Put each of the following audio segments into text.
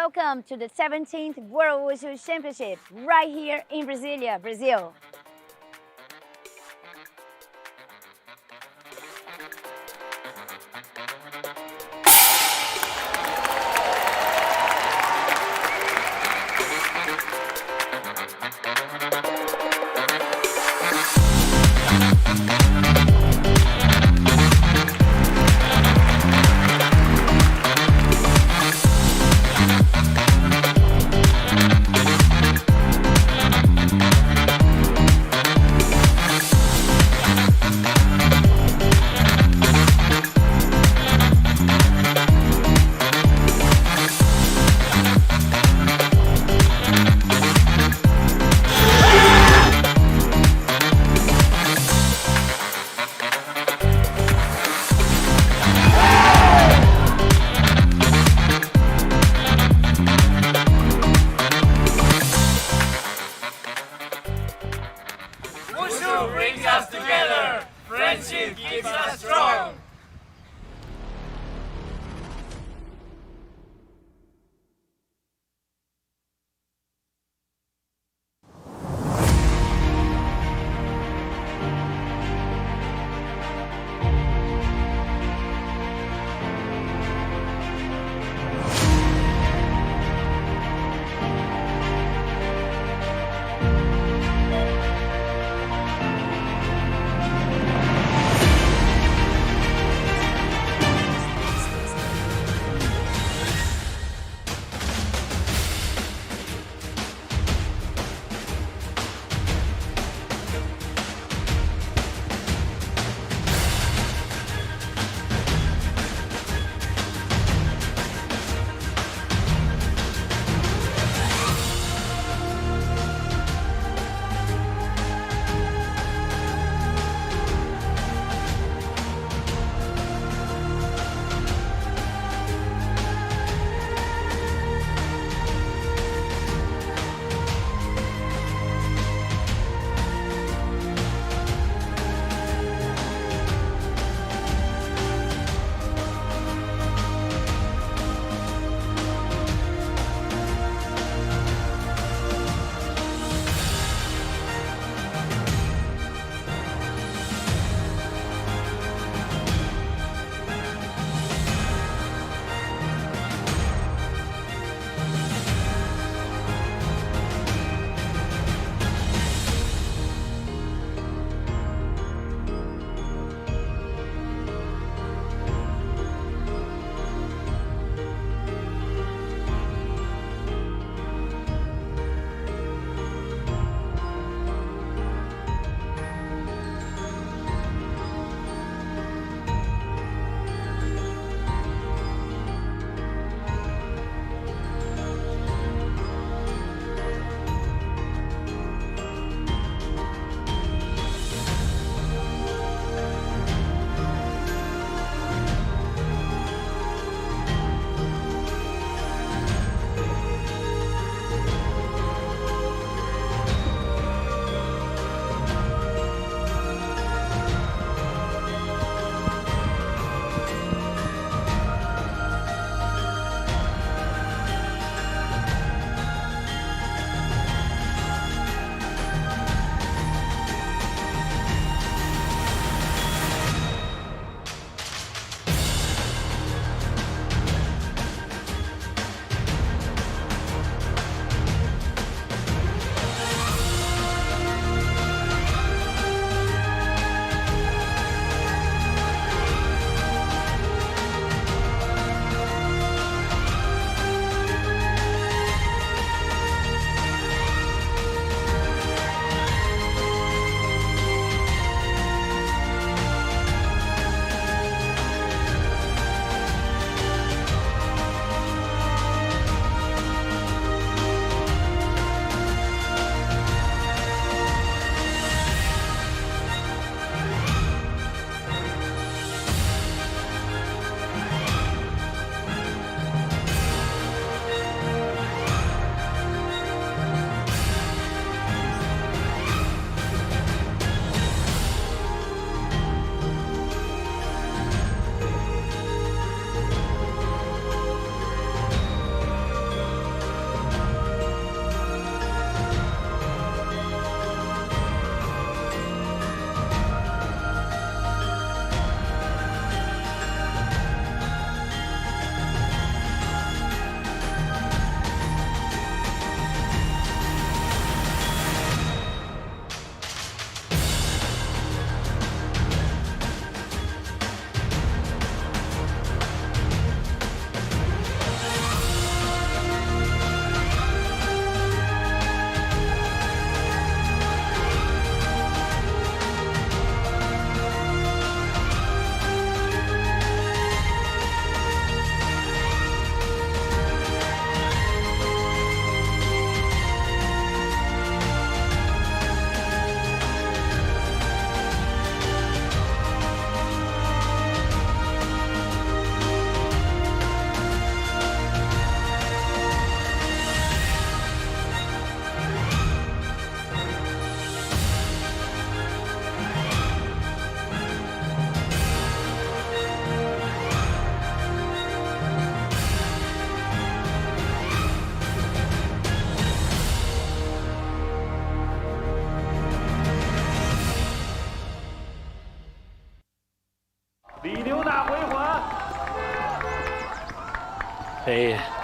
Welcome to the 17th World Wushu Championships right here in Brasilia, Brazil.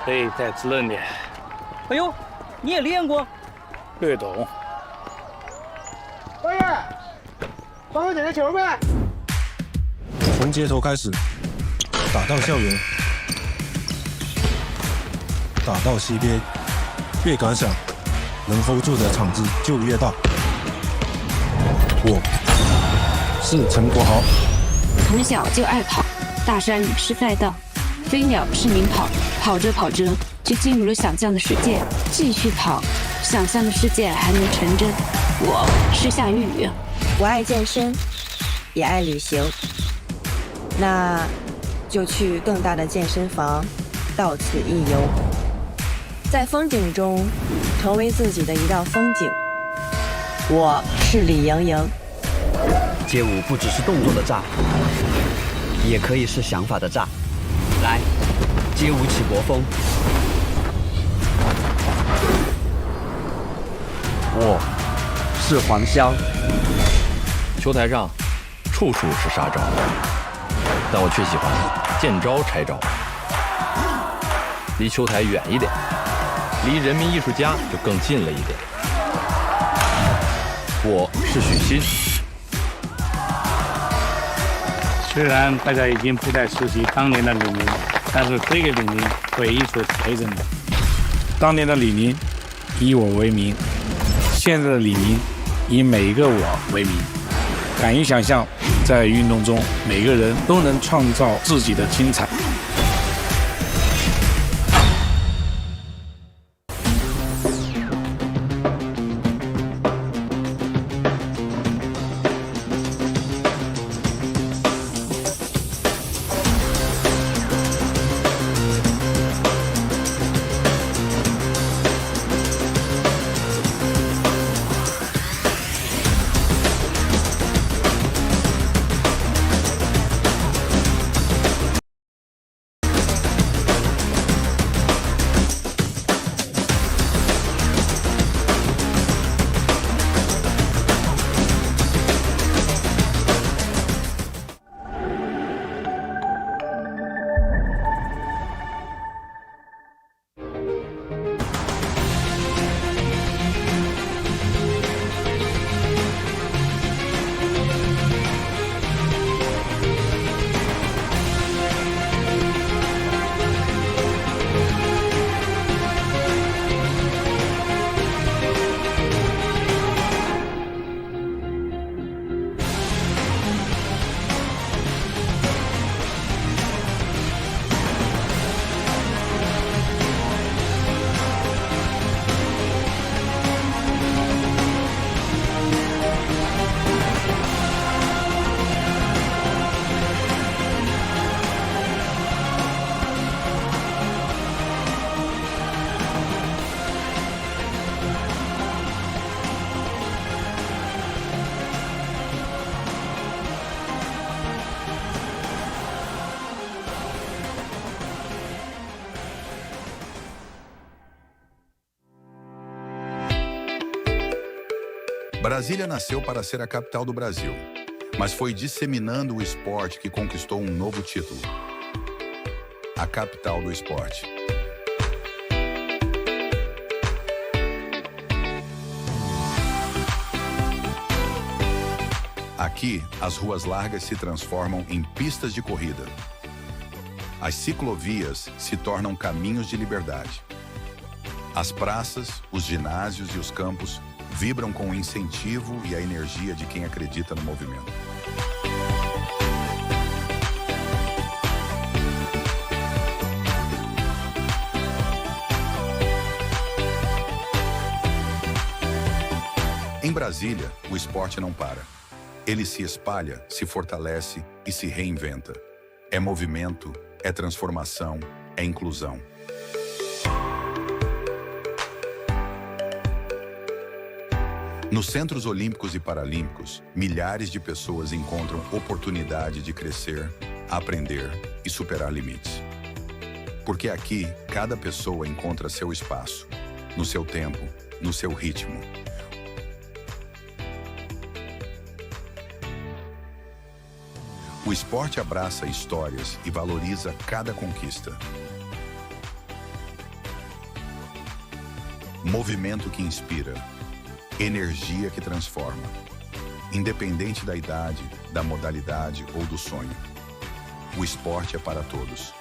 可以再滋润点。哎呦，你也练过？略懂。导演，帮我点个球呗。从街头开始，打到校园，打到西边，越敢想，能 hold 住的场子就越大。我是陈国豪，从小就爱跑，大山是赛道，飞鸟是鸣跑，跑着跑着就进入了想象的世界，继续跑，想象的世界还能成真。我是夏玉宇，我爱健身，也爱旅行，那就去更大的健身房，到此一游，在风景中成为自己的一道风景。我是李盈莹。街舞不只是动作的炸，也可以是想法的炸。来，街舞起国风。我是黄潇。球台上处处是杀招，但我却喜欢见招拆招。离球台远一点，离人民艺术家就更近了一点。我是许昕。虽然大家已经不再熟悉当年的李宁，但是这个李宁会一直陪着你。当年的李宁以我为名，现在的李宁以每个我为名。敢于想象，在运动中每个人都能创造自己的精彩。Brasília nasceu para ser a capital do Brasil, mas foi disseminando o esporte que conquistou um novo título: a capital do esporte. Aqui, as ruas largas se transformam em pistas de corrida. As ciclovias se tornam caminhos de liberdade. As praças, os ginásios e os campos vibram com o incentivo e a energia de quem acredita no movimento. Em Brasília, o esporte não para. Ele se espalha, se fortalece e se reinventa. É movimento, é transformação, é inclusão. Nos Centros Olímpicos e Paralímpicos, milhares de pessoas encontram oportunidade de crescer, aprender e superar limites. Porque aqui, cada pessoa encontra seu espaço, no seu tempo, no seu ritmo. O esporte abraça histórias e valoriza cada conquista. Movimento que inspira. Energia que transforma. Independente da idade, da modalidade ou do sonho. O esporte é para todos.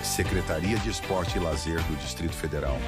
Secretaria de Esporte e Lazer do Distrito Federal.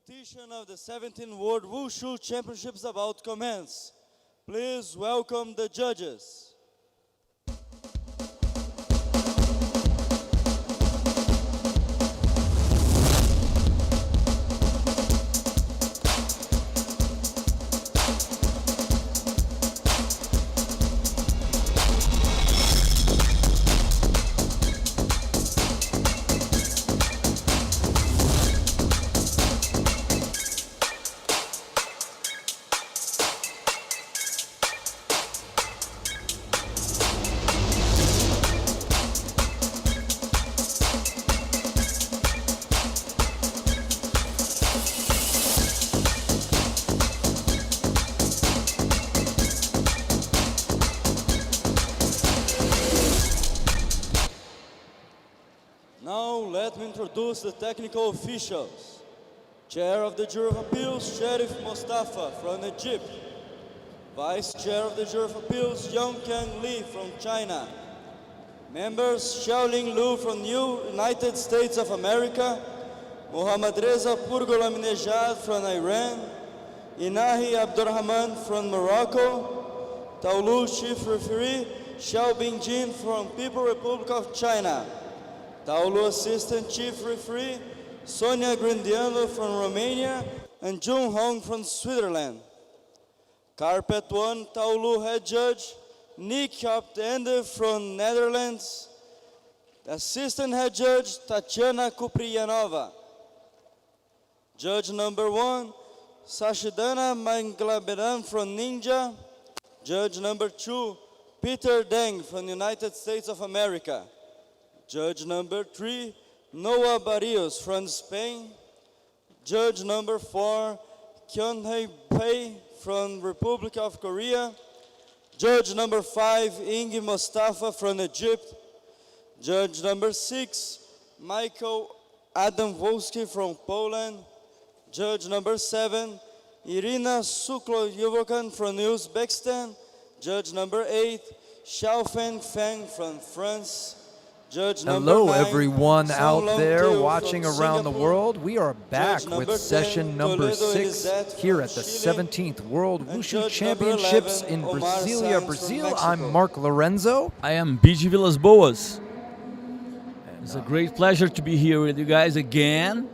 Competition of the 17th World Wushu Championships about to commence. Please welcome the judges. introduce the technical officials. Chair of the Jury of Appeals, Sheriff Mustafa from Egypt. Vice Chair of the Jury of Appeals, Yongkang Li from China. Members, Xiaoling Lu from United States of America, Mohammad Reza Purgolaminejad from Iran, Inahi Abdurrahman from Morocco, Taolu Chief Referee, Xiao Bingjin from People Republic of China, Taolu Assistant Chief Referee, Sonia Grindiano from Romania, and Jun Hong from Switzerland. Carpet 1, Taolu Head Judge, Nick Hoptende from Netherlands. Assistant Head Judge, Tatiana Kupriyanova. Judge number 1, Sashidana Manglaberan from Ninja. Judge number 2, Peter Deng from United States of America. Judge number 3, Noah Barrios from Spain. Judge number 4, Kyunhei Pei from Republic of Korea. Judge number 5, Ingi Mustafa from Egypt. Judge number 6, Michael Adam Wolski from Poland. Judge number 7, Irina Suklo-Yuvokan from Uzbekistan. Judge number 8, Xiaofeng Feng from France. Judge Hello, number 9, everyone out Song there Long Teo watching from around the Singapore. world. We are back Judge with number session 10, number Toledo 6 Elizeth here from at the Chile. 17th World And Wushu Judge number Championships 11, in Omar Brasilia, Sanz from Brazil. Mexico. I'm Mark Lorenzo. I am BG Villas Boas. It's a great pleasure to be here with you guys again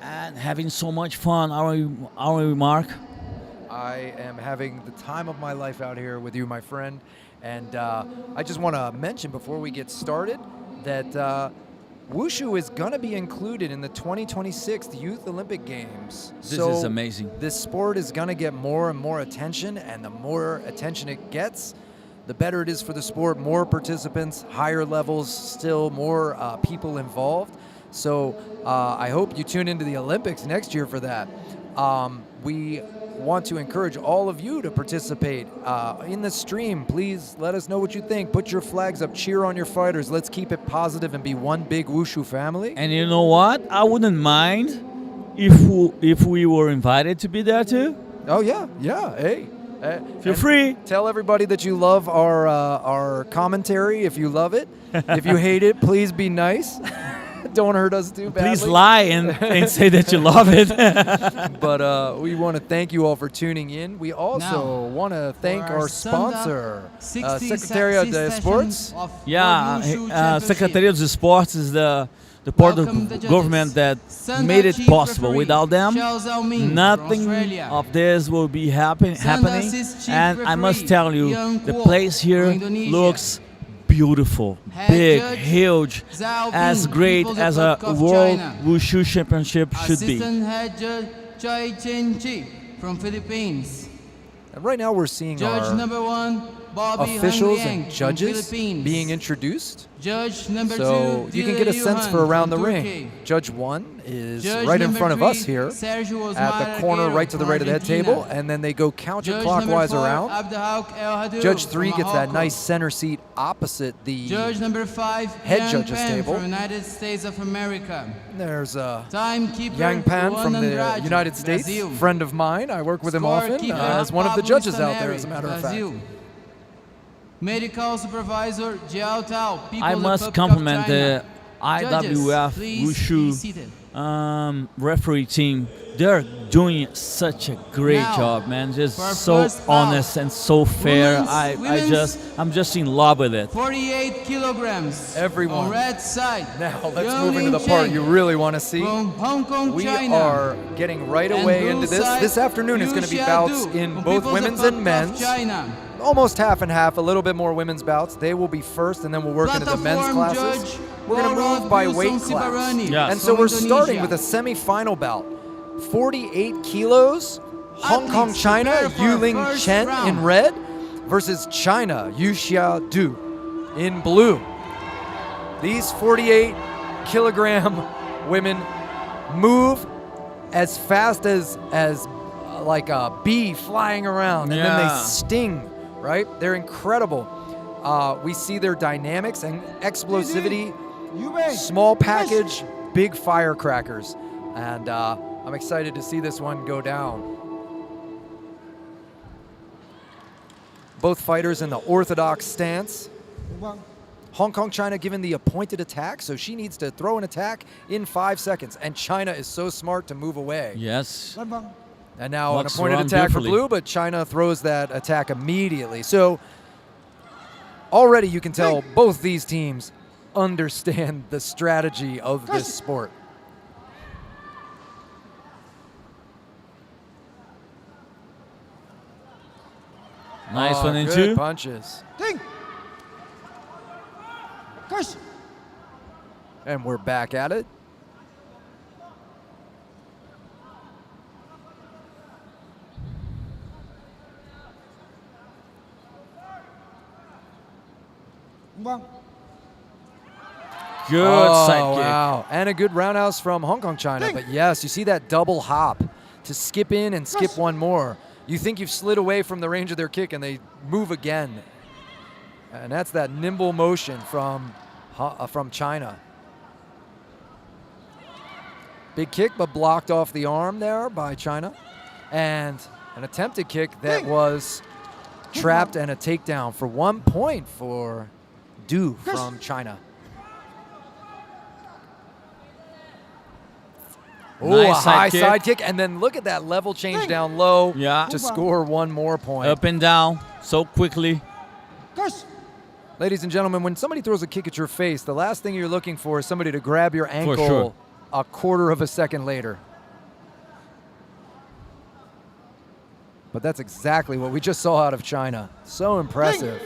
and having so much fun. Are we, Mark? I am having the time of my life out here with you, my friend. And I just want to mention before we get started that Wushu is going to be included in the 2026 Youth Olympic Games. This is amazing. This sport is going to get more and more attention, and the more attention it gets, the better it is for the sport. More participants, higher levels, still more people involved. So I hope you tune into the Olympics next year for that. We want to encourage all of you to participate in the stream. Please let us know what you think. Put your flags up, cheer on your fighters. Let's keep it positive and be one big Wushu family. And you know what? I wouldn't mind if we were invited to be there too. Oh yeah, hey. Feel free. Tell everybody that you love our commentary if you love it. If you hate it, please be nice. Don't hurt us too badly. Please lie and say that you love it. But we want to thank you all for tuning in. We also want to thank our sponsor, Secretaria de Sports. Yeah, Secretaria dos Esportes is the part of the government that made it possible. Without them, nothing of this will be happening. And I must tell you, the place here looks beautiful, big, huge, as great as a World Wushu Championship should be. From Philippines. And right now we're seeing Judge number 1, Bobby officials Hang and judges from being introduced. Judge number 2, so you can get a sense for around the ring. Turkey. Judge 1 is Judge right in number front of 3, us here Sergio at the corner, right to the right of the head table, and then they go counterclockwise around. Judge 3 gets that nice center seat opposite the Judge number 5, head Yang judge's Pan table. from United States of America. There's Timekeeper Yang Pan Juan from the Andrade, United States, Brazil. friend of mine. I work with him often Scorekeeper, as one of the Pablo judges out there, as a Staneri, matter of Brazil. fact. Medical supervisor Jiao Tao, People I Republic must of compliment China. the IWUF Please be seated. Wushu referee team. They're doing such a great Now, job, man. Just for our so first bout, honest and so fair. women's- I'm just in love with it. 48 kilograms. Everyone. On red side. Now let's Yang move into the Ling part Cheng you really want to see. From Hong Kong, We China. are getting right And away blue into this. side, This afternoon is Yu going to be Xiaodu bouts in from both People's women's Republic and of men's. China. Almost half and half, a little bit more women's bouts. They will be first, and then we'll work into the men's Platform classes. judge, We're going to Laurent move by Wilson weight class. Sibarani Yes. And so from we're starting Indonesia. with a semi-final bout. 48 kilos, Hong Kong, Athletes China, prepare for Yuling first Chen round. in red versus China, Yu Xiaodu in blue. These 48 kilogram women move as fast as like a bee flying around, and then they Yeah. sting, right? They're incredible. We see their dynamics and explosivity Small package, big firecrackers. And I'm excited to see this one go down. Both fighters in the orthodox stance. Hong Kong, China given the appointed attack, so she needs to throw an attack in 5 seconds. And China is so smart to move away. Yes. And now Walks an appointed around attack for beautifully. blue, but China throws that attack immediately. So already you can tell both these teams understand the strategy of this sport. Nice 1 and good 2. punches. And we're back at it. Good side kick. Wow. And a good roundhouse from Hong Kong, China. But yes, you see that double hop to skip in and skip one more. You think you've slid away from the range of their kick and they move again. And that's that nimble motion from China. Big kick, but blocked off the arm there by China. And an attempted kick that was trapped and a takedown for 1 point for Du from China. Oh, Nice a high kick. side kick. And then look at that level change down low to score 1 more point. Up and down so quickly. Ladies and gentlemen, when somebody throws a kick at your face, the last thing you're looking for is somebody to grab your ankle sure. a quarter of a second later. But that's exactly what we just saw out of China. So impressive.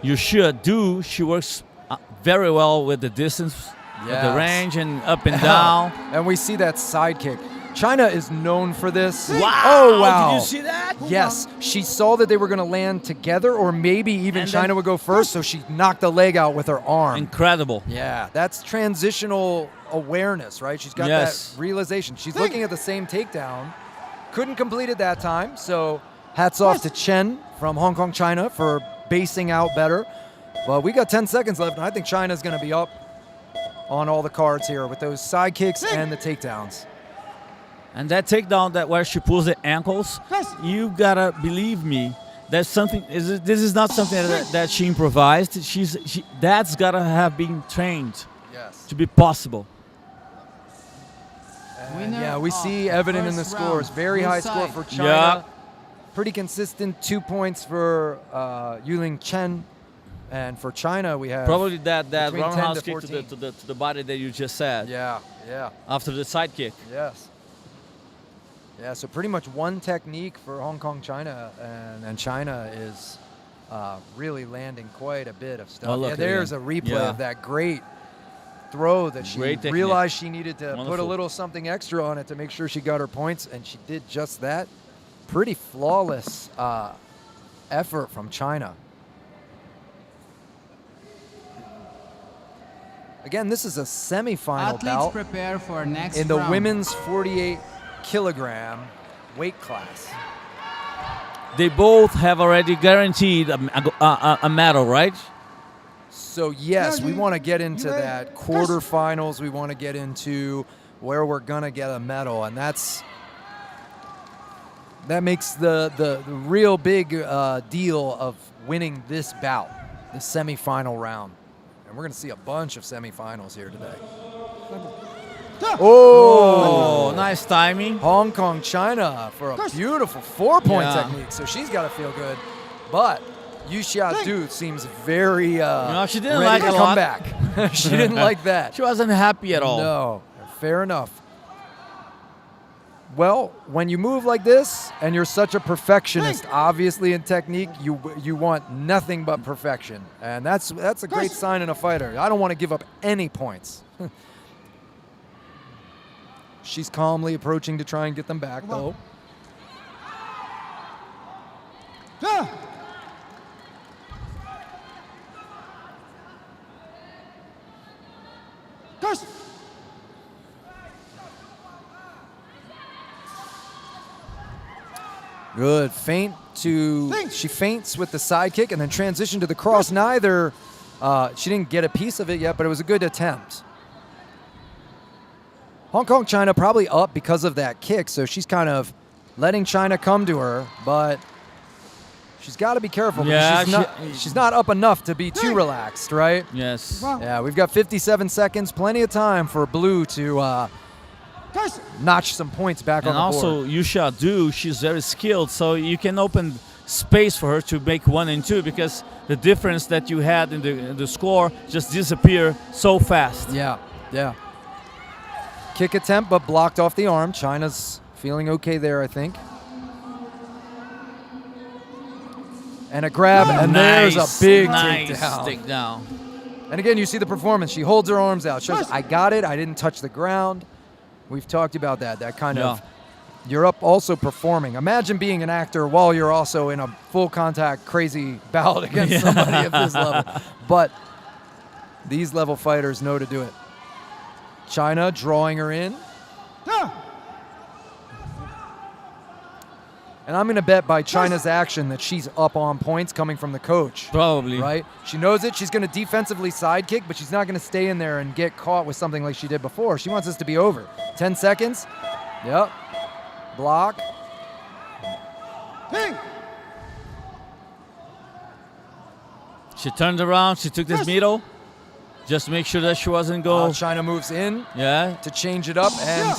You should do. She works very well with the distance, with the range, and up and down. And we see that side kick. China is known for this. Wow. Oh, wow. Did you see that? Yes. She saw that they were going to land together, or maybe even China would go first, so she knocked the leg out with her arm. Incredible. Yeah, that's transitional awareness, right? She's got that realization. She's looking at the same takedown. Couldn't complete it that time, so hats off to Chen from Hong Kong, China for basing out better. Well, we got 10 seconds left, and I think China's going to be up on all the cards here with those side kicks and the takedowns. And that takedown, that where she pulls the ankles, you gotta believe me. That's something. This is not something that she improvised. That's gotta have been trained to be possible. Yeah, we see evident in the scores. Very high score for China. Yeah. Pretty consistent 2 points for Yuling Chen. And for China, we have Probably that between 10 roundhouse to kick 14. to the body that you just said. Yeah, yeah. After the side kick. Yes. Yeah, so pretty much one technique for Hong Kong, China, and China is really landing quite a bit of stuff. Oh, yeah, there's a replay of that great throw that she realized she needed to put a little something extra on it to make sure she got her points, and she did just that. Pretty flawless effort from China. Again, this is a semifinal bout prepare for next in the round. women's 48-kilogram weight class. They both have already guaranteed a medal, right? So yes, we want to get into that quarterfinals. We want to get into where we're gonna get a medal, and that makes the real big deal of winning this bout, the semifinal round. And we're gonna see a bunch of semifinals here today. Oh, nice timing. Hong Kong, China for a beautiful 4-point technique. So she's got to feel good. But Yu Xiadu seems very no, she didn't ready like to it a come lot. back. She didn't like that. She wasn't happy at all. No, fair enough. Well, when you move like this and you're such a perfectionist, obviously in technique, you want nothing but perfection. And that's a great sign in a fighter. I don't want to give up any points. She's calmly approaching to try and get them back, though. Good. She feints with the side kick and then transition to the cross. Neither, she didn't get a piece of it yet, but it was a good attempt. Hong Kong, China probably up because of that kick, so she's kind of letting China come to her, but she's got to be careful. Yeah, she's not up enough to be too relaxed, right? Yes. Yeah, we've got 57 seconds, plenty of time for Blue to notch some points back on the board. And also, Yusha Du, she's very skilled, so you can open space for her to make 1 and 2 because the difference that you had in the score just disappear so fast. Yeah, yeah. Kick attempt, but blocked off the arm. China's feeling okay there, I think. And a grab, and there's a big takedown. And again, you see the performance. She holds her arms out. Shows, I got it. I didn't touch the ground. We've talked about that. That kind of, you're up also performing. Imagine being an actor while you're also in a full contact crazy bout against somebody at this level. But these level fighters know to do it. China drawing her in. And I'm going to bet by China's action that she's up on points coming from the coach. Probably. Right? She knows it. She's going to defensively side kick, but she's not going to stay in there and get caught with something like she did before. She wants this to be over. 10 seconds. Yep. Block. She turned around. She took this middle. Just to make sure that she wasn't go. China moves in to change it up, and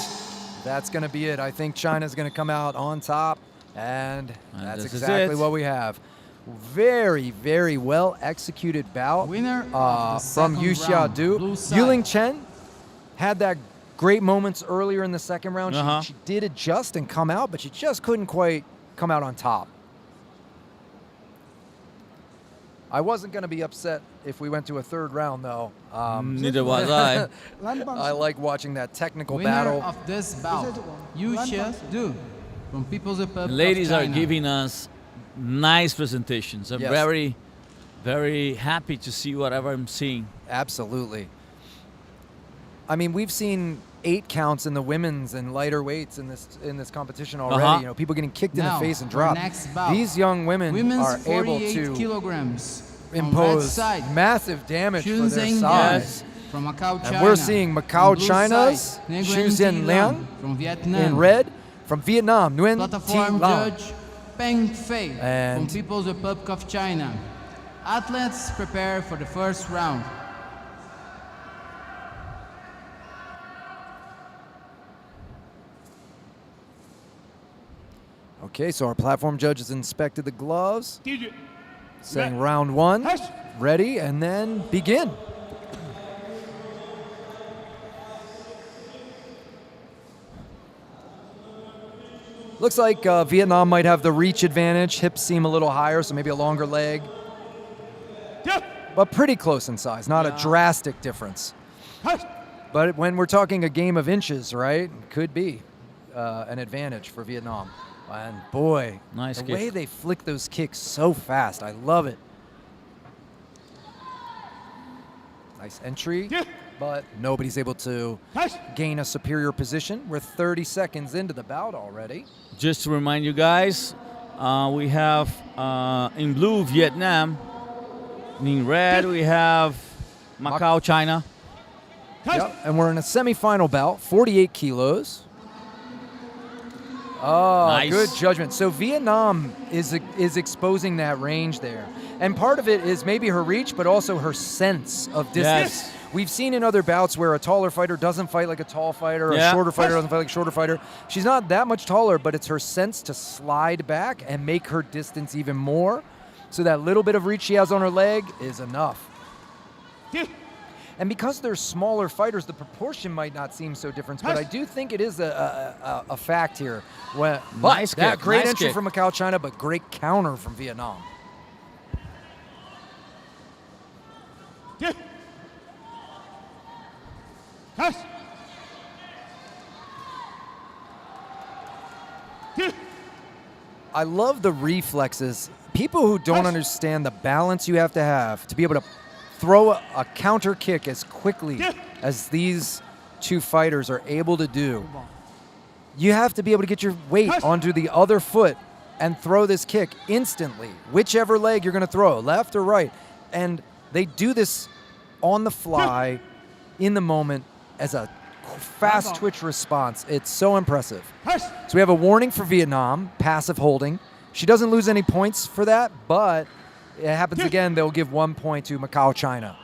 that's going to be it. I think China's going to come out on top, and that's exactly what we have. Very, very well executed bout from Yusha Du. Yuling Chen had that great moments earlier in the second round. She did adjust and come out, but she just couldn't quite come out on top. I wasn't going to be upset if we went to a third round, though. Neither was I. I like watching that technical Winner battle. of this bout, Yusha Du from People's Republic The ladies of are China. giving us nice presentations. I'm very, very happy to see whatever I'm seeing. Absolutely. I mean, we've seen 8 counts in the women's and lighter weights in this competition already. You know, people getting kicked in the face and dropped. These young women are able to impose massive damage for their size. From Macau, China. And we're seeing Macau, China's Xu Zhen Liang from Vietnam. in red. From Vietnam, Nguyen Platform Thi Lam. judge Peng Fei And from People's Republic of China. Athletes prepare for the first round. Okay, so our platform judge has inspected the gloves, saying round 1, ready, and then begin. Looks like Vietnam might have the reach advantage. Hips seem a little higher, so maybe a longer leg. But pretty close in size, not a drastic difference. But when we're talking a game of inches, right, could be an advantage for Vietnam. And boy, nice the kick. way they flick those kicks so fast, I love it. Nice entry, but nobody's able to gain a superior position. We're 30 seconds into the bout already. Just to remind you guys, we have in blue Vietnam, in red we have Macau, China. Yep, and we're in a semifinal bout, 48 kilos. Oh, nice. Good judgment. So Vietnam is exposing that range there. And part of it is maybe her reach, but also her sense of distance. Yes. We've seen in other bouts where a taller fighter doesn't fight like a tall fighter, or a shorter fighter doesn't fight like a shorter fighter. She's not that much taller, but it's her sense to slide back and make her distance even more. So that little bit of reach she has on her leg is enough. And because they're smaller fighters, the proportion might not seem so different, but I do think it is a fact here. Nice that kick, great nice entry kick. from Macau, China, but great counter from Vietnam. I love the reflexes. People who don't understand the balance you have to be able to throw a counter kick as quickly as these two fighters are able to do. You have to be able to get your weight onto the other foot and throw this kick instantly, whichever leg you're going to throw, left or right. And they do this on the fly, in the moment, as a fast twitch response. It's so impressive. So we have a warning for Vietnam, passive holding. She doesn't lose any points for that, but it happens again. They'll give 1 point to Macau, China.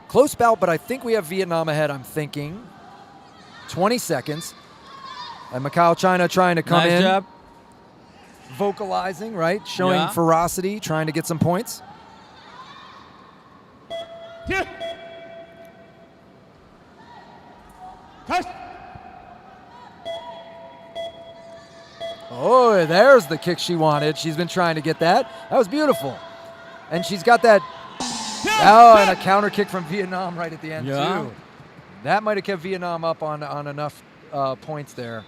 Close bout, but I think we have Vietnam ahead, I'm thinking. 20 seconds. And Macau, China trying to come Nice in. job. Vocalizing, right? Showing Yeah. ferocity, trying to get some points. Oh, there's the kick she wanted. She's been trying to get that. That was beautiful. And she's got that. Oh, and a counter kick from Vietnam right at the end, too. That might have kept Vietnam up on enough points there.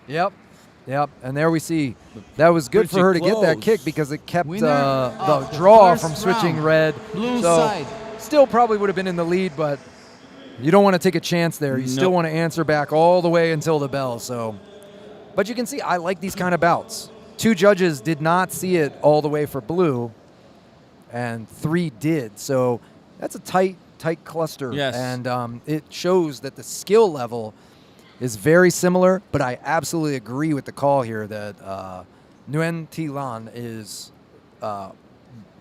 Yep. And there we see. That was good for her to get that kick because it kept the draw from switching red. Blue so side. still probably would have been in the lead, but you don't want to take a chance there. You still want to answer back all the way until the bell. So, but you can see I like these kind of bouts. 2 judges did not see it all the way for blue, and 3 did. So that's a tight cluster. Yes. And it shows that the skill level is very similar, but I absolutely agree with the call here that Nguyen Thi Lan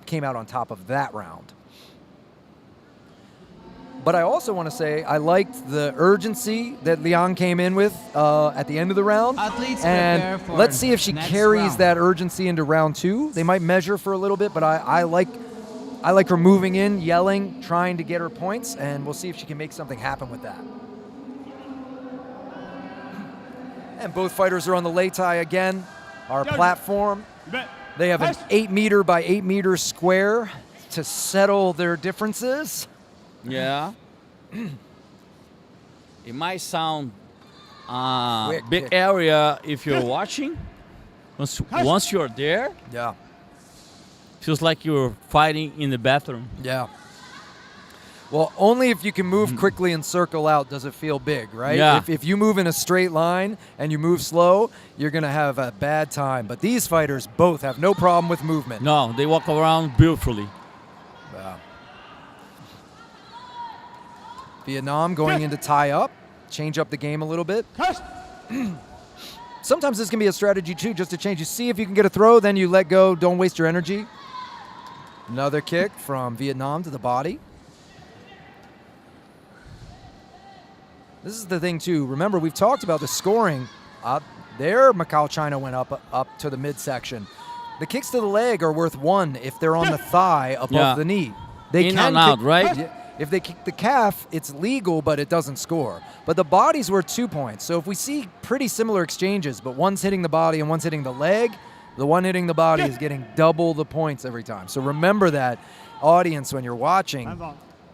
came out on top of that round. But I also want to say I liked the urgency that Liang came in with at the end of the round. Athletes prepare for Let's see if she next carries round. that urgency into round 2. They might measure for a little bit, but I like her moving in, yelling, trying to get her points, and we'll see if she can make something happen with that. And both fighters are on the lei tai again, our platform. They have an 8 meter by 8 meter square to settle their differences. Yeah. It might sound Quick big kick. area if you're watching. Once you're there, Yeah. feels like you're fighting in the bathroom. Yeah. Well, only if you can move quickly and circle out does it feel big, right? Yeah. If you move in a straight line and you move slow, you're going to have a bad time. But these fighters both have no problem with movement. No, they walk around beautifully. Wow. Vietnam going into tie up, change up the game a little bit. Sometimes this can be a strategy too, just to change. You see if you can get a throw, then you let go. Don't waste your energy. Another kick from Vietnam to the body. This is the thing too. Remember, we've talked about the scoring. There, Macau, China went up to the midsection. The kicks to the leg are worth 1 if they're on the thigh above the knee. They In can and out, kick, right? If they kick the calf, it's legal, but it doesn't score. But the body's worth 2 points. So if we see pretty similar exchanges, but one's hitting the body and one's hitting the leg, the one hitting the body is getting double the points every time. So remember that, audience, when you're watching,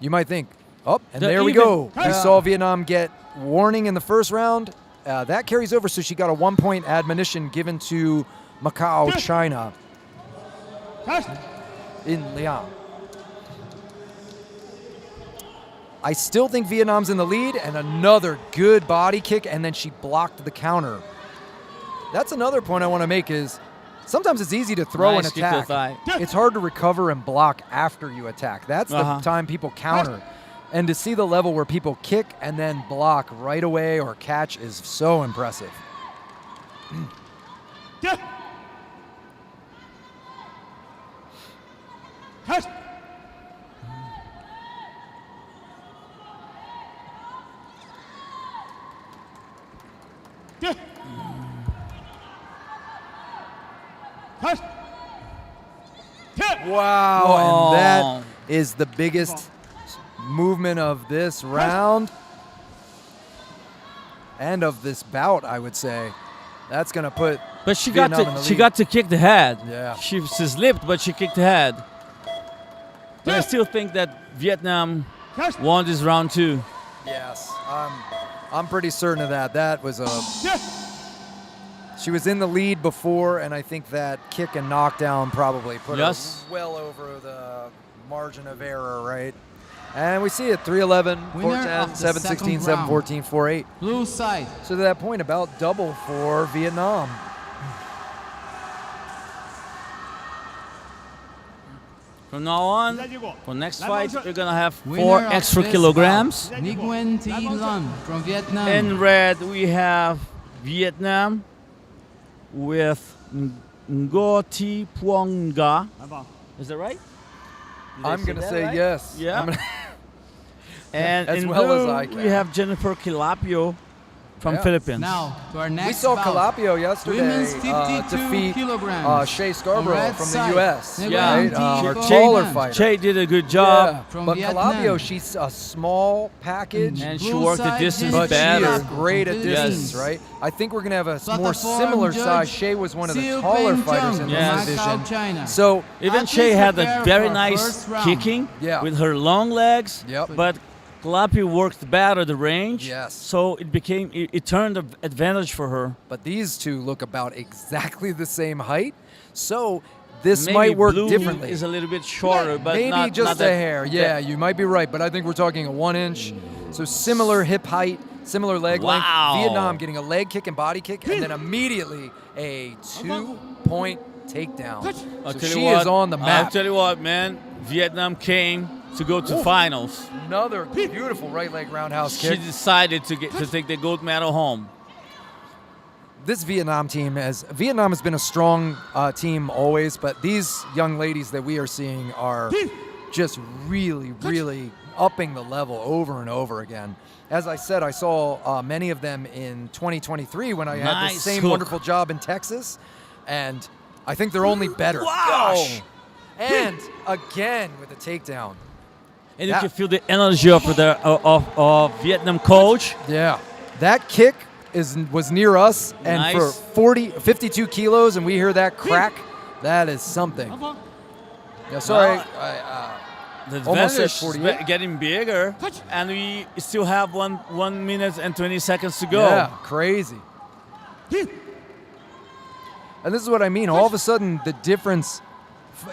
you might think, oh, and there we go. We saw Vietnam get warning in the first round. That carries over, so she got a 1 point admonition given to Macau, China in Liang. I still think Vietnam's in the lead, and another good body kick, and then she blocked the counter. That's another point I want to make is sometimes it's easy to throw Nice and kick to the attack. thigh. It's hard to recover and block after you attack. That's the time people counter. And to see the level where people kick and then block right away or catch is so impressive. Wow, and that is the biggest movement of this round and of this bout, I would say. That's going to put But she Vietnam got in the to she lead. got to kick the head. Yeah. She slipped, but she kicked the head. But I still think that Vietnam won this round too. Yes, I'm pretty certain of that. That was a... She was in the lead before, and I think that kick and knockdown probably put her well over the margin of error, right? And we see it, 3-11, Winner 4-10, of the 7-16, second 7-14, 4-8. Blue side. So to that point, about double for Vietnam. From now on, for next fight, we're gonna have Winner 4 of extra this kilograms. bout, Nguyen Thi Lun from Vietnam. In red, we have Vietnam with Ngo Thi Puong Nga. Is that right? Did I I'm going to that say right? yes. Yeah. I'm gonna And as in well blue, as I can. we have Jennifer Kilapio from Yeah. Philippines. Now to our next We saw bout. Calapio yesterday Women's 52 defeat kilograms. Shea On Scarborough red from side, the U.S. Yeah. Right? Nguyen Her Thi taller Lun. fighter. Che did a good job. Yeah. From But Vietnam. Calapio, she's a small package. And she Blue worked the side, distance But she better. is great at Yes. distance, right? I think we're going to have a more Platform similar judge, size. Shea was one of the Siu taller Peng fighters Chung in Yes. this from Macau, division. China. So Even Athletes Che had a prepare very for nice first round. kicking Yeah. with her long legs. Yep. But Calapio worked better the range. Yes. So it turned an advantage for her. But these two look about exactly the same height. So this Maybe might work blue differently. is a little bit shorter, but Maybe not, just not a that- hair. Yeah, you might be right, but I think we're talking a 1 inch. So similar hip height, similar leg Wow. length. Vietnam getting a leg kick and body kick, and then immediately a 2-point takedown. I'll So tell you she what, is on the I'll map. tell you what, man. Vietnam came to go to finals. Another beautiful right leg roundhouse She kick. decided to take the gold medal home. This Vietnam team has been a strong team always, but these young ladies that we are seeing are just really, really upping the level over and over again. As I said, I saw many of them in 2023 when I had the Nice same hook. wonderful job in Texas, and I think they're only better. Wow. Gosh. And again with the takedown. And you That- can feel the energy of Vietnam coach. Yeah, that kick was near us, and Nice. for 52 kilos, and we hear that crack, that is something. Yeah, sorry, Well, The almost said advantage is 48. getting bigger, and we still have 1 minute and 20 seconds to go. Yeah, crazy. And this is what I mean. All of a sudden, the difference,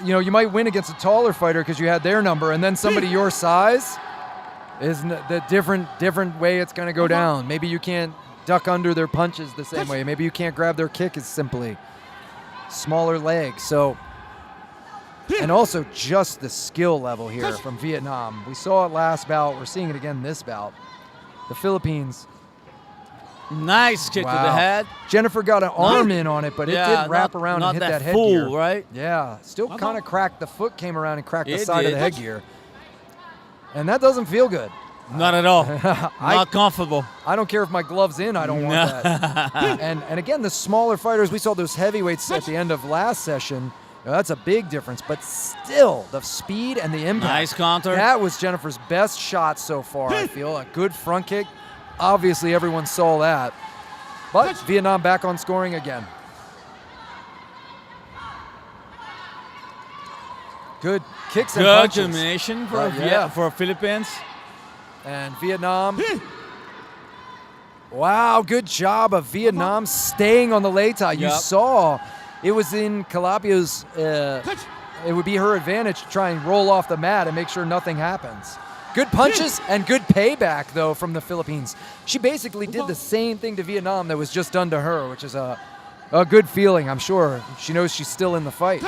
you might win against a taller fighter because you had their number, and then somebody your size is the different way it's going to go down. Maybe you can't duck under their punches the same way. Maybe you can't grab their kick as simply. Smaller legs. So, and also just the skill level here from Vietnam. We saw it last bout. We're seeing it again this bout. The Philippines. Nice kick to the Wow. head. Jennifer got an arm in on it, but it Yeah, did wrap not- around not and hit that that full, headgear. right? Yeah, still kind of cracked. The foot came around and cracked the It side of did. the headgear. And that doesn't feel good. Not at all. Not comfortable. I don't care if my glove's in, I don't want that. And again, the smaller fighters, we saw those heavyweights at the end of last session. That's a big difference, but still, the speed and the impact. Nice counter. That was Jennifer's best shot so far, I feel. A good front kick. Obviously, everyone saw that. But Vietnam back on scoring again. Good kicks and Good punches. combination for Right, for Philippines. And Vietnam. Wow, good job of Vietnam staying on the lei tai. You Yep. saw it was in Calapio's, it would be her advantage to try and roll off the mat and make sure nothing happens. Good punches and good payback, though, from the Philippines. She basically did the same thing to Vietnam that was just done to her, which is a good feeling, I'm sure. She knows she's still in the fight.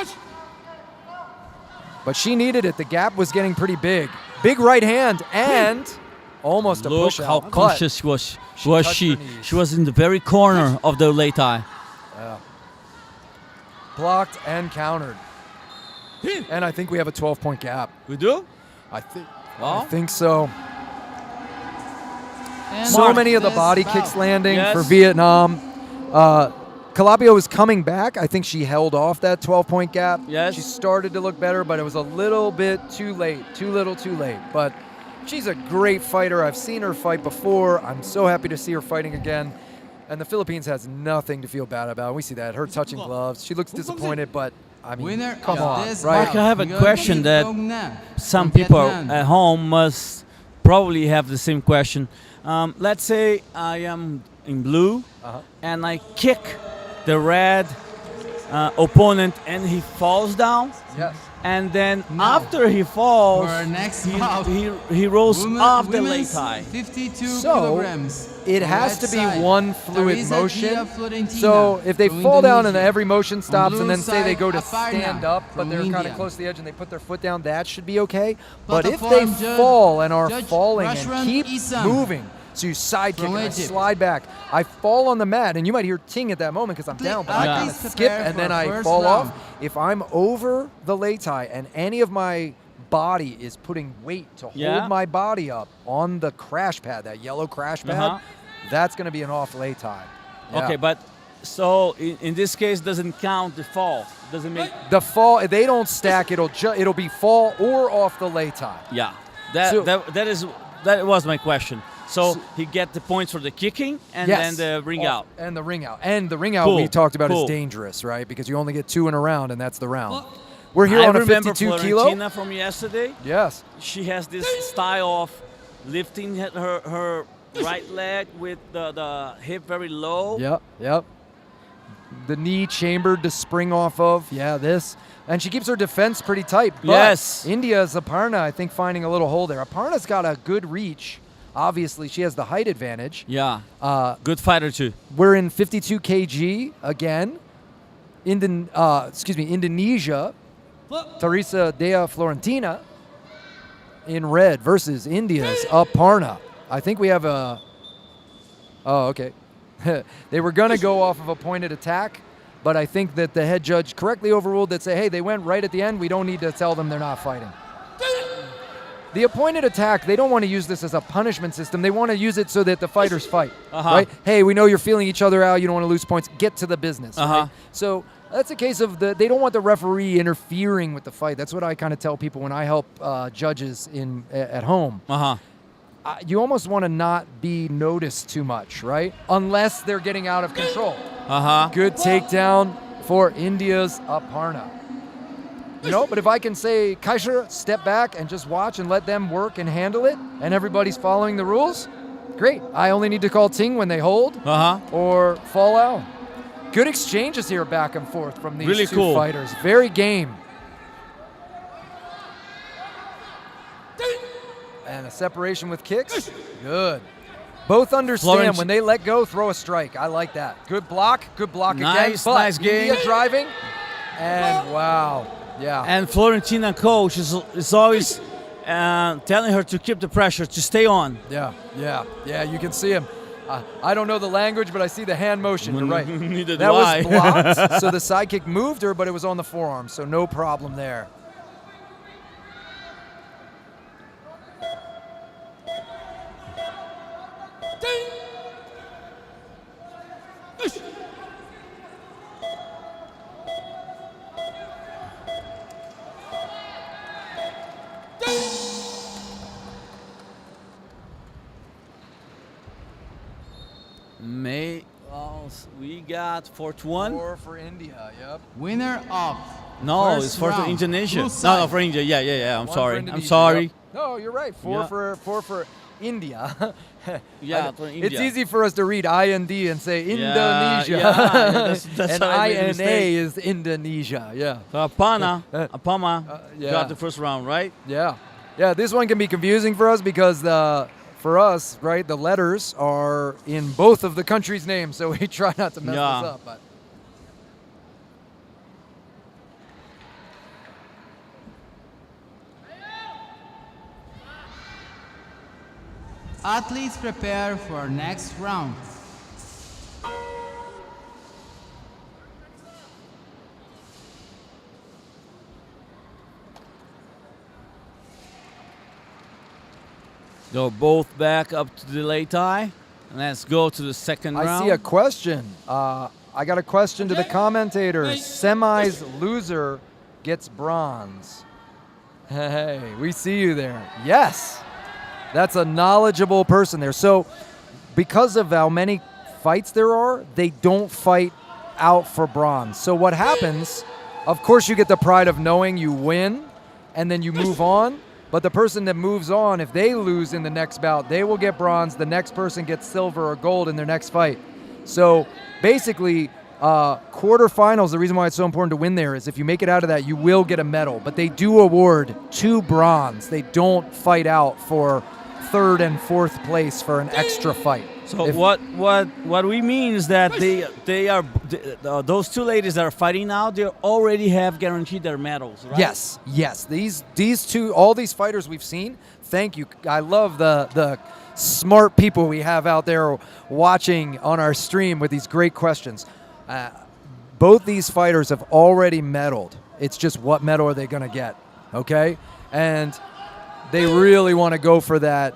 But she needed it. The gap was getting pretty big. Big right hand and almost a Look push out. how but conscious she was. touched her knees. She was in the very corner of the lei tai. Blocked and countered. And I think we have a 12-point gap. We do? I think so. And So many of the this body bout. kicks landing Yes. for Vietnam. Calapio was coming back. I think she held off that 12-point gap. Yes. She started to look better, but it was a little bit too late. Too little, too late. But she's a great fighter. I've seen her fight before. I'm so happy to see her fighting again. And the Philippines has nothing to feel bad about. We see that. Her touching gloves. She looks disappointed, but I mean, Winner come of on, this right? Mark, I have a Nguyen question Thi that Lung Nam some from people Vietnam. at home must probably have the same question. Let's say I am in blue and I kick the red opponent and he falls down. Yes. And then after he falls, For our next bout, he rolls off the lei women's tai. 52 So, kilograms. it On has the to right be side, one fluid Teresa motion. Dia Florentina So if they from fall down and Indonesia. every motion stops On and then blue say they side, go to Aparna stand up, but from they're kind of India. close to the edge and they put their foot down, that should be okay. But But if they platform judge- fall and are Judge falling and Rashran keep Isam moving, so you side kick from and I Egypt. slide back, I fall on the mat, and you might hear ting at that moment because I'm down, but I kind of Athletes skip prepare and then for I first fall round. off. If I'm over the lei tai and any of my body is putting weight to hold my body up on the crash pad, that yellow crash pad, that's going to be an off lei tai. Yeah. Okay, but so in this case, doesn't count the fall. Doesn't make The fall, if they don't stack, it'll be fall or off the lei tai. Yeah, that was my question. So he get the points for the kicking and then the ring out. And the ring out. And the ring out Cool, we talked about cool. is dangerous, right? Because you only get 2 in a round, and that's the round. We're here I on a remember 52 kilo. Florentina from yesterday. Yes. She has this style of lifting her right leg with the hip very low. Yep. The knee chambered to spring off of. Yeah, this. And she keeps her defense pretty tight. But Yes. India's Aparna, I think, finding a little hole there. Aparna's got a good reach. Obviously, she has the height advantage. Yeah. Good fighter too. We're in 52 kg again. Indonesia. Teresa Dia Florentina in red versus India's Aparna. I think we have a... Oh, okay. They were going to go off of a pointed attack, but I think that the head judge correctly overruled that, say, hey, they went right at the end. We don't need to tell them they're not fighting. The appointed attack, they don't want to use this as a punishment system. They want to use it so that the fighters fight, right? Hey, we know you're feeling each other out. You don't want to lose points. Get to the business. Right? So that's a case of they don't want the referee interfering with the fight. That's what I kind of tell people when I help judges at home. You almost want to not be noticed too much, right? Unless they're getting out of control. Good takedown for India's Aparna. But if I can say, Kaiser, step back and just watch and let them work and handle it, and everybody's following the rules, great. I only need to call ting when they hold or fall out. Good exchanges here back and forth from these Really two cool. fighters. Very game. And a separation with kicks. Good. Both understand when they let go, throw a strike. I like that. Good block again. Nice, But nice game. India driving. And wow. Yeah. And Florentina coach is always telling her to keep the pressure, to stay on. Yeah. You can see him. I don't know the language, but I see the hand motion. You're right. Neither that do was I. blocked, so the side kick moved her, but it was on the forearm, so no problem there. We got 4-1. 4 for India, yep. Winner of No, first it's for round. Indonesia. Blue side. No, for India. Yeah. I'm One sorry. for I'm Indonesia, sorry. yep. No, you're right. Four for India. Yeah, for India. It's easy for us to read IND and say Indonesia. That's and how I made a INA mistake. is Indonesia. Yeah. So Apama yeah. got the first round, right? Yeah. This one can be confusing for us because for us, right, the letters are in both of the countries' names, so we try not to mess this up. But Athletes prepare for next round. Go both back up to the lei tai. Let's go to the second round. I see a question. I got a question to the commentators. Semis loser gets bronze. Hey, we see you there. Yes. That's a knowledgeable person there. So because of how many fights there are, they don't fight out for bronze. So what happens, of course you get the pride of knowing you win and then you move on. But the person that moves on, if they lose in the next bout, they will get bronze. The next person gets silver or gold in their next fight. So basically, Quarterfinals, the reason why it's so important to win there is if you make it out of that, you will get a medal. But they do award 2 bronze. They don't fight out for 3rd and 4th place for an extra fight. So what we mean is that they are those 2 ladies that are fighting now. They already have guaranteed their medals, right? Yes. These 2, all these fighters we've seen. Thank you. I love the smart people we have out there watching on our stream with these great questions. Both these fighters have already medaled. It's just what medal are they going to get, okay? And they really want to go for that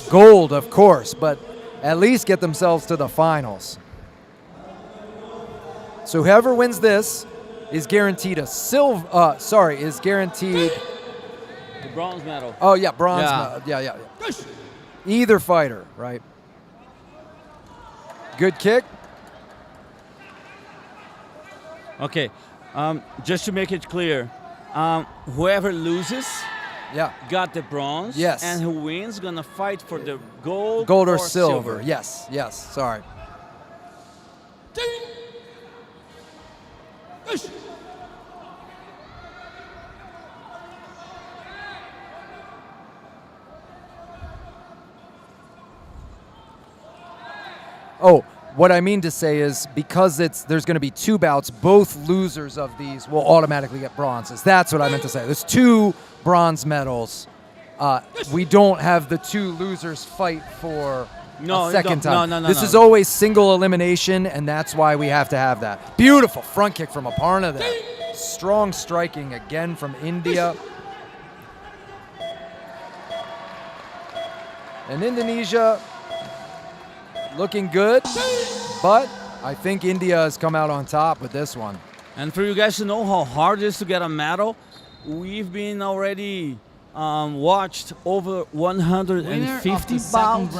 gold, of course, but at least get themselves to the finals. So whoever wins this is guaranteed a is guaranteed the bronze medal. Oh yeah, bronze medal. Yeah. Either fighter, right? Good kick. Okay, just to make it clear, whoever loses got the bronze. Yes. And who wins gonna fight for the gold or silver. Yes. Sorry. Oh, what I mean to say is because there's going to be 2 bouts, both losers of these will automatically get bronzes. That's what I meant to say. There's 2 bronze medals. We don't have the 2 losers fight for a second time. No. This is always single elimination, and that's why we have to have that. Beautiful front kick from Aparna there. Strong striking again from India. And Indonesia looking good, but I think India has come out on top with this one. And for you guys to know how hard it is to get a medal, we've been already watched over 150 bouts.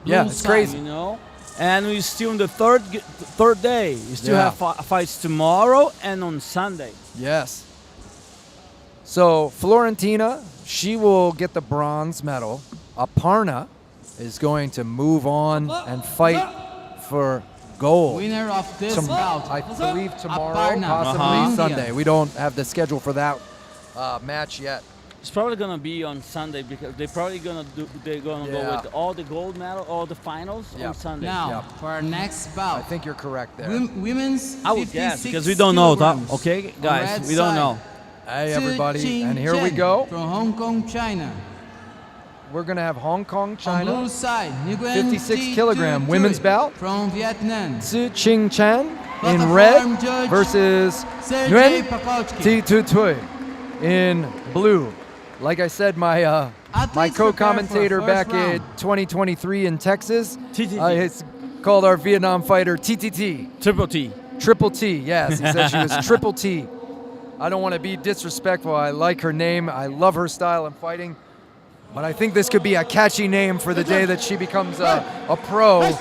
Yeah, it's crazy. You know, and we're still in the third day. We still have fights tomorrow and on Sunday. Yes. So Florentina, she will get the bronze medal. Aparna is going to move on and fight for gold. Winner of this bout, I believe tomorrow, Aparna. possibly Sunday. We don't have the schedule for that match yet. It's probably gonna be on Sunday because they're probably gonna go with all the gold medal, all the finals on Sunday. Now for our next bout. I think you're correct there. Women's I would guess because we don't know. Okay, guys, Red we don't side. know. Hey everybody, and here we go. From Hong Kong, China. We're gonna have Hong Kong, On China. blue side, Nguyen 56 kilogram women's bout. from Vietnam. Tzu Ching Chan in Platform red judge versus Sergey Nguyen Pakautsky. T Tu Tui in blue. Like I said, my Athletes co-commentator prepare back for first in 2023 in Texas, TTT. it's called our Vietnam fighter TTT. Triple T. Triple T, yes. He said she was Triple T. I don't want to be disrespectful. I like her name. I love her style in fighting. But I think this could be a catchy name for the day that she becomes a pro.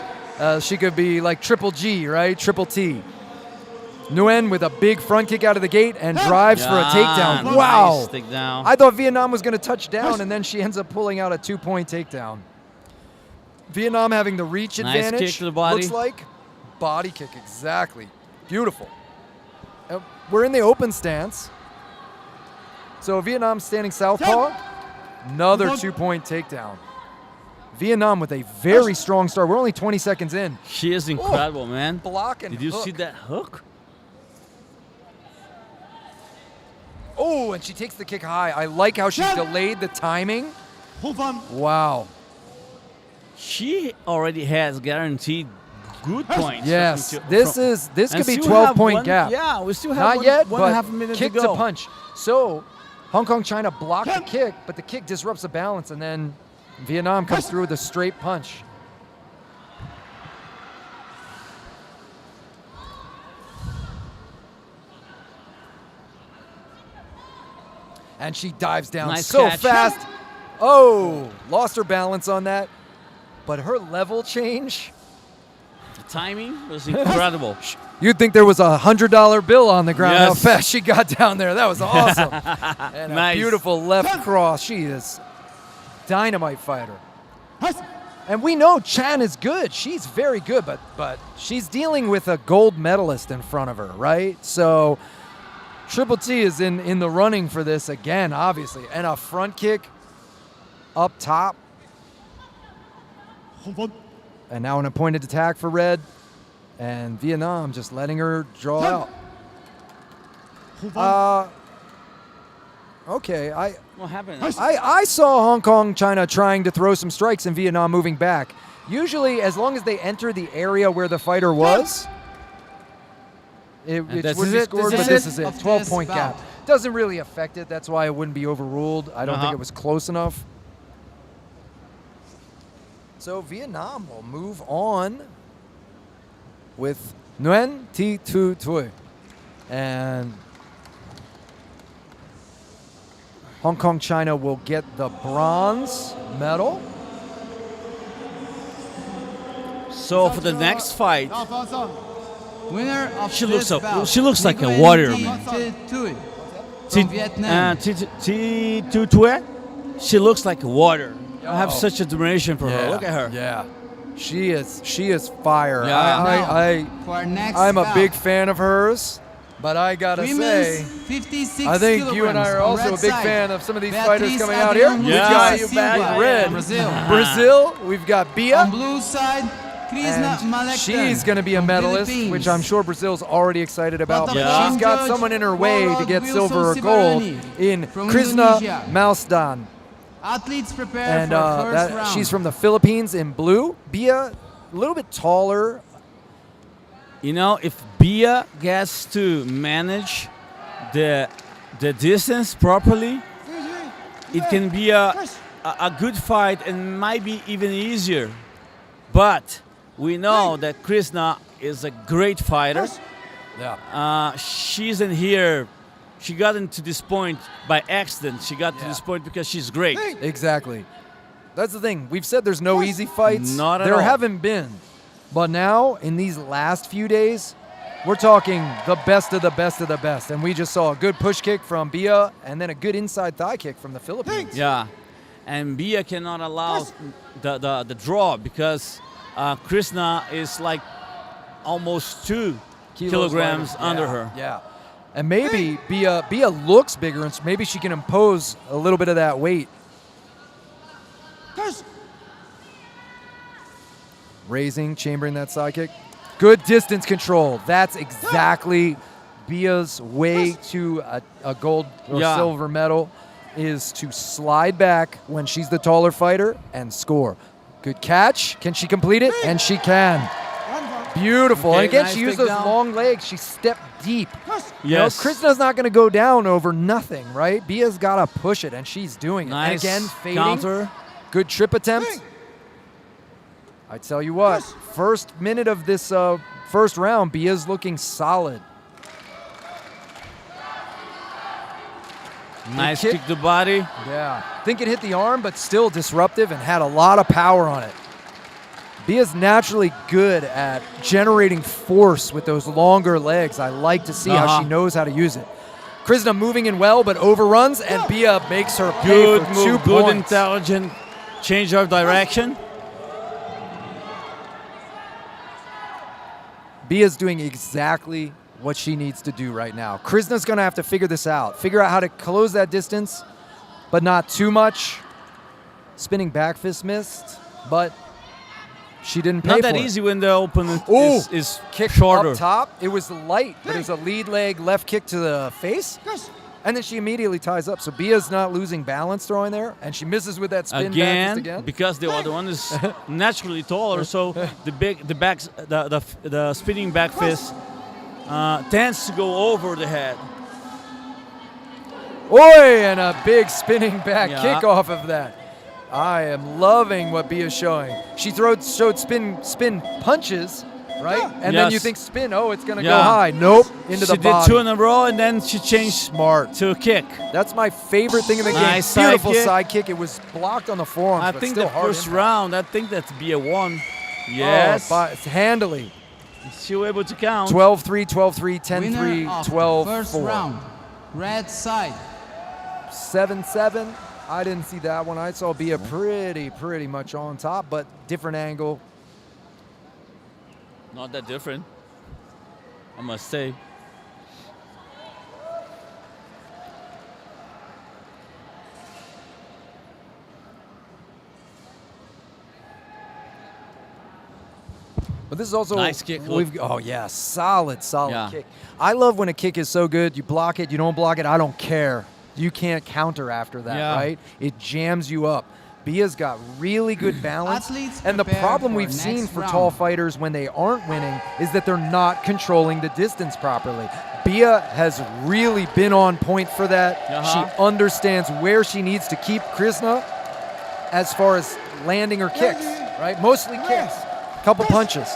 She could be like Triple G, right? Triple T. Nguyen with a big front kick out of the gate and drives for a takedown. Nice Wow. takedown. I thought Vietnam was going to touch down, and then she ends up pulling out a 2-point takedown. Vietnam having the reach Nice advantage. kick to the body. Looks like. Body kick, exactly. Beautiful. We're in the open stance. So Vietnam standing southpaw. Another 2-point takedown. Vietnam with a very strong start. We're only 20 seconds in. She is incredible, man. Block and Did you hook. see that hook? Oh, and she takes the kick high. I like how she delayed the timing. Wow. She already has guaranteed good points. Yes, this could be still 12-point have gap. Yeah, we still have Not one, yet, one and a but half minutes kick to go. punch. So Hong Kong, China blocked the kick, but the kick disrupts the balance, and then Vietnam comes through with a straight punch. And she dives down Nice so catch. fast. Oh, lost her balance on that. But her level change. The timing was incredible. You'd think there was a $100 bill on the ground. Yes. How fast she got down there. That was awesome. And Nice. a beautiful left cross. She is dynamite fighter. And we know Chan is good. She's very good, but she's dealing with a gold medalist in front of her, right? So Triple T is in the running for this again, obviously. And a front kick up top. And now an appointed attack for Red. And Vietnam just letting her draw out. Okay, What happened? I saw Hong Kong, China trying to throw some strikes and Vietnam moving back. Usually, as long as they enter the area where the fighter was, it would be scored, but this is it. 12-point gap. Doesn't really affect it. That's why it wouldn't be overruled. I don't think it was close enough. So Vietnam will move on with Nguyen Thi Thu Thuy. And Hong Kong, China will get the bronze medal. So for the next fight, Winner of she this looks bout, she looks like a Nguyen warrior, Thi man. Thuy from Vietnam. Thi Thu Thuy, she looks like a warrior. I have such admiration for her. Look at her. Yeah. She is fire. Yeah. I'm a big fan of hers, but I gotta say, 56 I think you and I are also a big fan of some of these fighters coming out here. We've got you back red. Brazil. We've got Bia. On blue side, Krishna Malektan. She's going to be a medalist, which I'm sure Brazil's already excited about. But she's got someone in her way to get silver or gold in Krishna Malektan. Athletes prepare And for first round. she's from the Philippines in blue. Bia, a little bit taller. You know, if Bia gets to manage the distance properly, it can be a good fight and might be even easier. But we know that Krishna is a great fighter. Yeah. She's in here. She got into this point by accident. She got to this point because she's great. Exactly. That's the thing. We've said there's no easy fights. Not at there all. haven't been. But now, in these last few days, we're talking the best of the best of the best. And we just saw a good push kick from Bia and then a good inside thigh kick from the Philippines. Yeah. And Bia cannot allow the draw because Krishna is like almost 2 kilograms lighter. under her. Yeah. And maybe Bia looks bigger, and maybe she can impose a little bit of that weight. Raising, chambering that side kick. Good distance control. That's exactly Bia's way to a gold or silver medal, is to slide back when she's the taller fighter and score. Good catch. Can she complete it? And she can. Beautiful. Okay, and again, nice she used those takedown. long legs. She stepped deep. Yes. You know, Krishna's not going to go down over nothing, right? Bia's got to push it, and she's doing it. Nice And again, fading. counter. Good trip attempt. I tell you what, first minute of this first round, Bia's looking solid. Nice kick to body. Yeah. Think it hit the arm, but still disruptive and had a lot of power on it. Bia's naturally good at generating force with those longer legs. I like to see how she knows how to use it. Krishna moving in well, but overruns, and Bia makes her pay Good for move, 2 good points. intelligent change of direction. Bia's doing exactly what she needs to do right now. Krishna's going to have to figure this out. Figure out how to close that distance, but not too much. Spinning back fist missed, but she didn't pay Not for that it. easy when the opponent is kick shorter. up top. It was light, but it was a lead leg left kick to the face. And then she immediately ties up. So Bia's not losing balance throwing there, and she misses with that spin back fist again. Because the other one is naturally taller, so the spinning back fist tends to go over the head. Oi, and a big spinning back Yeah. kick off of that. I am loving what Bia's showing. She showed spin punches, right? And then you think spin, it's going to go high. Nope, into the body. She did 2 in a row, and then she changed to a kick. That's my favorite thing in the Nice game. Beautiful side kick. side kick. It was blocked on the forearms, I but think still the hard first impact. round, I think that's Bia won. Yes. Handily. She was able to count. 12-3, 12-3, 10-3, Winner of 12-4. first round, red side. 7-7. I didn't see that one. I saw Bia pretty much on top, but different angle. Not that different, I must say. But this is also nice kick. Oh yeah, solid Yeah. kick. I love when a kick is so good. You block it, you don't block it. I don't care. You can't counter after that, Yeah. right? It jams you up. Bia's got really good balance. Athletes And the prepare problem for we've seen next for round. tall fighters when they aren't winning is that they're not controlling the distance properly. Bia has really been on point for that. She understands where she needs to keep Krishna as far as landing her kicks, right? Mostly kicks, couple punches.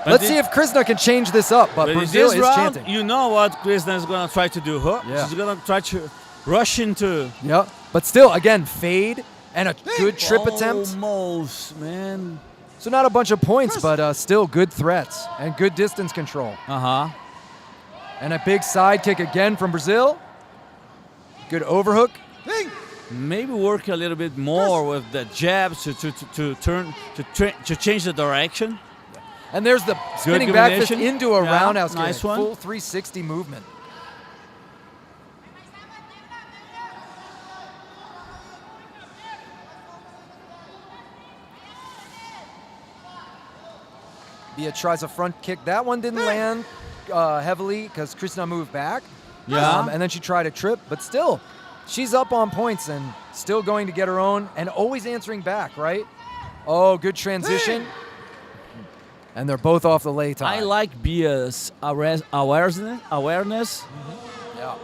But Let's see if Krishna can change this up, but in Brazil this is round, chanting. you know what Krishna is going to try to do, huh? Yeah. She's going to try to rush into. Yep, but still, again, fade and a good trip attempt. Almost, man. So not a bunch of points, but still good threats and good distance control. Uh-huh. And a big side kick again from Brazil. Good overhook. Maybe work a little bit more with the jabs to change the direction. And there's the spinning back fist combination. into a Yeah, roundhouse nice kick. one. Full 360 movement. Bia tries a front kick. That one didn't land heavily because Krishna moved back. Yeah. And then she tried a trip, but still, she's up on points and still going to get her own and always answering back, right? Oh, good transition. And they're both off the lay tie. I like Bia's awareness. Yeah.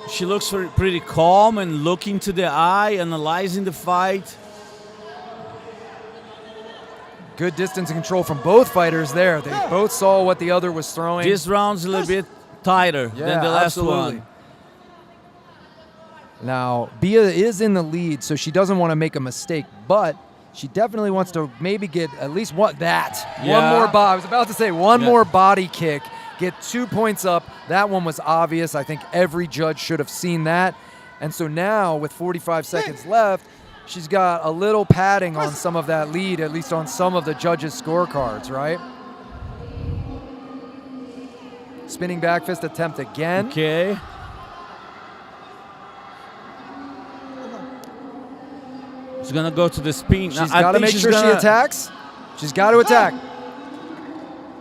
She looks pretty calm and looking to the eye, analyzing the fight. Good distance and control from both fighters there. They both saw what the other was throwing. This round's a little bit tighter than the last one. Now, Bia is in the lead, so she doesn't want to make a mistake, but she definitely wants to maybe get at least one more body. I was about to say one more body kick, get 2 points up. That one was obvious. I think every judge should have seen that. And so now, with 45 seconds left, she's got a little padding on some of that lead, at least on some of the judges' scorecards, right? Spinning back fist attempt again. Okay. She's gonna go to the spin. She's got to make sure she attacks. She's got to attack.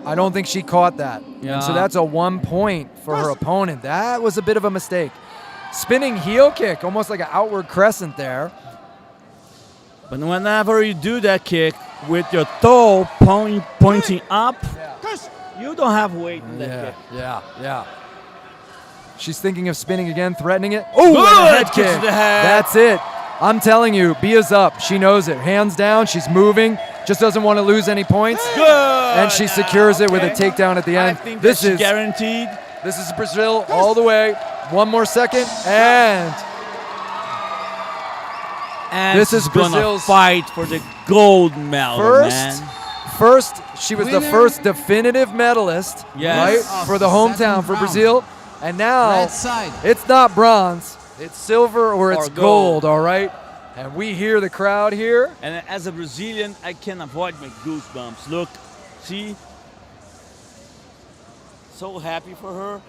I don't think she caught that. Yeah. And so that's a 1 point for her opponent. That was a bit of a mistake. Spinning heel kick, almost like an outward crescent there. But whenever you do that kick with your toe pointing up, you don't have weight in that kick. Yeah. She's thinking of spinning again, threatening it. Oh, and a head kick kick. to the head. That's it. I'm telling you, Bia's up. She knows it. Hands down, she's moving. Just doesn't want to lose any points. Good. And she secures it with a takedown at the end. I think this that's is guaranteed. This is Brazil all the way. One more second, and this is gonna Brazil's fight for the gold medal, man. First, she was the first definitive medalist, right, for the hometown for Brazil. And now it's not bronze, it's silver or it's gold, all right? And we hear the crowd here. And as a Brazilian, I can't avoid my goosebumps. Look, see? So happy for her.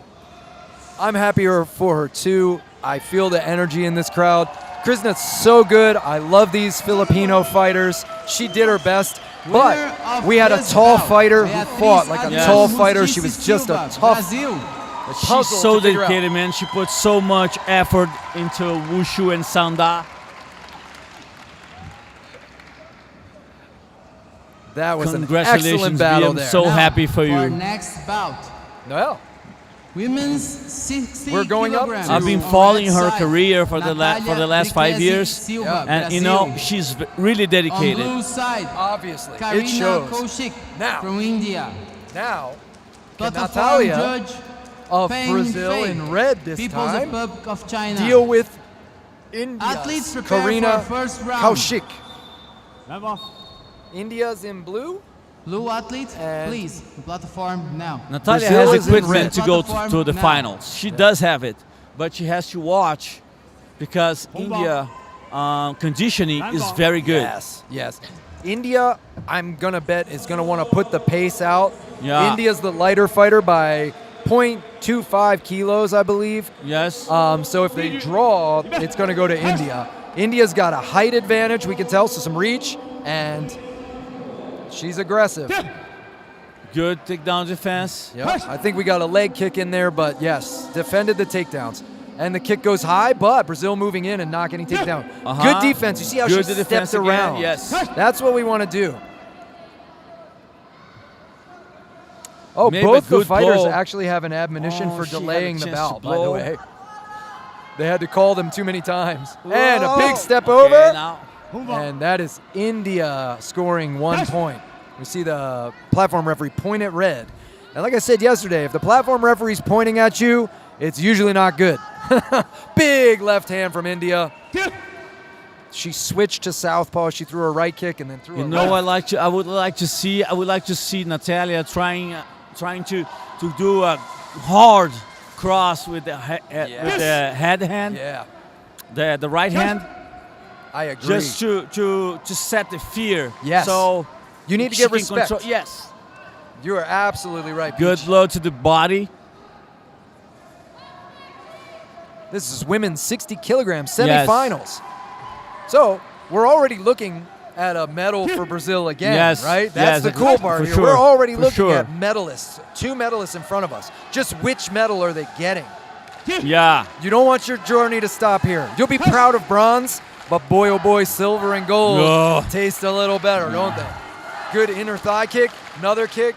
I'm happier for her too. I feel the energy in this crowd. Krishna's so good. I love these Filipino fighters. She did her best. But we had a tall fighter who fought like a tall fighter. She was just a tough. She's so dedicated, man. She put so much effort into Wushu and Sanda. That was an Congratulations, excellent battle I'm there. so happy for you. Our next bout. Well, women's 60 we're going up kilograms. I've been following her career for the last 5 years, and you know she's really dedicated. On blue side, obviously, Karina it shows. Kaushik Now, from India. Now, Platform Natalia judge of Peng Brazil Fei, in red this People's time Republic of China. deal with Athletes India's prepare Karina for first round. Kaushik. India's in blue. Blue athlete, please, platform now. Natalia Brazil has is in equipment red. to go to the Now. finals. She does have it, but she has to watch because India conditioning is very good. Yes, yes. India, I'm going to bet, is going to want to put the pace out. Yeah. India's the lighter fighter by 0.25 kilos, I believe. Yes. So if they draw, it's going to go to India. India's got a height advantage, we can tell, so some reach, and she's aggressive. Good takedown defense. Yep. I think we got a leg kick in there, but yes, defended the takedowns. And the kick goes high, but Brazil moving in and not getting taken down. Good defense. You see how Good she defense stepped around. again, yes. That's what we want to do. Oh, Maybe both a the good fighters blow. actually have an admonition Oh, for she had a delaying the chance to bout, by the blow. way. They had to call them too many times. And a Whoa. big step Okay, over. now. And that is India scoring 1 point. We see the platform referee point at red. And like I said yesterday, if the platform referee's pointing at you, it's usually not good. Big left hand from India. She switched to southpaw. She threw a right kick and then threw a left. I would like to see Natalia trying to do a hard cross with the head hand. Yeah. The right hand. I agree. Just to set the fear. Yes. So you need to she get can respect. control- yes. You are absolutely right. Good Peach. blow to the body. This is women's 60 kilogram semifinals. So we're already looking at a medal for Brazil again, Yes, right? That's yes, the cool part for here. sure, We're already for looking sure. at medalists. 2 medalists in front of us. Just which medal are they getting? Yeah. You don't want your journey to stop here. You'll be proud of bronze, but boy, oh boy, silver and gold Oh. taste a little better, don't they? Good inner thigh kick, another kick.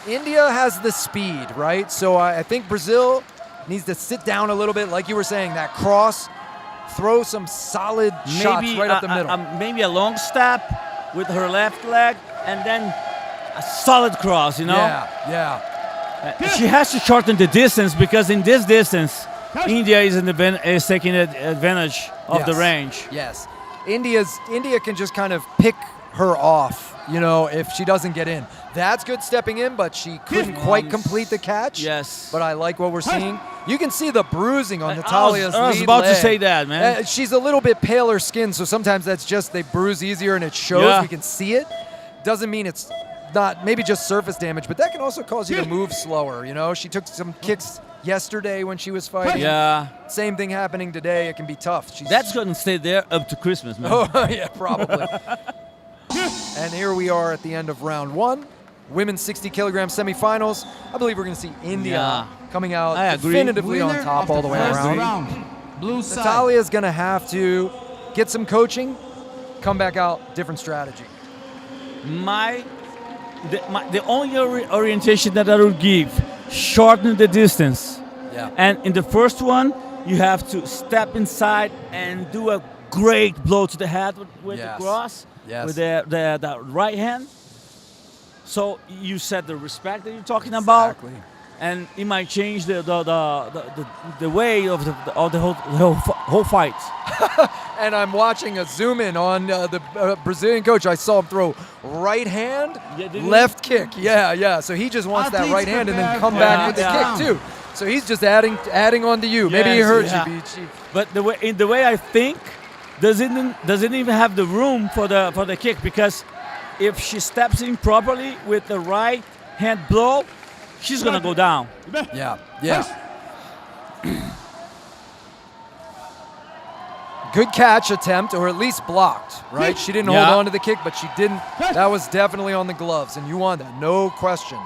India has the speed, right? So I think Brazil needs to sit down a little bit, like you were saying, that cross, throw some solid shots right up the middle. Maybe a long step with her left leg, and then a solid cross, you know? Yeah. She has to shorten the distance, because in this distance, India is taking advantage of the range. Yes. India can just kind of pick her off, you know, if she doesn't get in. That's good stepping in, but she couldn't quite complete the catch. Yes. But I like what we're seeing. You can see the bruising on Natalia's I was lead about to leg. say that, man. She's a little bit paler skin, so sometimes that's just they bruise easier and it shows. Yeah. We can see it. Doesn't mean it's not maybe just surface damage, but that can also cause you to move slower, you know? She took some kicks yesterday when she was fighting. Yeah. Same thing happening today. It can be tough. That's going to stay there up to Christmas, man. Oh, yeah, probably. And here we are at the end of round 1. Women's 60 kilogram semifinals. I believe we're going to see India coming out I agree. definitively on Winner top of all the way first around. round, blue side. Natalia's going to have to get some coaching, come back out, different strategy. The only orientation that I would give, shorten the distance. Yeah. And in the first one, you have to step inside and do a great blow to the head with the cross, with the right hand. So you set the respect that you're talking about, and it might change the way of the whole fight. And I'm watching a zoom in on the Brazilian coach. I saw him throw right hand, left kick. Yeah. So he just wants that right hand and then come back with the kick too. So he's just adding on to you. Maybe he hurt you, Beach. But the way I think, doesn't even have the room for the kick, because if she steps in properly with the right hand blow, she's gonna go down. Yeah. Good catch attempt, or at least blocked, right? She didn't hold on to the kick, but she didn't. That was definitely on the gloves, and you won that, no question.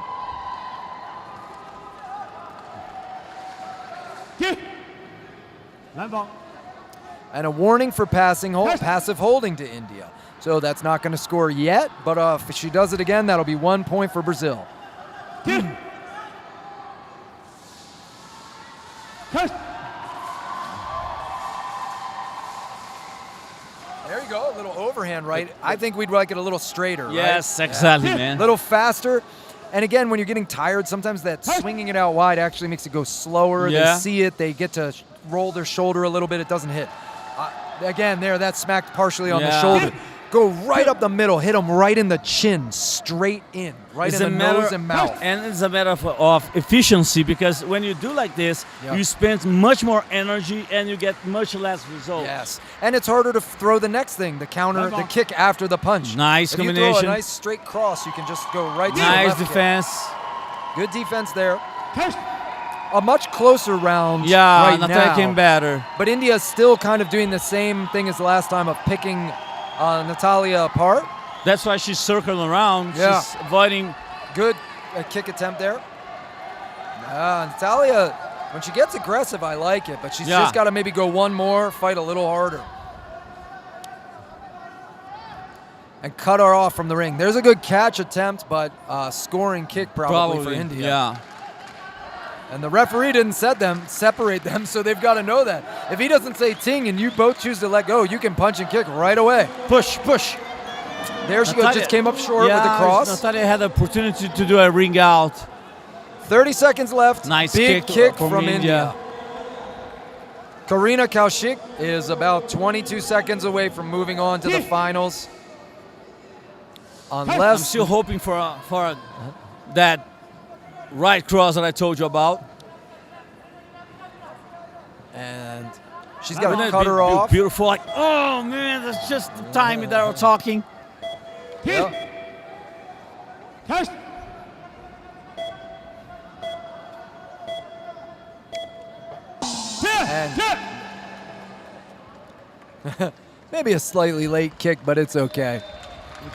And a warning for passive holding to India. So that's not going to score yet, but if she does it again, that'll be 1 point for Brazil. There you go, a little overhand right. I think we'd like it a little straighter, right? Yes, exactly, man. A little faster. And again, when you're getting tired, sometimes that swinging it out wide actually makes it go slower. Yeah. They see it, they get to roll their shoulder a little bit, it doesn't hit. Again, that smacked partially on the shoulder. Go right up the middle, hit him right in the chin, straight in, right in the nose and mouth. And it's a matter of efficiency, because when you do like this, you spend much more energy and you get much less results. Yes, and it's harder to throw the next thing, the counter, the kick after the punch. Nice combination. If you throw a nice straight cross, you can just go right to the Nice left defense. kick. Good defense there. A much closer round Yeah, right Natalia now. came better. But India's still kind of doing the same thing as the last time of picking Natalia apart. That's why she's circling around. Yeah. She's avoiding. Good kick attempt there. Natalia, when she gets aggressive, I like it, but she's just got to maybe go one more, fight a little harder. And cut her off from the ring. There's a good catch attempt, but scoring kick probably for India. Yeah. And the referee didn't separate them, so they've got to know that. If he doesn't say ting and you both choose to let go, you can punch and kick right away. Push, push. There she goes, just came up short with the cross. Natalia had the opportunity to do a ring out. 30 seconds left. Nice Big kick from India. Karina Kaushik is about 22 seconds away from moving on to the finals. Unless I'm still hoping for that right cross that I told you about. And she's got to cut her off. Beautiful. Like, oh man, that's just the timing that we're talking. Yeah. And maybe a slightly late kick, but it's okay.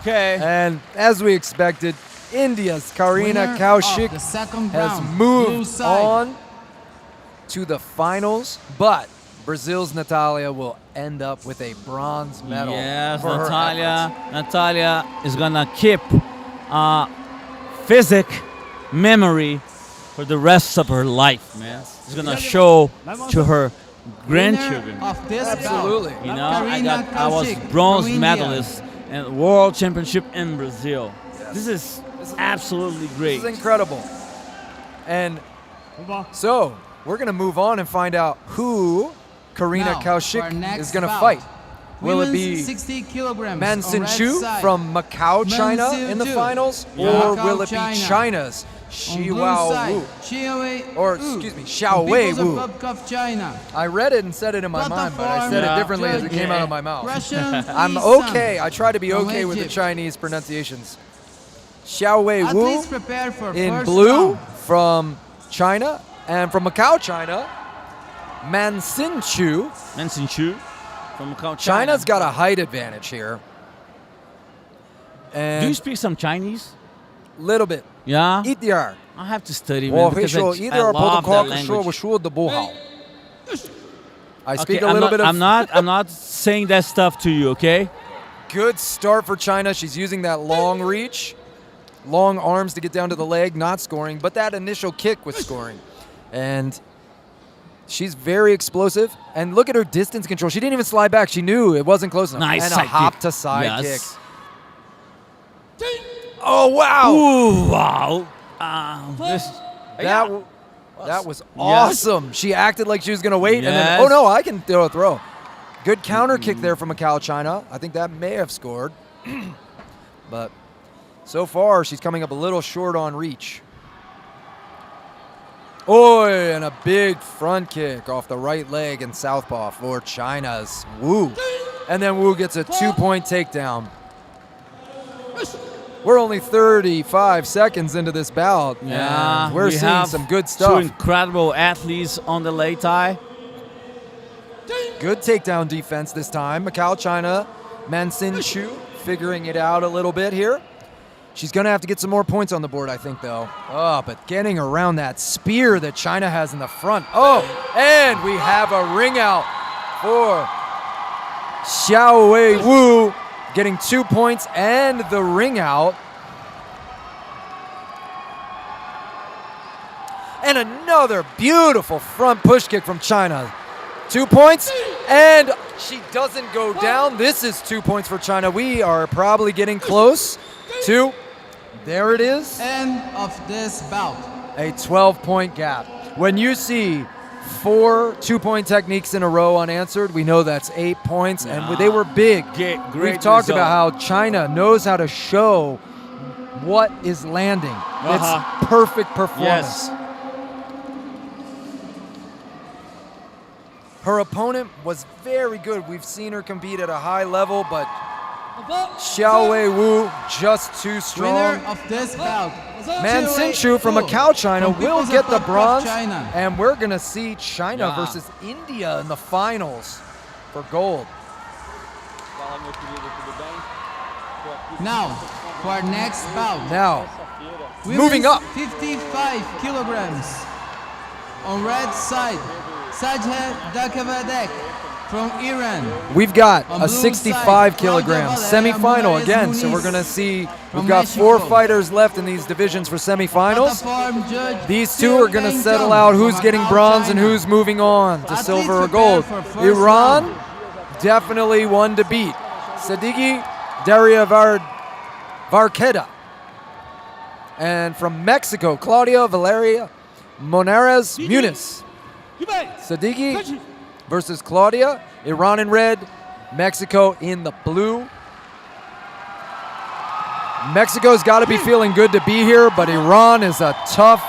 Okay. And as we expected, India's Karina Kaushik has moved on to the finals, but Brazil's Natalia will end up with a bronze medal. Yes, for her efforts. Natalia is gonna keep physic memory for the rest of her life, man. She's gonna show to her grandchildren. Absolutely. You know, I was bronze medalist at World Championship in Brazil. Yes. This is absolutely great. This is incredible. And so we're going to move on and find out who Karina Kaushik is going to fight. Will it be 60 kilograms Man Sin Chu from Macau, China in the finals? Or will it be China's Xiao Wu? Or, excuse me, Xiao Wei Wu. I read it and said it in my mind, but I said it differently as it came out of my mouth. I'm okay. I try to be okay with the Chinese pronunciations. Xiao Wei Wu in blue from China, and from Macau, China, Man Sin Chu. Man Sin Chu from Macau, China. China's got a height advantage here. And do you speak some Chinese? Little bit. Yeah? I have to study, man, because I love that language. I speak a little bit of... I'm not saying that stuff to you, okay? Good start for China. She's using that long reach. Long arms to get down to the leg, not scoring, but that initial kick was scoring. And she's very explosive. And look at her distance control. She didn't even slide back. She knew it wasn't close enough. Nice and side a hop kick. to side kick. Oh, wow. Ooh, wow. That was awesome. She acted like she was going to wait, and then, oh, no, I can throw a throw. Good counter kick there from Macau, China. I think that may have scored. But so far, she's coming up a little short on reach. Oh, and a big front kick off the right leg and southpaw for China's Wu. And then Wu gets a 2-point takedown. We're only 35 seconds into this bout. Yeah, and we're seeing some good stuff. Two incredible athletes on the Lei Tai. Good takedown defense this time. Macau, China, Man Sin Chu figuring it out a little bit here. She's going to have to get some more points on the board, I think, though. Oh, but getting around that spear that China has in the front. Oh, and we have a ring out for Xiao Wei Wu, getting 2 points and the ring out. And another beautiful front push kick from China. 2 points, and she doesn't go down. This is 2 points for China. We are probably getting close to, there it is. End of this bout. A 12-point gap. When you see 4 2-point techniques in a row unanswered. We know that's 8 points, and they were big. Great We've talked result. about how China knows how to show what is landing. It's perfect performance. Yes. Her opponent was very good. We've seen her compete at a high level, but Xiaowei Wu just too strong. Winner of this bout. Man Sinshu from Macau, China will get the bronze, and we're going to see China versus India in the finals for gold. Now, for our next bout. Now, moving up. 55 kilograms. On red side, Sajid Dakavadek from Iran. We've got On a blue 65 side, kilogram Claudia semifinal Valera again, so Muniz we're going to see, from we've got 4 Mexico. fighters left in these divisions for semifinals. Platform judge These Phil two are going to Bang settle Jung out from who's getting Macau, bronze and China. who's moving on to Athletes silver or prepare gold. for first Iran, round. definitely one to beat. Sadiki Daria Varqueda. And from Mexico, Claudia Valeria Monares Muniz. Sadiki versus Claudia. Iran in red, Mexico in the blue. Mexico's got to be feeling good to be here, but Iran is a tough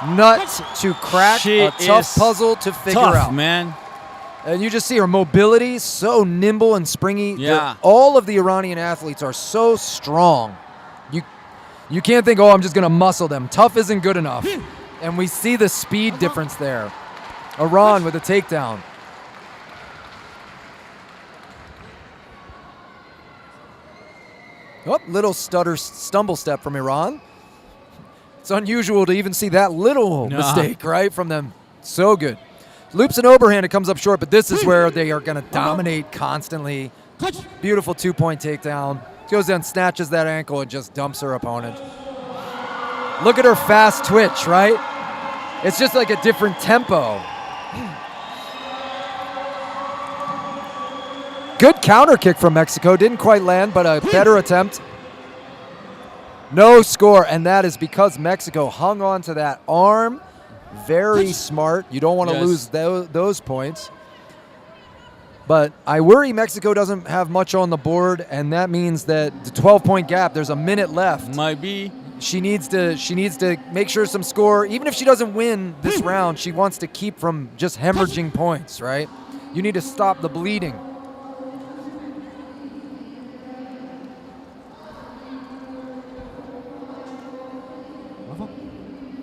nut to crack, a tough puzzle to figure out. Man. And you just see her mobility, so nimble and springy. Yeah. All of the Iranian athletes are so strong. You can't think, oh, I'm just going to muscle them. Tough isn't good enough. And we see the speed difference there. Iran with a takedown. Oh, little stumble step from Iran. It's unusual to even see that little mistake, right, from them. So good. Loops an overhand, it comes up short, but this is where they are going to dominate constantly. Beautiful 2-point takedown. Goes down, snatches that ankle, and just dumps her opponent. Look at her fast twitch, right? It's just like a different tempo. Good counter kick from Mexico. Didn't quite land, but a better attempt. No score, and that is because Mexico hung on to that arm. Very smart. You don't want to lose those points. But I worry Mexico doesn't have much on the board, and that means that the 12-point gap, there's a minute left. Might be. She needs to make sure some score, even if she doesn't win this round, she wants to keep from just hemorrhaging points, right? You need to stop the bleeding.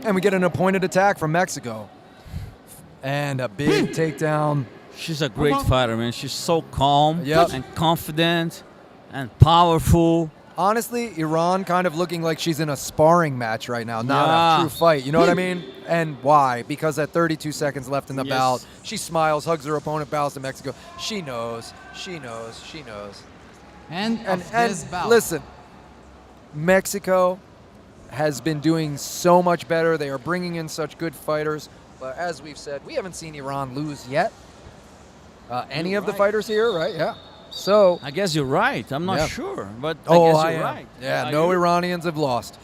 And we get an appointed attack from Mexico. And a big takedown. She's a great fighter, man. She's so calm Yep. and confident and powerful. Honestly, Iran kind of looking like she's in a sparring match right now, not a true fight. You know what I mean? And why? Because at 32 seconds left in the bout, she smiles, hugs her opponent, bows to Mexico. She knows. She knows. She knows. And this bout. Listen, Mexico has been doing so much better. They are bringing in such good fighters. But as we've said, we haven't seen Iran lose yet. Any of the fighters here, right? Yeah. So I guess you're right. I'm not sure, but I oh, guess I you're am. right. Yeah, no Iranians have lost.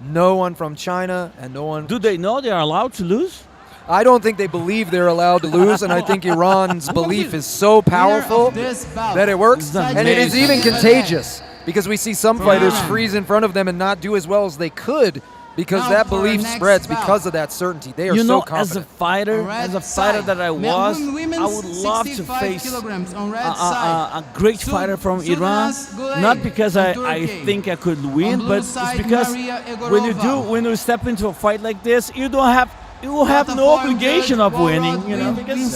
No one from China and no one. Do they know they are allowed to lose? I don't think they believe they're allowed to lose, and I think Iran's belief is so powerful that it works, and it is even contagious because we see some fighters freeze in front of them and not do as well as they could because that belief spreads because of that certainty. They are so confident. As a fighter that I was, I would love to face a great fighder from Iran. Not because I think I could win, but it's because when you step into a fight like this, you have no obligation of winning, you know, because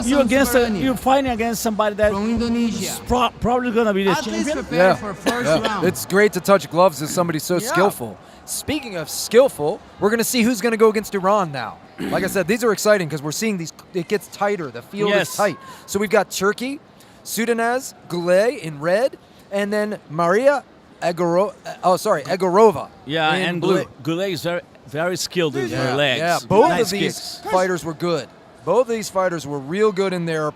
you're fighting against somebody that is probably going to be the champion. It's great to touch gloves with somebody so skillful. Speaking of skillful, we're going to see who's going to go against Iran now. Like I said, these are exciting because we're seeing these. It gets tighter. The field is tight. So we've got Turkey, Sudanaz Gulay in red, and then Maria Egorova. Yeah, in and blue. Gulay is very skilled with her legs. Yeah, both nice of these kicks. fighters were good. Both of these fighters were real good in their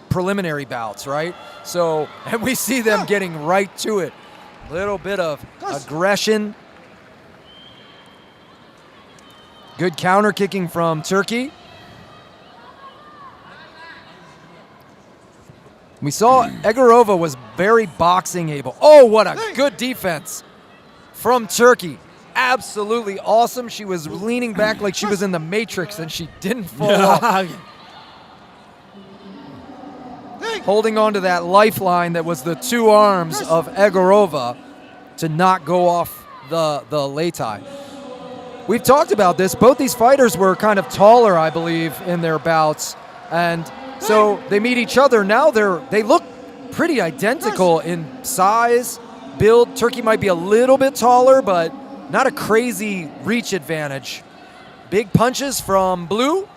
preliminary bouts, right? So, and we see them getting right to it. Little bit of aggression. Good counter kicking from Turkey. We saw Egorova was very boxing able. Oh, what a good defense from Turkey. Absolutely awesome. She was leaning back like she was in the Matrix, and she didn't fall off. Holding on to that lifeline that was the two arms of Egorova to not go off the lei. We've talked about this. Both these fighters were kind of taller, I believe, in their bouts. And so they meet each other. Now they look pretty identical in size, build. Turkey might be a little bit taller, but not a crazy reach advantage. Big punches from Blue.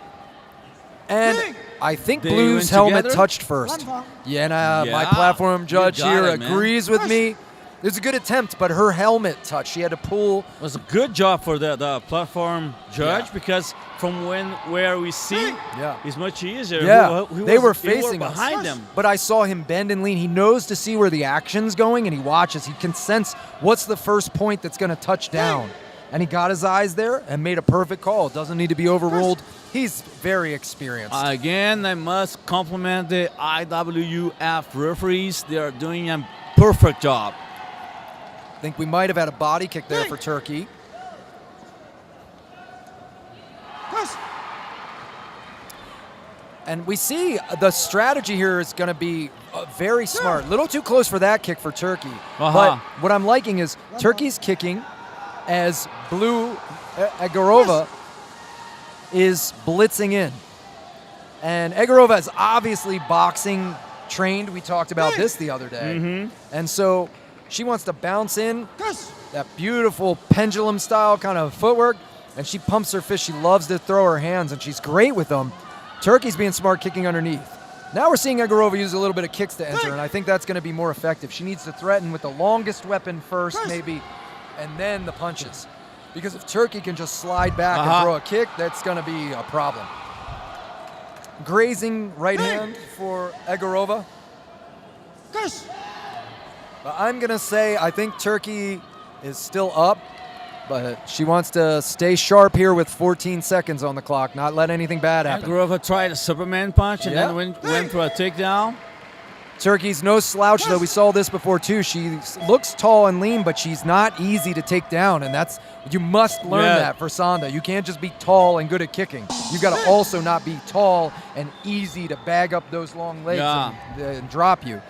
And I think Blue's helmet touched first. Yeah, my platform judge here agrees with me. It was a good attempt, but her helmet touched. She had to pull. It was a good job for the platform judge because from where we see, it's much easier. Yeah, they were facing behind them. But I saw him bend and lean. He knows to see where the action's going, and he watches. He can sense what's the first point that's going to touch down. And he got his eyes there and made a perfect call. Doesn't need to be overruled. He's very experienced. Again, I must compliment the IWUF referees. They are doing a perfect job. I think we might have had a body kick there for Turkey. And we see the strategy here is going to be very smart. A little too close for that kick for Turkey. But what I'm liking is Turkey's kicking as Blue Egorova is blitzing in. And Egorova is obviously boxing trained. We talked about this the other day. And so she wants to bounce in, that beautiful pendulum style kind of footwork, and she pumps her fist. She loves to throw her hands, and she's great with them. Turkey's being smart, kicking underneath. Now we're seeing Egorova use a little bit of kicks to enter, and I think that's going to be more effective. She needs to threaten with the longest weapon first, maybe, and then the punches. Because if Turkey can just slide back and throw a kick, that's going to be a problem. Grazing right hand for Egorova. But I'm going to say I think Turkey is still up, but she wants to stay sharp here with 14 seconds on the clock, not let anything bad happen. Egorova tried a Superman punch and then went for a takedown. Turkey's no slouch, though. We saw this before, too. She looks tall and lean, but she's not easy to take down, and you must learn that for Sanda. You can't just be tall and good at kicking. You've got to also not be tall and easy to bag up those long legs and drop you.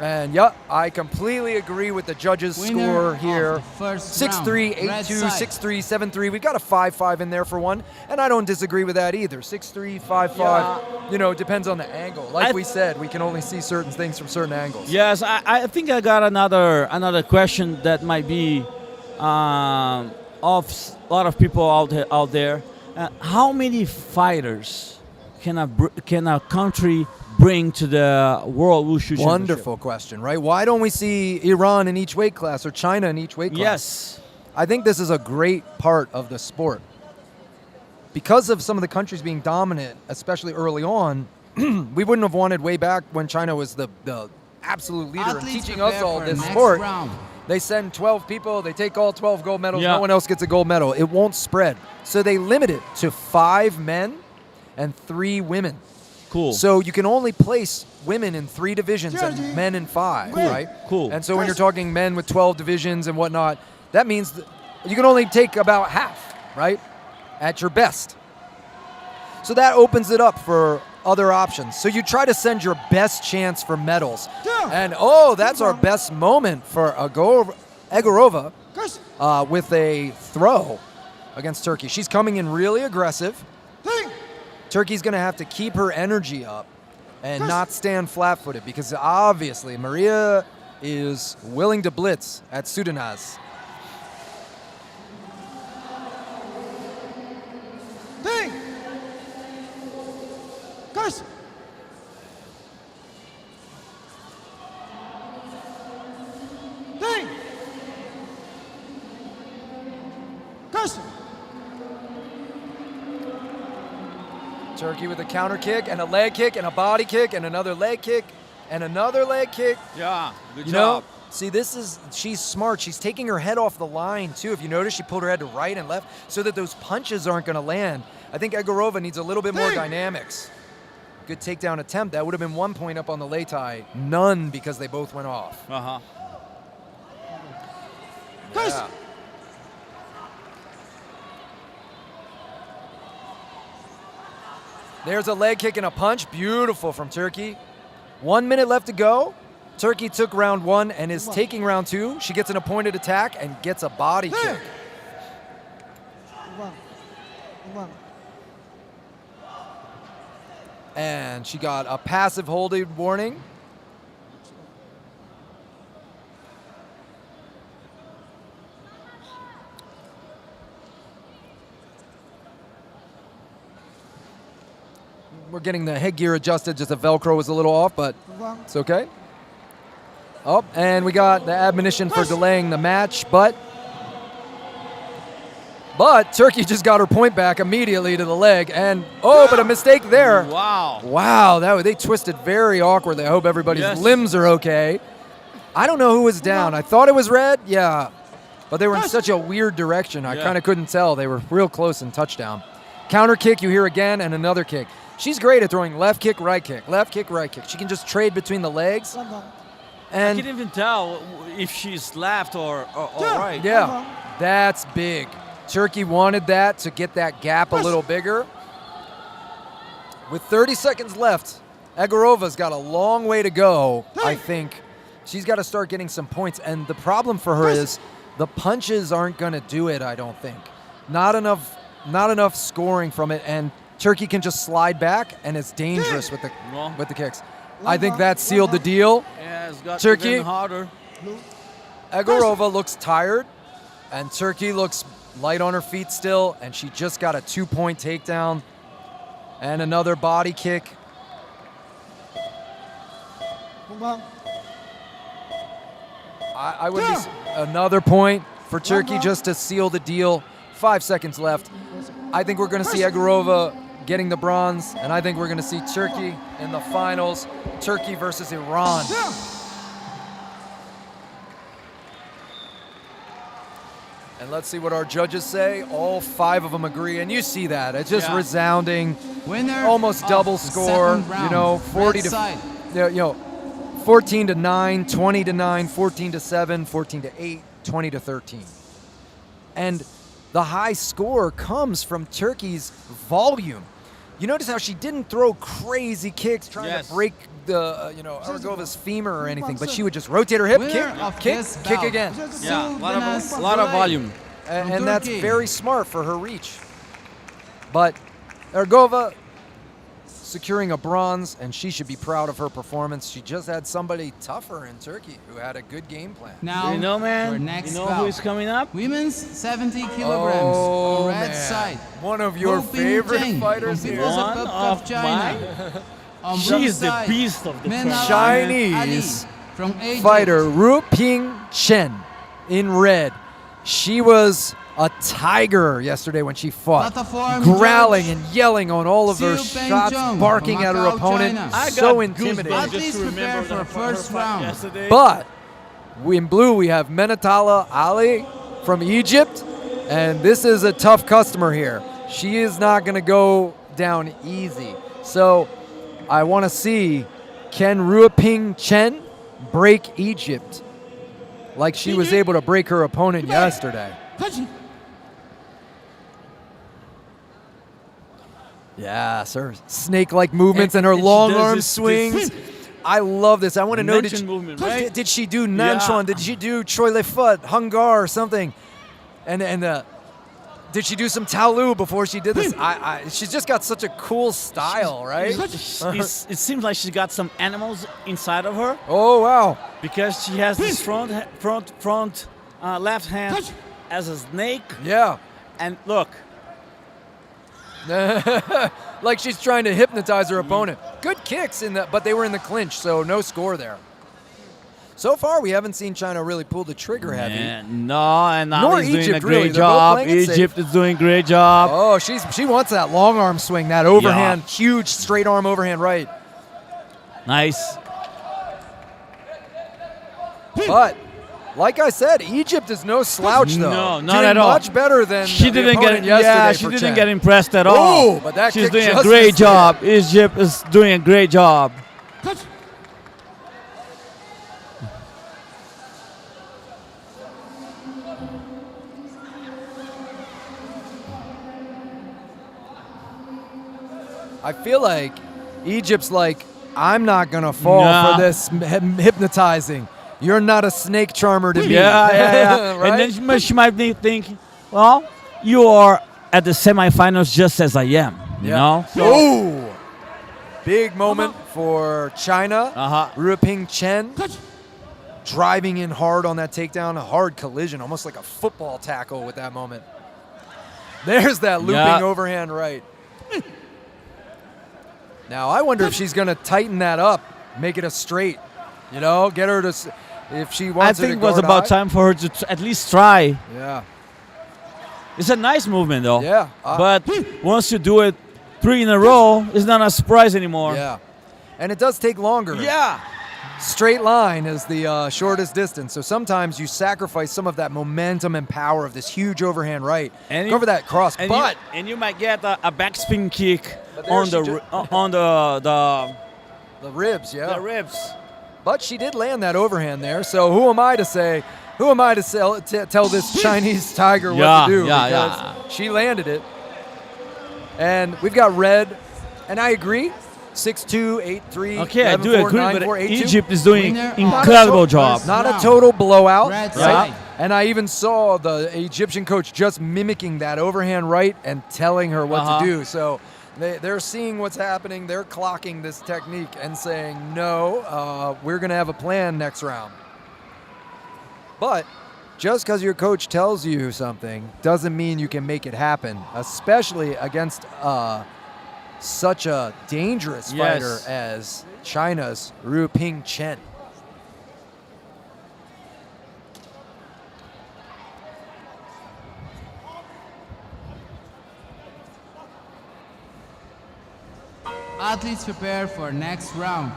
And I completely agree with the judges' score here. 6-3, 8-2, 6-3, 7-3. We've got a 5-5 in there for one, and I don't disagree with that either. 6-3, 5-5. You know, it depends on the angle. Like we said, we can only see certain things from certain angles. Yes, I think I got another question that might be of a lot of people out there. How many fighters can a country bring to the World Wushu Championship? Wonderful question, right? Why don't we see Iran in each weight class or China in each weight class? Yes. I think this is a great part of the sport. Because of some of the countries being dominant, especially early on, we wouldn't have wanted way back when China was the absolute leader in teaching us all this sport. They send 12 people, they take all 12 gold medals, no one else gets a gold medal. It won't spread. So they limit it to 5 men and 3 women. Cool. So you can only place women in 3 divisions and men in 5, right? Cool. And so when you're talking men with 12 divisions and whatnot, that means that you can only take about half, right, at your best. So that opens it up for other options. So you try to send your best chance for medals. And, that's our best moment for Egorova with a throw against Turkey. She's coming in really aggressive. Turkey's going to have to keep her energy up and not stand flat-footed because obviously Maria is willing to blitz at Sudanaz. Turkey with a counter kick and a leg kick and a body kick and another leg kick and another leg kick. Yeah, good job. job. See, she's smart. She's taking her head off the line, too. If you notice, she pulled her head to right and left so that those punches aren't going to land. I think Egorova needs a little bit more dynamics. Good takedown attempt. That would have been 1 point up on the lei tai. None because they both went off. Uh-huh. Yeah. There's a leg kick and a punch. Beautiful from Turkey. 1 minute left to go. Turkey took round 1 and is taking round 2. She gets an appointed attack and gets a body kick. And she got a passive holding warning. We're getting the headgear adjusted, just the Velcro was a little off, but it's okay. Oh, and we got the admonition for delaying the match, but Turkey just got her point back immediately to the leg, and but a mistake there. Wow. Wow, they twisted very awkwardly. I hope everybody's limbs are okay. I don't know who was down. I thought it was red, yeah, but they were in such a weird direction. I kind of couldn't tell. They were real close in touchdown. Counter kick, you hear again, and another kick. She's great at throwing left kick, right kick, left kick, right kick. She can just trade between the legs. And I can't even tell if she's left or right. Yeah, that's big. Turkey wanted that to get that gap a little bigger. With 30 seconds left, Egorova's got a long way to go, I think. She's got to start getting some points. And the problem for her is the punches aren't going to do it, I don't think. Not enough scoring from it, and Turkey can just slide back, and it's dangerous with the kicks. I think that sealed the deal. Yeah, it's got Turkey, even harder. Egorova looks tired, and Turkey looks light on her feet still, and she just got a 2-point takedown and another body kick. I would be another point for Turkey just to seal the deal. 5 seconds left. I think we're going to see Egorova getting the bronze, and I think we're going to see Turkey in the finals. Turkey versus Iran. And let's see what our judges say. All 5 of them agree, and you see that. It's just resounding, almost double score. 40 to 14 to 9, 20 to 9, 14 to 7, 14 to 8, 20 to 13. And the high score comes from Turkey's volume. You notice how she didn't throw crazy kicks trying to break the Egorova's femur or anything, but she would just rotate her hip, kick again. Yeah, a lot of volume. And that's very smart for her reach. But Egorova securing a bronze, and she should be proud of her performance. She just had somebody tougher in Turkey who had a good game plan. Now, next you know who is coming up? Women's 70 kilograms on red side. One of your favorite fighters here. One of China. She's the beast of the Chinese fighter Ru Ping Chen in red. She was a tiger yesterday when she fought, growling and yelling on all of her shots, barking at her opponent. So intimidating. Please prepare for the first round. But in blue, we have Menatala Ali from Egypt, and this is a tough customer here. She is not going to go down easy. So I want to see, can Ruaping Chen break Egypt like she was able to break her opponent yesterday? Yeah, sir. Snake-like movements and her long arm swings. I love this. I want to know, did she do Nanchuan? Yeah. Did she do Choi Le Fut, Hungar, or something? And did she do some Taolu before she did this? She's just got such a cool style, right? It seems like she's got some animals inside of her. Oh, wow. Because she has this front left hand as a snake. Yeah. And look. Like she's trying to hypnotize her opponent. Good kicks but they were in the clinch, so no score there. So far, we haven't seen China really pull the trigger heavy. No, and Ali's doing a great job. Egypt is doing a great job. Oh, she wants that long arm swing, that overhand, huge straight arm overhand right. Nice. But Like I said, Egypt is no slouch, though. No, not doing at all. much better than She the didn't opponent get. yesterday Yeah, for she didn't Chen. get impressed at all. Ooh, but that She's kick doing a just great missed it. job. Egypt is doing a great job. I feel like Egypt's like, I'm not going to fall Nah. for this hypnotizing. You're not a snake charmer to me. Yeah. Right? And then she might be thinking, well, you are at the semifinals just as I am. You know? Ooh. Big moment for China. Ruiping Chen driving in hard on that takedown. A hard collision, almost like a football tackle with that moment. There's that looping overhand right. Now, I wonder if she's going to tighten that up, make it a straight. You know, get her to, if she wants I her to think it was guard about high. time for her to at least try. Yeah. It's a nice movement, though. Yeah. But once you do it 3 in a row, it's not a surprise anymore. Yeah. And it does take longer. Yeah. Straight line is the shortest distance. So sometimes you sacrifice some of that momentum and power of this huge overhand right. And Go for that cross. And But you might get a backspin kick But there on she the ribs, yeah. the ribs. But she did land that overhand there. So who am I to say? Who am I to tell this Chinese tiger what to do? Because she landed it. And we've got red, and I agree. 6-2, 8-3. Okay, I 11-4, do agree, 9-4, but 8-2. Egypt is doing incredible job. Not a total blowout, Red right? side. And I even saw the Egyptian coach just mimicking that overhand right and telling her what to do. So they're seeing what's happening. They're clocking this technique and saying, no, we're going to have a plan next round. But just because your coach tells you something doesn't mean you can make it happen, especially against such a dangerous fighter as China's Ruiping Chen. Athletes prepare for next round.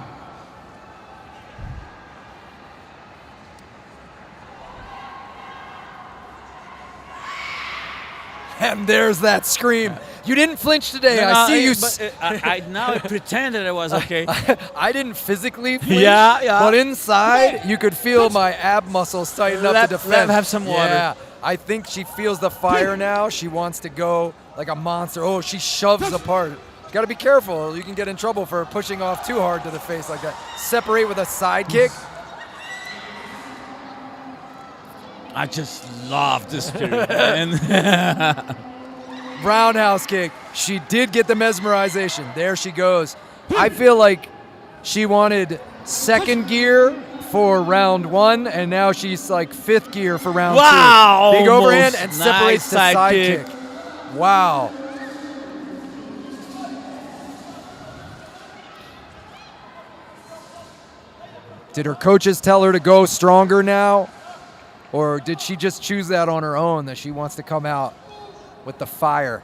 And there's that scream. You didn't flinch today. I see you. Now I pretended it was okay. I didn't physically flinch. Yeah. But inside, you could feel my ab muscles tighten up to defend. Let have some water. Yeah. I think she feels the fire now. She wants to go like a monster. Oh, she shoves apart. You got to be careful. You can get in trouble for pushing off too hard to the face like that. Separate with a side kick. I just love this period, man. Roundhouse kick. She did get the mesmerization. There she goes. I feel like she wanted second gear for round 1, and now she's like 5th gear for round 2. Big overhand and separates nice to side kick. Wow. Did her coaches tell her to go stronger now? Or did she just choose that on her own, that she wants to come out with the fire?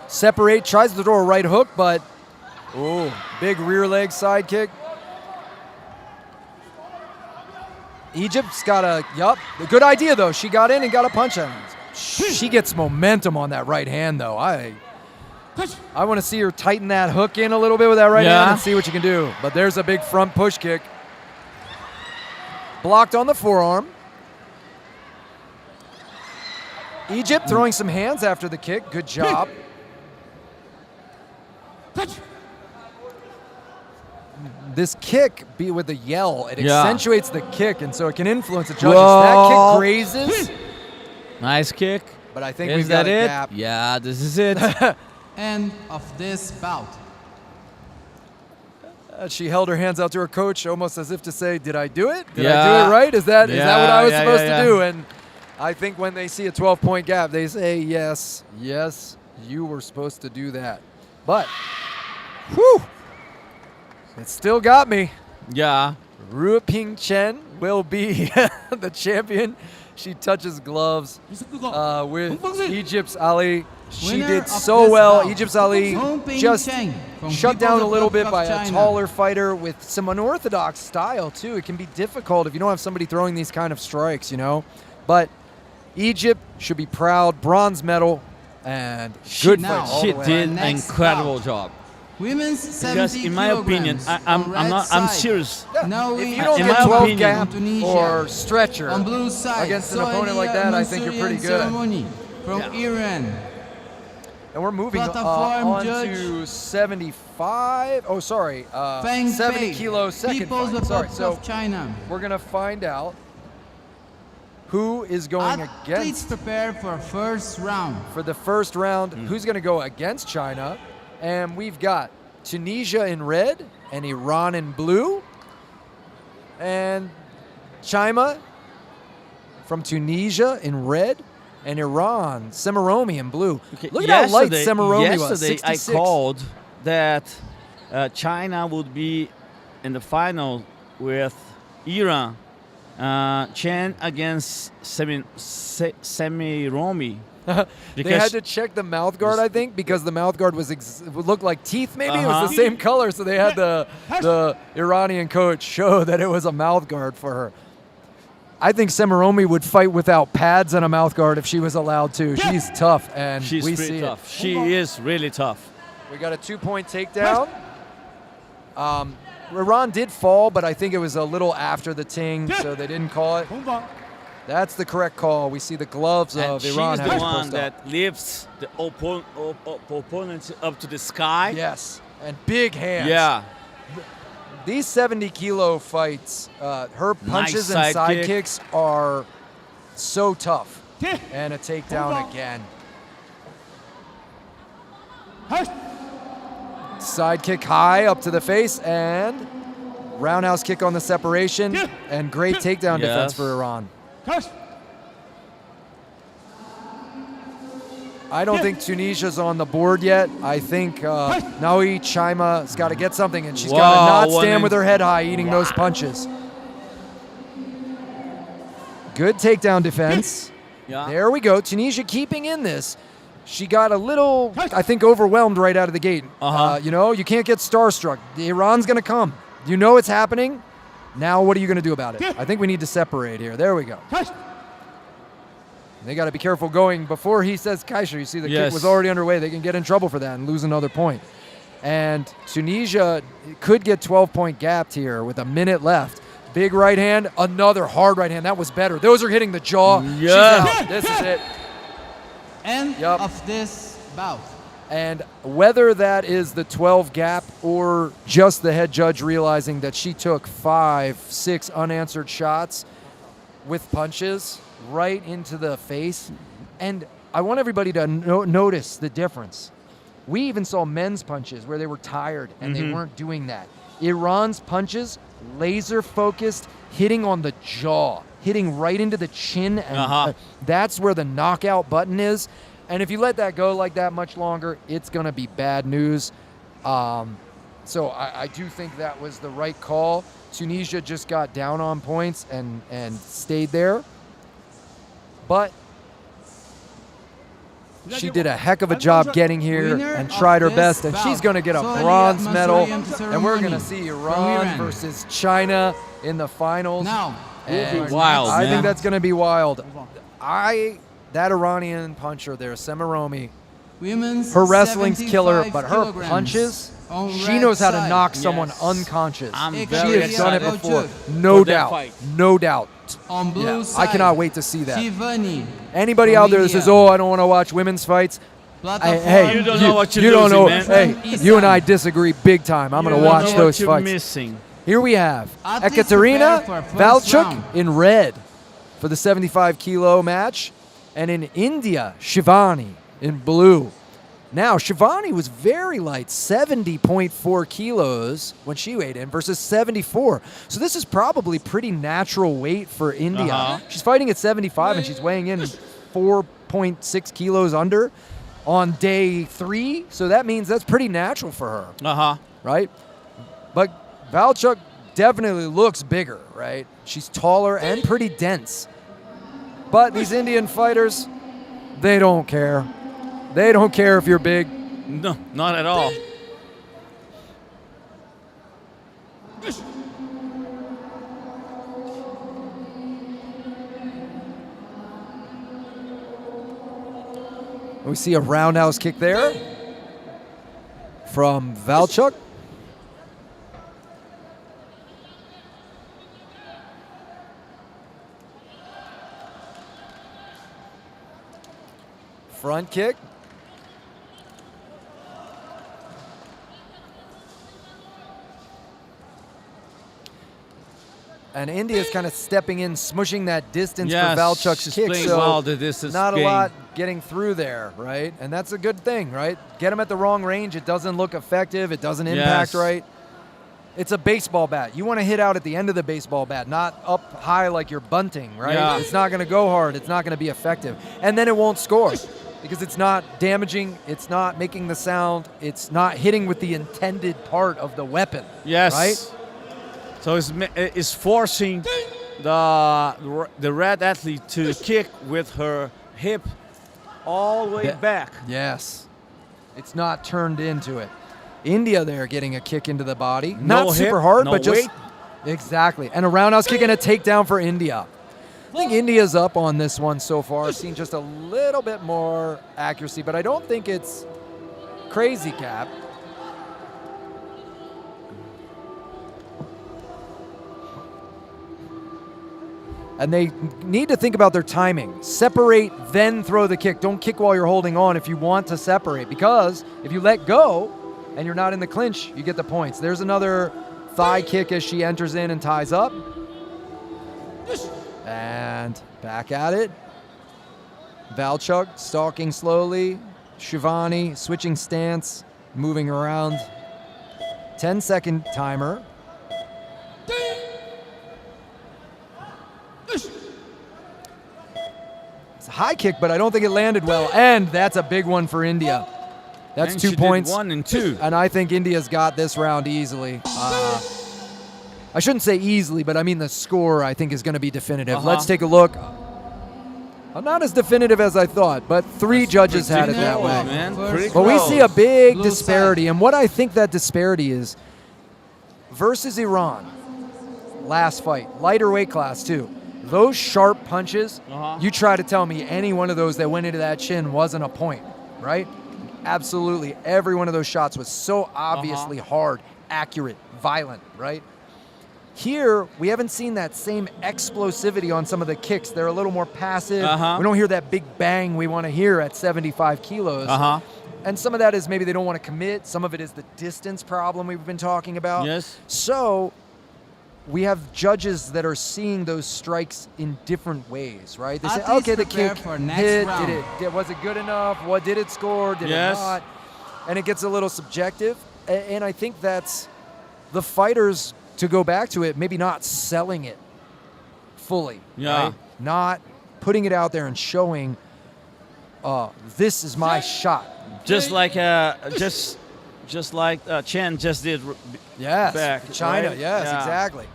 Separate, tries to throw a right hook, but oh, big rear leg side kick. Egypt's got a good idea though. She got in and got a punch on. She gets momentum on that right hand though. I want to see her tighten that hook in a little bit with that right hand and see what you can do. But there's a big front push kick. Blocked on the forearm. Egypt throwing some hands after the kick. Good job. This kick, be with the yell, it accentuates the kick, and so it can influence the judges. Whoa. That kick grazes. Nice kick. But I think Is we've got that a it? gap. Yeah, this is it. End of this bout. She held her hands out to her coach almost as if to say, did I do it? Did I Yeah. do it right? Is that what I was supposed yeah. to do? And I think when they see a 12-point gap, they say, yes, you were supposed to do that. But, whew, it still got me. Yeah. Ruiping Chen will be the champion. She touches gloves with Egypt's Ali She did so well. Egypt's Ali just shut down a little bit by a taller fighter with some unorthodox style, too. It can be difficult if you don't have somebody throwing these kind of strikes, you know. But Egypt should be proud. Bronze medal and good fight. She did an incredible job. Women's 70 because in my opinion, I'm serious. Now if you don't get 12 gap or stretcher on blue side, against an opponent like that, I think you're pretty good. From Iran. And we're moving on to 75. Oh, sorry. 70 kilo second fight. Sorry. So China. We're going to find out who is going Athletes against. prepare for first round. For the first round, who's going to go against China. And we've got Tunisia in red and Iran in blue. And Chima from Tunisia in red. And Iran, Semiromi in blue. Okay. Look at how light Semiromi was. Yesterday 66. I called that China would be in the final with Iran. Chen against Semiromi. They had to check the mouth guard, I think, because the mouth guard would look like teeth. Maybe it was the same color, so they had the Iranian coach show that it was a mouth guard for her. I think Semiromi would fight without pads and a mouth guard if she was allowed to. She's tough, and She's we pretty see tough. it. She is really tough. We got a 2-point takedown. Iran did fall, but I think it was a little after the ting, so they didn't call it. That's the correct call. We see the gloves of Iran. She's the one that lifts the opponent up to the sky. Yes, and big hands. Yeah. These 70-kilo fights, her punches and side kicks are so tough. And a takedown again. Side kick high up to the face, and roundhouse kick on the separation, and great takedown defense for Iran. I don't think Tunisia's on the board yet. I think Naoui Chima has got to get something, and she's got to not stand with her head high eating those punches. Good takedown defense. There we go. Tunisia keeping in this. She got a little, I think, overwhelmed right out of the gate. You know, you can't get starstruck. Iran's going to come. You know it's happening. Now what are you going to do about it? I think we need to separate here. There we go. They got to be careful going before he says Kaisha. You see the kick was already underway. They can get in trouble for that and lose another point. And Tunisia could get 12-point gapped here with a minute left. Big right hand, another hard right hand. That was better. Those are hitting the jaw. She's out. This is it. End of this bout. And whether that is the 12 gap or just the head judge realizing that she took 5, 6 unanswered shots with punches right into the face. And I want everybody to notice the difference. We even saw men's punches where they were tired and they weren't doing that. Iran's punches, laser focused, hitting on the jaw, hitting right into the chin. And that's where the knockout button is. And if you let that go like that much longer, it's going to be bad news. So I do think that was the right call. Tunisia just got down on points and stayed there. But she did a heck of a job getting here and tried her best. And she's going to get a bronze medal. And we're going to see Iran versus China in the finals. It'll be wild, I think that's going to be wild. That Iranian puncher there, Semiromi, her wrestling's killer, but her punches, she knows how to knock someone unconscious. She has done it before. No doubt. No doubt. On blue side, I cannot wait to see that. Shivani. Anybody out there that says, "Oh, I don't want to watch women's fights," hey, you don't know what you're you don't know. losing, man. Hey, you and I disagree big time. I'm going to watch those fights. Missing. Here we have Athletes Ekaterina prepare for first Valchuk round. in red for the 75-kilo match. And in India, Shivani in blue. Now, Shivani was very light, 70.4 kilos when she weighed in versus 74. So this is probably pretty natural weight for India. She's fighting at 75 and she's weighing in 4.6 kilos under on day 3. So that means that's pretty natural for her. Right? But Valchuk definitely looks bigger, right? She's taller and pretty dense. But these Indian fighters, they don't care. They don't care if you're big. No, not at all. We see a roundhouse kick there from Valchuk. Front kick. And India's kind of stepping in, smushing that distance for Valchuk's kick. So well the distance not game. a lot getting through there, right? And that's a good thing, right? Get them at the wrong range. It doesn't look effective. It doesn't impact right. It's a baseball bat. You want to hit out at the end of the baseball bat, not up high like you're bunting, right? Yeah. It's not going to go hard. It's not going to be effective. And then it won't score because it's not damaging. It's not making the sound. It's not hitting with the intended part of the weapon. Yes. Right? So it's forcing the red athlete to kick with her hip all the way back. Yes. It's not turned into it. India there getting a kick into the body. No Not hip, super hard, no but just weight. Exactly. And a roundhouse kick and a takedown for India. I think India's up on this one so far. Seen just a little bit more accuracy, but I don't think it's crazy, Cap. And they need to think about their timing. Separate, then throw the kick. Don't kick while you're holding on if you want to separate, because if you let go and you're not in the clinch, you get the points. There's another thigh kick as she enters in and ties up. And back at it. Valchuk stalking slowly. Shivani switching stance, moving around. 10-second timer. It's a high kick, but I don't think it landed well. And that's a big one for India. That's And 2 she did points. 1 and 2. And I think India's got this round easily. I shouldn't say easily, but I mean the score I think is going to be definitive. Let's take a look. Not as definitive as I thought, but 3 judges had it that way. Man. But we see a big disparity, and what I think that disparity is versus Iran, last fight, lighter weight class too. Those sharp punches, you try to tell me any one of those that went into that chin wasn't a point, right? Absolutely. Every one of those shots was so obviously hard, accurate, violent, right? Here, we haven't seen that same explosivity on some of the kicks. They're a little more passive. We don't hear that big bang we want to hear at 75 kilos. And some of that is maybe they don't want to commit. Some of it is the distance problem we've been talking about. Yes. So we have judges that are seeing those strikes in different ways, right? They say, okay, the kick hit, was it good enough? What did it score? Did it not? And it gets a little subjective. And I think that's the fighters, to go back to it, maybe not selling it fully. Right? Not putting it out there and showing, this is my shot. Just like Chen just did. Back China. Right? Yes, exactly.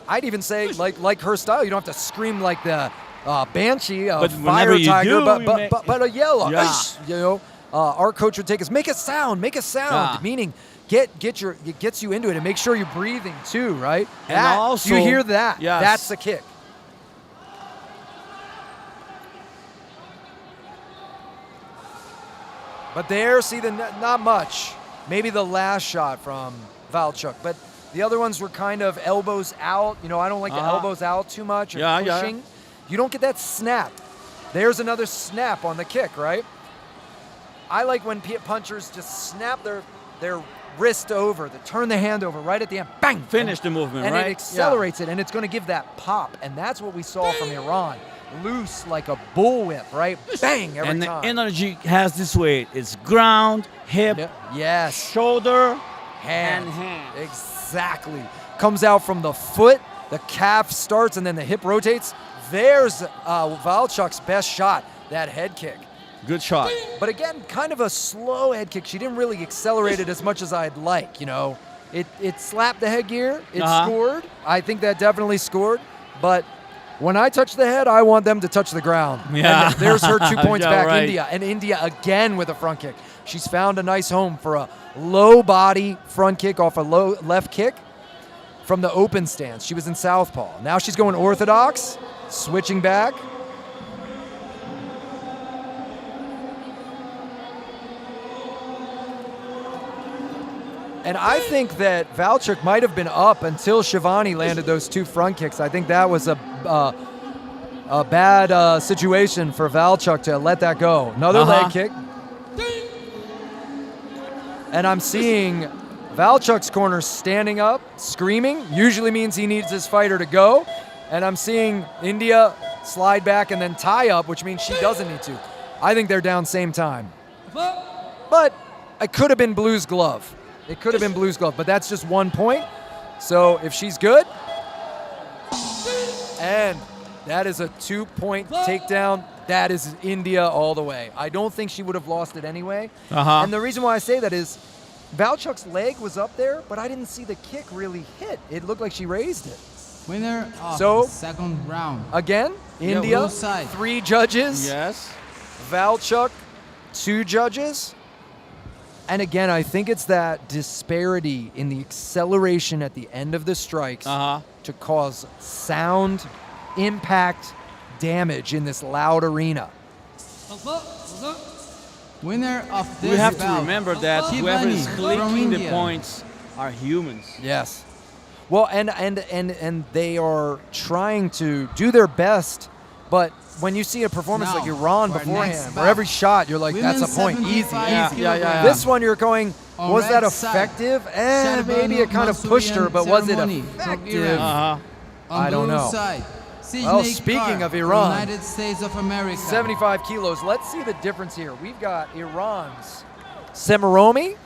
I'd even say like her style. You don't have to scream like the banshee, fire tiger, but a yellow. You know, our coach would take us, make a sound, meaning gets you into it, and make sure you're breathing too, right? And also, you hear that? That's the kick. But there, see, not much. Maybe the last shot from Valchuk, but the other ones were kind of elbows out. You know, I don't like the elbows out too much or pushing. You don't get that snap. There's another snap on the kick, right? I like when punchers just snap their wrist over, they turn the hand over right at the end, bang! Finish the movement, and right? it accelerates it, and it's going to give that pop, and that's what we saw from Iran. Loose like a bullwhip, right? Bang, every and time. And the energy has this weight. It's ground, hip, shoulder, hand. Exactly. Comes out from the foot, the calf starts, and then the hip rotates. There's Valchuk's best shot, that head kick. Good shot. But again, kind of a slow head kick. She didn't really accelerate it as much as I'd like, you know. It slapped the headgear. It scored. I think that definitely scored. But When I touch the head, I want them to touch the ground. Yeah. And there's her 2 points Yeah, back, right. India. And India again with a front kick. She's found a nice home for a low body front kick off a low left kick from the open stance. She was in southpaw. Now she's going orthodox, switching back. And I think that Valchuk might have been up until Shivani landed those 2 front kicks. I think that was a bad situation for Valchuk to let that go. Another leg kick. And I'm seeing Valchuk's corner standing up, screaming. Usually means he needs his fighter to go. And I'm seeing India slide back and then tie up, which means she doesn't need to. I think they're down same time. But it could have been Blue's glove. It could have been Blue's glove, but that's just 1 point. So if she's good, and that is a 2-point takedown, that is India all the way. I don't think she would have lost it anyway. And the reason why I say that is Valchuk's leg was up there, but I didn't see the kick really hit. It looked like she raised it. Winner of So, the second round. Again, India, blue side. 3 judges. Yes. Valchuk, 2 judges. And again, I think it's that disparity in the acceleration at the end of the strikes to cause sound impact damage in this loud arena. Winner of this We have to bout, remember that whoever is Shivani from clicking the India. points are humans. Yes. Well, and they are trying to do their best, but when you see a performance Now, like Iran for our beforehand, next where bout, every shot you're like, that's a point, easy, 75 easy. kilograms. This one you're going, On was that red side, effective? Maybe it kind of pushed her, but was it effective? On I don't blue know. Side, Well, Sydney speaking Carr of from Iran, United States of America. 75 kilos. Let's see the difference here. We've got Iran's Semiromi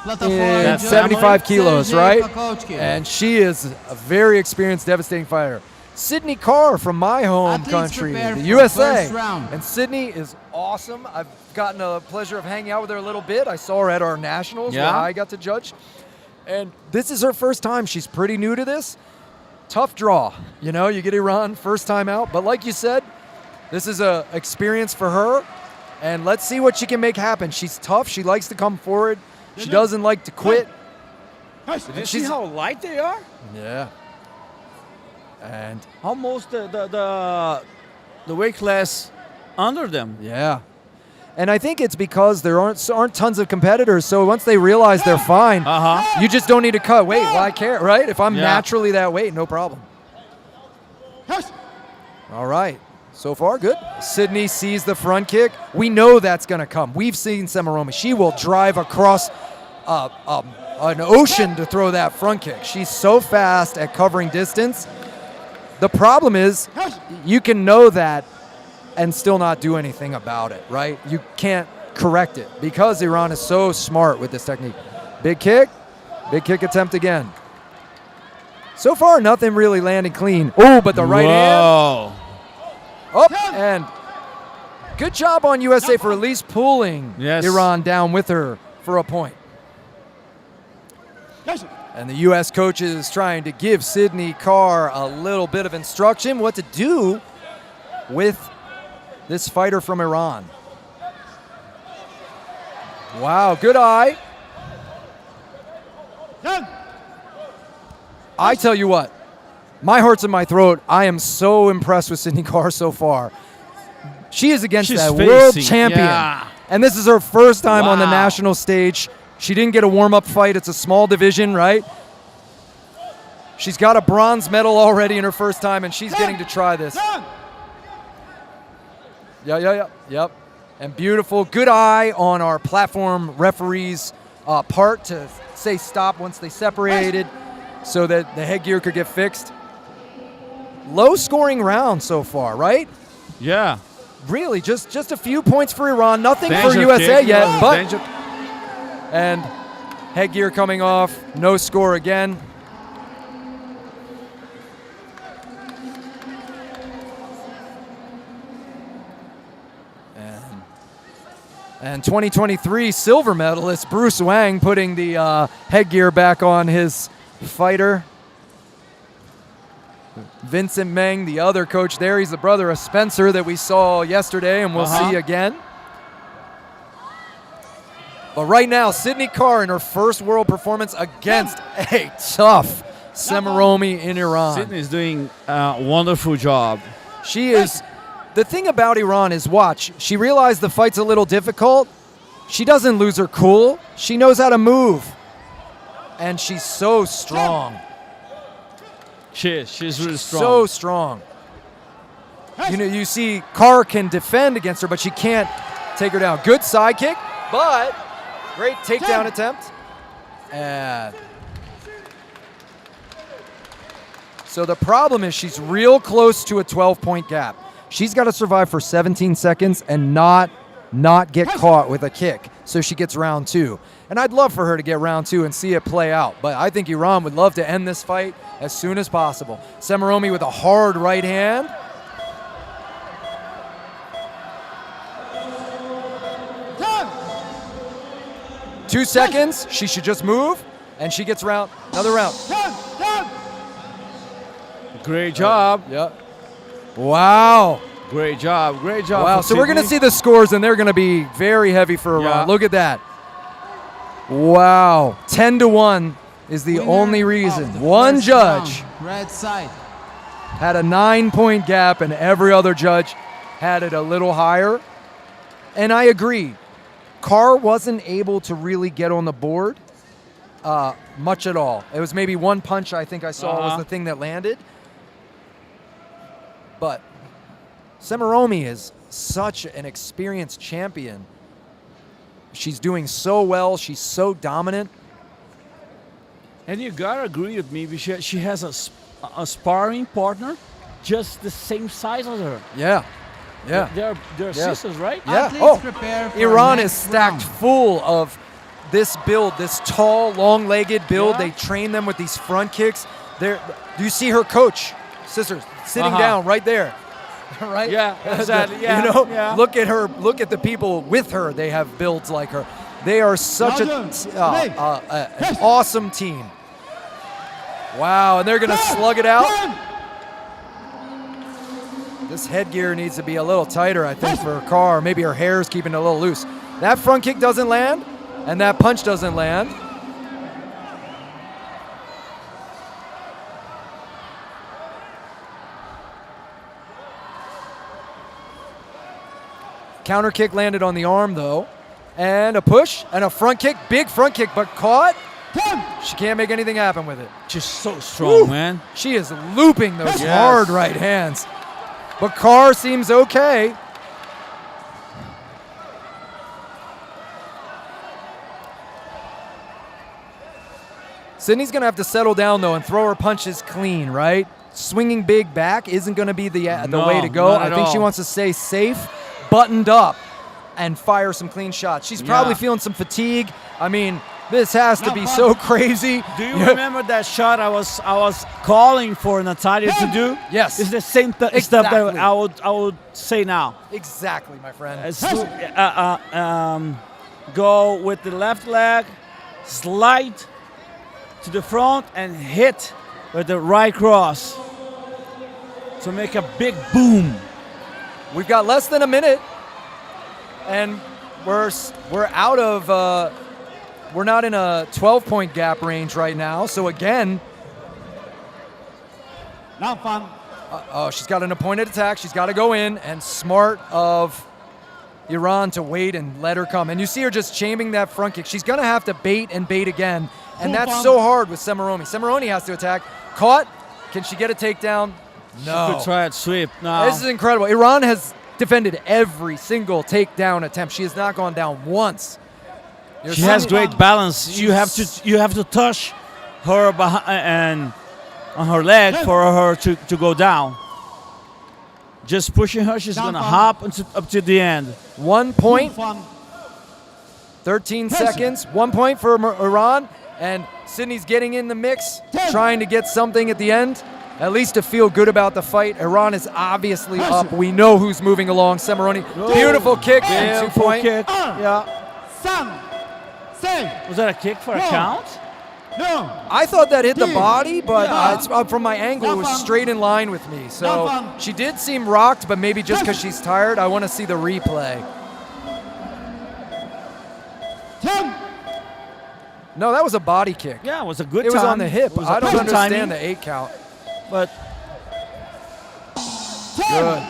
in 75 kilos, right? And she is a very experienced, devastating fighter. Sydney Carr from my home country, the USA. And Sydney is awesome. I've gotten a pleasure of hanging out with her a little bit. I saw her at our nationals where I got to judge. And this is her first time. She's pretty new to this. Tough draw. You know, you get Iran first time out. But like you said, this is a experience for her. And let's see what she can make happen. She's tough. She likes to come forward. She doesn't like to quit. Did you see how light they are? Yeah. And almost the weight class under them. Yeah. And I think it's because there aren't tons of competitors. So once they realize they're fine, you just don't need to cut weight. Why care, right? If I'm naturally that weight, no problem. All right. So far, good. Sydney sees the front kick. We know that's going to come. We've seen Semiromi. She will drive across an ocean to throw that front kick. She's so fast at covering distance. The problem is you can know that and still not do anything about it, right? You can't correct it because Iran is so smart with this technique. Big kick attempt again. So far, nothing really landing clean. Oh, but the right hand. Up, and good job on USA for at least pulling Iran down with her for a point. And the U.S. coach is trying to give Sydney Carr a little bit of instruction what to do with this fighter from Iran. Wow, good eye. I tell you what, my heart's in my throat. I am so impressed with Sydney Carr so far. She is against that world champion. Yeah. And this is her first time on the national stage. She didn't get a warm-up fight. It's a small division, right? She's got a bronze medal already in her first time, and she's getting to try this. Yep. And beautiful. Good eye on our platform referee's part to say stop once they separated so that the headgear could get fixed. Low-scoring round so far, right? Yeah. Really, just a few points for Iran. Nothing for USA yet, but... And headgear coming off. No score again. And 2023 silver medalist Bruce Wang putting the headgear back on his fighter. Vincent Meng, the other coach there. He's the brother of Spencer that we saw yesterday and we'll see again. But right now, Sydney Carr in her first world performance against a tough Semiromi in Iran. Sydney is doing a wonderful job. She is. The thing about Iran is, watch, she realized the fight's a little difficult. She doesn't lose her cool. She knows how to move. And she's so strong. She's really strong. So strong. You know, you see Carr can defend against her, but she can't take her down. Good side kick, but great takedown attempt. And so the problem is she's real close to a 12-point gap. She's got to survive for 17 seconds and not get caught with a kick, so she gets round 2. And I'd love for her to get round 2 and see it play out, but I think Iran would love to end this fight as soon as possible. Semiromi with a hard right hand. Time. 2 seconds, she should just move, and she gets another round. Time. Great job. Yep. Wow. Great job. Great job. Wow. So we're going to see the scores, and they're going to be very heavy for Iran. Yeah. Look at that. Wow. 10-1 is the only reason. One judge Red side. had a 9-point gap, and every other judge had it a little higher. And I agree. Carr wasn't able to really get on the board much at all. It was maybe one punch I think I saw was the thing that landed. But Semiromi is such an experienced champion. She's doing so well. She's so dominant. And you gotta agree with me, because she has a sparring partner just the same size as her. Yeah. Yeah. They're sisters, right? Yeah. Prepare for Iran is next stacked round. full of this build, this tall, long-legged build. They train them with these front kicks. Do you see her coach, sisters, sitting down right there? Right? Yeah, exactly. Yeah, you know, yeah. look at her. Look at the people with her. They have builds like her. They are such an awesome team. Wow, and they're going to slug it out. This headgear needs to be a little tighter, I think, for Carr. Maybe her hair is keeping it a little loose. That front kick doesn't land, and that punch doesn't land. Counter kick landed on the arm, though. And a push and a front kick. Big front kick, but caught. She can't make anything happen with it. Just so strong, man. She is looping those hard right hands. But Carr seems okay. Sydney's going to have to settle down, though, and throw her punches clean, right? Swinging big back isn't going to be the way to go. I think she wants to stay safe, buttoned up, and fire some clean shots. She's probably feeling some fatigue. I mean, this has to be so crazy. Do you remember that shot I was calling for Natalia to do? Yes. It's the same stuff that I would say now. Exactly, my friend. Go with the left leg, slide to the front, and hit with the right cross to make a big boom. We've got less than a minute, and we're out of. We're not in a 12-point gap range right now. So again, Now fun. She's got an appointed attack. She's got to go in, and smart of Iran to wait and let her come. And you see her just chaining that front kick. She's going to have to bait and bait again, and that's so hard with Semiromi. Semiromi has to attack. Caught. Can she get a takedown? No. She could try it sweep. No. This is incredible. Iran has defended every single takedown attempt. She has not gone down once. She has great balance. You have to touch her behind and on her leg for her to go down. Just pushing her, she's gonna hop up to the end. 1 point. 13 seconds. 1 point for Iran, and Sydney's getting in the mix, trying to get something at the end, at least to feel good about the fight. Iran is obviously up. We know who's moving along. Semiromi, beautiful kick. 2 point. Kick. Yeah. Was that a kick for a count? I thought that hit the body, but from my angle, it was straight in line with me. So she did seem rocked, but maybe just because she's tired. I want to see the replay. No, that was a body kick. Yeah, it was a good It time. was on the hip. I don't understand timing. the 8 count. But good.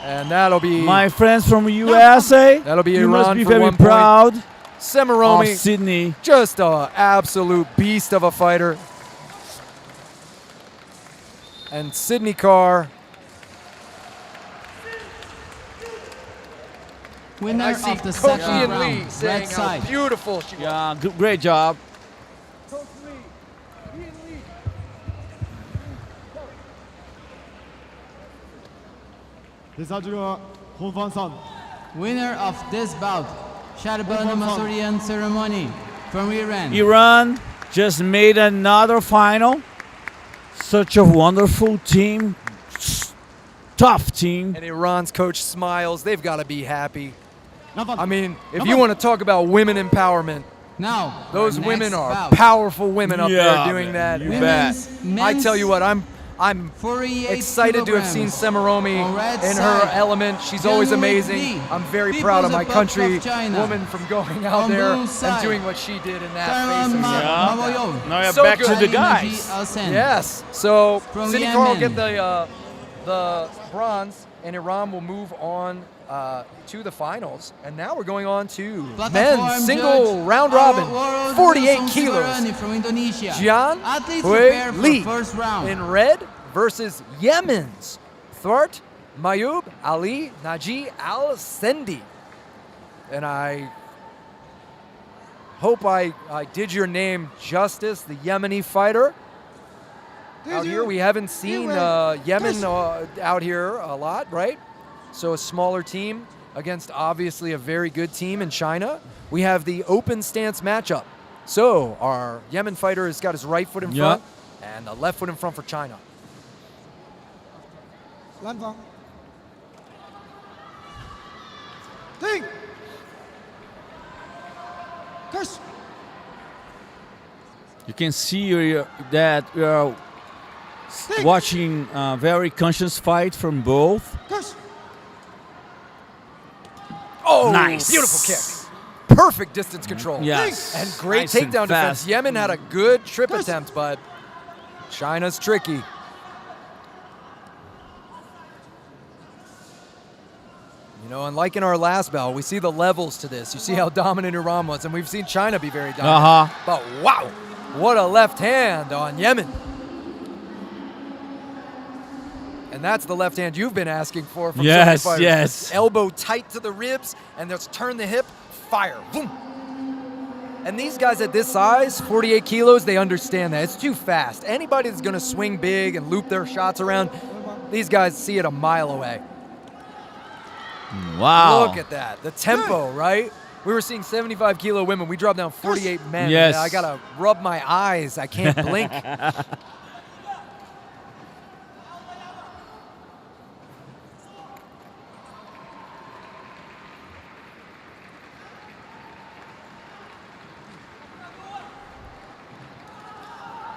And that'll be... My friends from USA, that'll be you Iran must be for very 1 point. proud Semiromi, of Sydney. just an absolute beast of a fighter. And Sydney Carr. Winner I see of the Coach second Ian round, Lee saying red how side. beautiful she was. Yeah, great job. Winner of this bout, Sharbani Masurian ceremony from Iran. Iran just made another final. Such a wonderful team, tough team. And Iran's coach smiles. They've got to be happy. I mean, if you want to talk about women empowerment, now those our women next are bout. powerful women up there Yeah, doing man, that. you bet. I tell you what, I'm 48 excited to have seen kilograms. Semiromi On red in her side, element. She's always Young amazing. Lee, I'm very People's proud of my Republic of country China. woman from going out On there blue and side, doing what she did in that Karen face. Maboyo. Now you're So back good. to the Energy guys. Alsen. Yes. So From Sydney Carr will Yemen. get the bronze, and Iran will move on to the finals. And now we're going on to Platform men's single judge, round our robin, World 48 Wushu kilos. Sibarani from Indonesia. Jian Athletes Hui prepare for Li first round. in red versus Yemen's Thart Mayub Ali Naji Al Sendi. And I hope I did your name justice, the Yemeni fighter. Out here, we haven't seen Yemen out here a lot, right? So a smaller team against obviously a very good team in China. We have the open stance matchup. So our Yemen fighter has got his right foot in front and the left foot in front for China. You can see that we are watching a very conscious fight from both. Oh, nice. Beautiful kick. Perfect distance control. Yes. And great Nice and takedown defense. fast. Yemen had a good trip attempt, but China's tricky. You know, and like in our last bout, we see the levels to this. You see how dominant Iran was, and we've seen China be very dominant. But wow, what a left hand on Yemen. And that's the left hand you've been asking for from so many fighters. Yes. Elbow tight to the ribs, and just turn the hip, fire. Boom. And these guys at this size, 48 kilos, they understand that. It's too fast. Anybody that's going to swing big and loop their shots around, these guys see it a mile away. Wow. Look at that. The tempo, right? We were seeing 75-kilo women. We dropped down 48 men. Yes. I got to rub my eyes. I can't blink.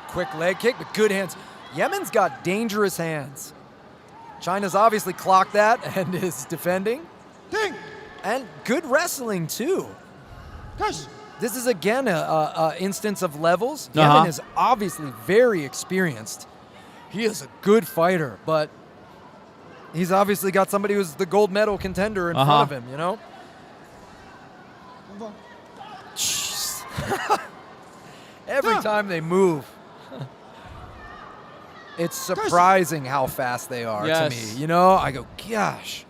Quick leg kick, but good hands. Yemen's got dangerous hands. China's obviously clocked that and is defending. And good wrestling, too. This is, again, a instance of levels. Yemen is obviously very experienced. He is a good fighter, but he's obviously got somebody who's the gold medal contender in front of him, you know? Every time they move, it's surprising how fast they are to me. You know, I go, gosh.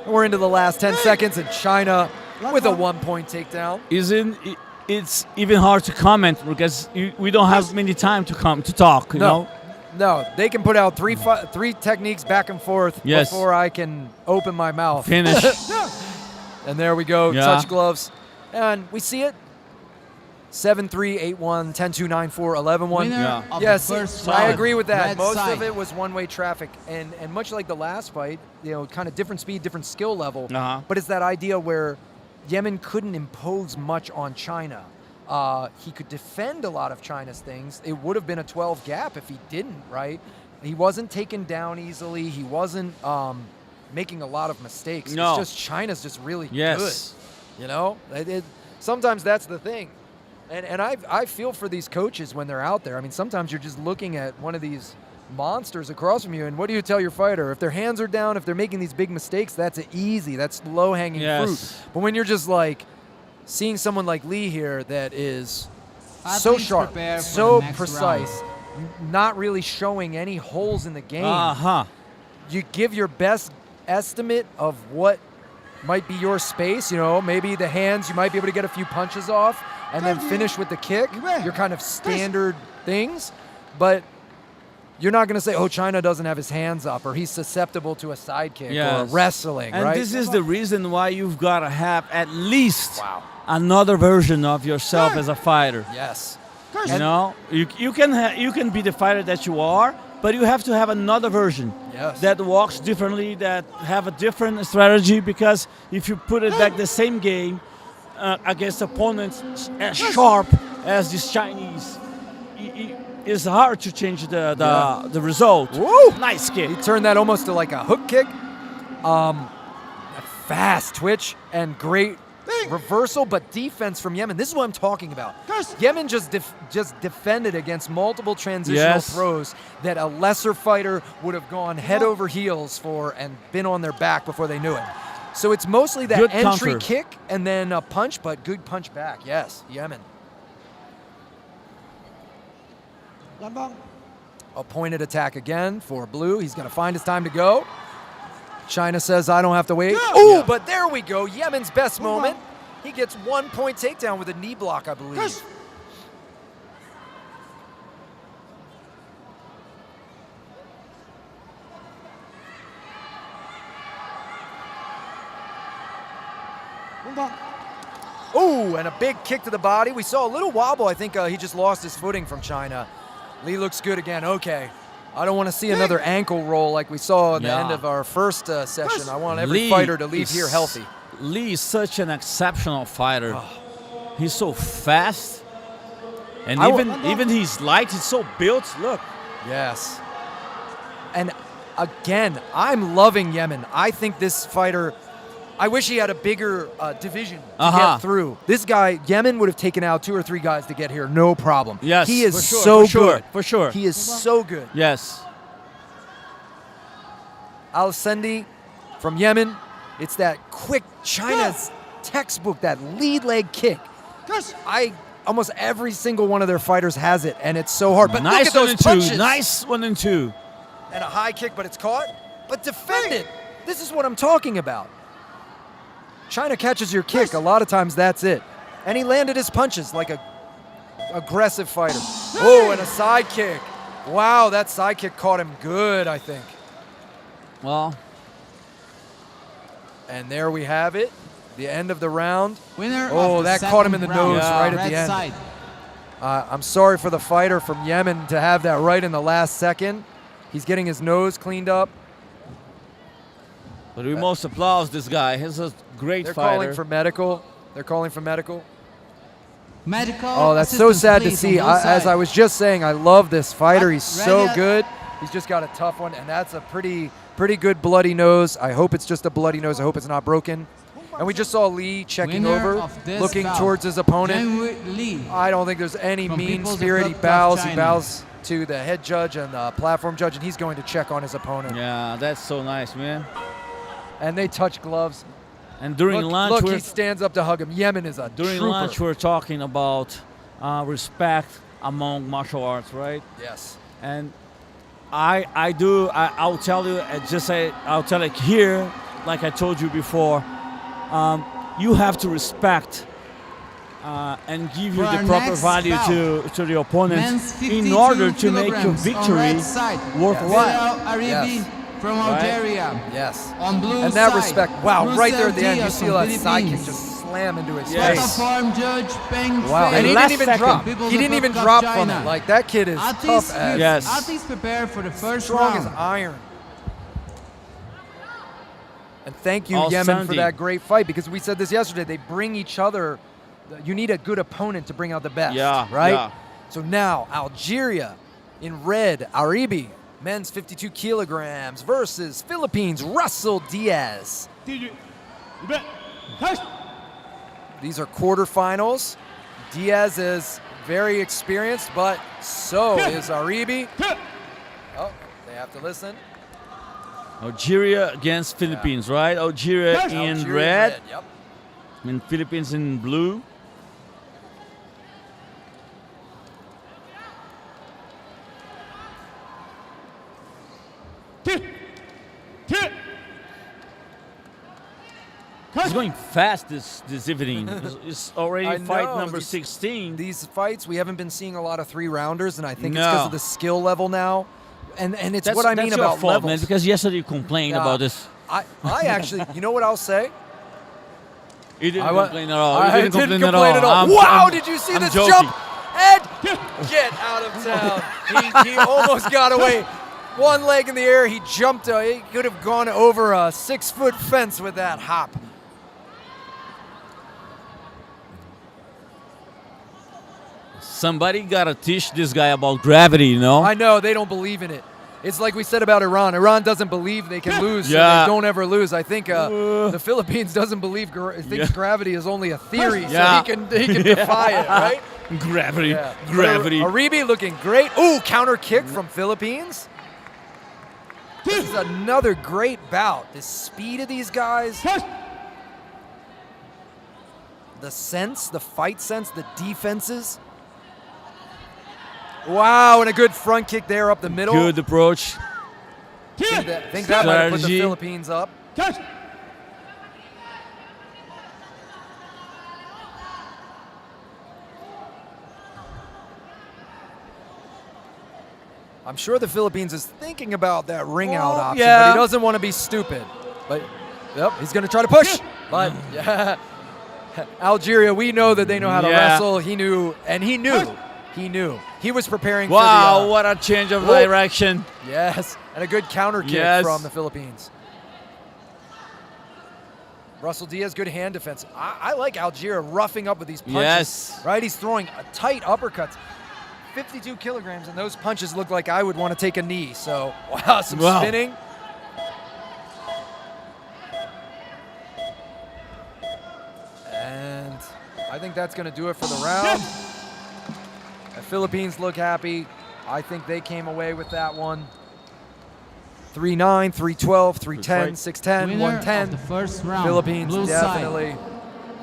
We're into the last 10 seconds, and China with a 1-point takedown. It's even hard to comment because we don't have many time to talk. You know. No, they can put out three techniques back and forth before I can open my mouth. Finish. And there we go, Yeah. touch gloves. And we see it. 7-3, 8-1, 10-2, 9-4, 11-1. Yes, I agree with that. Most of it was one-way traffic. And much like the last fight, you know, kind of different speed, different skill level. But it's that idea where Yemen couldn't impose much on China. He could defend a lot of China's things. It would have been a 12 gap if he didn't, right? He wasn't taken down easily. He wasn't making a lot of mistakes. No. It's just China's just really Yes. good. You know? Sometimes that's the thing. And I feel for these coaches when they're out there. I mean, sometimes you're just looking at one of these monsters across from you, and what do you tell your fighter? If their hands are down, if they're making these big mistakes, that's easy. That's low-hanging fruit. But when you're just like seeing someone like Lee here that is so sharp, so precise, not really showing any holes in the game, you give your best estimate of what might be your space. You know, maybe the hands, you might be able to get a few punches off and then finish with the kick, your kind of standard things. But you're not going to say, oh, China doesn't have his hands up, or he's susceptible to a side kick or wrestling, and right? this is the reason why you've got to have at least another version of yourself as a fighter. Yes. You know, you can be the fighter that you are, but you have to have another version that walks differently, that have a different strategy, because if you put it back the same game against opponents as sharp as these Chinese, it's hard to change the result. Woo! Nice kick. He turned that almost to like a hook kick. A fast twitch and great reversal, but defense from Yemen. This is what I'm talking about. Yemen just defended against multiple transitional throws that a lesser fighter would have gone head over heels for and been on their back before they knew it. So it's mostly that Good entry counter. kick and then a punch, but good punch back. Yes, Yemen. A pointed attack again for Blue. He's going to find his time to go. China says, I don't have to wait. Oh, but there we go. Yemen's best moment. He gets 1 point takedown with a knee block, I believe. Oh, and a big kick to the body. We saw a little wobble. I think he just lost his footing from China. Lee looks good again. Okay. I don't want to see another ankle roll like we saw at the end of our first session. I want every fighter to leave here healthy. Lee is such an exceptional fighter. He's so fast. And even he's light, he's so built. Look. Yes. And again, I'm loving Yemen. I think this fighter, I wish he had a bigger division to get through. This guy, Yemen would have taken out 2 or 3 guys to get here, no problem. Yes, he is for sure, so for sure, good. for sure. He is so good. Yes. Al-Sendi from Yemen. It's that quick China's textbook, that lead leg kick. Almost every single one of their fighters has it, and it's so hard. But nice look at those punches. Nice 1 and 2. And a high kick, but it's caught. But defend it. This is what I'm talking about. China catches your kick. A lot of times that's it. And he landed his punches like a aggressive fighter. Oh, and a side kick. Wow, that side kick caught him good, I think. Well. And there we have it. The end of the round. Winner oh, of the that caught him in the round. nose right at the end. Side. I'm sorry for the fighter from Yemen to have that right in the last second. He's getting his nose cleaned up. But we most applause this guy. He's a great They're fighter. calling for medical. They're calling for medical. Medical. Oh, that's so sad to see. As I was just saying, I love this fighter. He's so good. He's just got a tough one, and that's a pretty good bloody nose. I hope it's just a bloody nose. I hope it's not broken. And we just saw Lee checking over, looking towards his opponent. Lee. I don't think there's any mean spirit. He bows to the head judge and the platform judge, and he's going to check on his opponent. Yeah, that's so nice, man. And they touch gloves. And during lunch, he stands up to hug him. Yemen is a during trooper. lunch, we're talking about respect among martial arts, right? Yes. And I'll tell you, I'll tell it here, like I told you before. You have to respect and give you the proper value to the opponent in order to make your victory worthwhile. Yes. From Algeria. Yes. On blue and that side, respect. Wow, right there at the end, you Diaz see from that side kick Philippines. just slam into his Yes. face. Platform judge Peng Wow, Fei. and he didn't even drop. People's He didn't even Cup drop China. from it. Like, that kid is tough as. Yes. Athletes prepare for the first Strong round. as iron. And thank you, All Yemen, for Sunday. that great fight, because we said this yesterday. They bring each other. You need a good opponent to bring out the best, right? Yeah. So now Algeria in red, Aribi, men's 52 kilograms versus Philippines, Russell Diaz. These are quarterfinals. Diaz is very experienced, but so is Aribi. Oh, they have to listen. Algeria against Philippines, right? Algeria in red, Yep. and Philippines in blue. It's going fast this evening. It's already I fight know, number 16. These fights, we haven't been seeing a lot of 3-rounders, and I think it's because of the skill level now. And it's what I mean that's about your fault, levels. man, because yesterday you complained about this. I actually, you know what I'll say? You didn't complain at all. I You didn't complain at complain all. Wow, did you see this joking. jump? Ed, get out of town. He almost got away. One leg in the air, he jumped. He could have gone over a 6-foot fence with that hop. Somebody gotta teach this guy about gravity, you know? I know, they don't believe in it. It's like we said about Iran. Iran doesn't believe they can lose, so they don't ever lose. I think the Philippines doesn't believe, thinks gravity is only a theory, so he can defy it, right? Gravity, gravity. Aribi looking great. Ooh, counter kick from Philippines. This is another great bout. The speed of these guys. The sense, the fight sense, the defenses. Wow, and a good front kick there up the middle. Good approach. Think that might have put the Philippines up. I'm sure the Philippines is thinking about that ring out option, but he doesn't want to be stupid. But yep, he's going to try to push. But yeah, Algeria, we know that they know how to wrestle. He knew, and he knew. He knew. He was preparing for the... Wow, what a change of direction. Yes, and a good counter kick from the Philippines. Russell Diaz, good hand defense. I like Algeria roughing up with these punches. Yes. Right, he's throwing tight uppercuts. 52 kilograms, and those punches look like I would want to take a knee. So, wow, some spinning. And I think that's going to do it for the round. The Philippines look happy. I think they came away with that one. 3-9, 3-12, 3-10, 6-10, 1-10. The first round. Philippines Blue definitely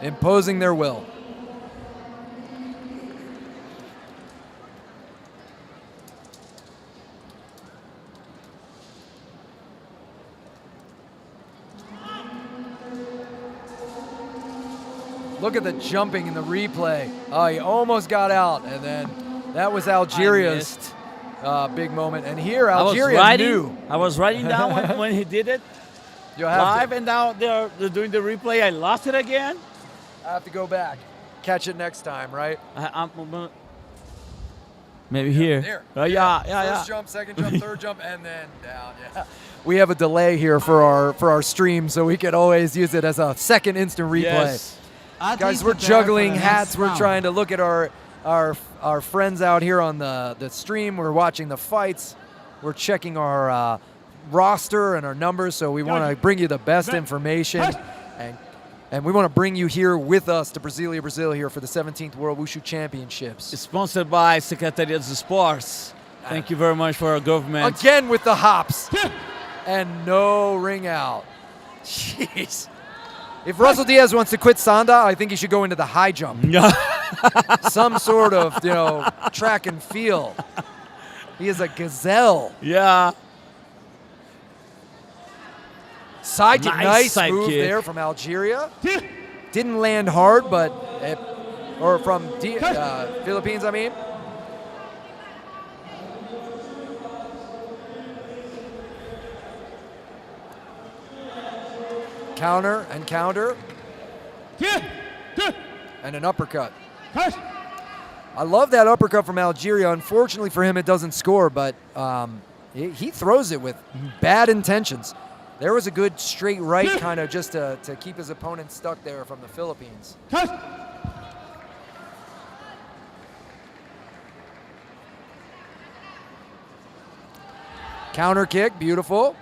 imposing their will. Look at the jumping in the replay. Oh, he almost got out, and then that was Algeria's big moment. And here, Algeria knew. I was writing down when he did it. You'll have live, and now they're doing the replay. I lost it again. I have to go back. Catch it next time, right? Maybe here. There. Yeah. First jump, second jump, third jump, and then down. Yeah. We have a delay here for our stream, so we could always use it as a second instant replay. Yes. Guys, we're juggling hats. We're trying to look at our friends out here on the stream. We're watching the fights. We're checking our roster and our numbers, so we want to bring you the best information. And we want to bring you here with us to Brasilia, Brazil here for the 17th World Wushu Championships. It's sponsored by Secretaria de Esportes. Thank you very much for our government. Again with the hops. And no ring out. Jeez. If Russell Diaz wants to quit Sanda, I think he should go into the high jump. Some sort of, track and field. He is a gazelle. Yeah. Side kick, nice side move kick there from Algeria. Didn't land hard, but or from Philippines, I mean. Counter and counter. And an uppercut. I love that uppercut from Algeria. Unfortunately for him, it doesn't score, but he throws it with bad intentions. There was a good straight right kind of just to keep his opponent stuck there from the Philippines. Counter kick, beautiful.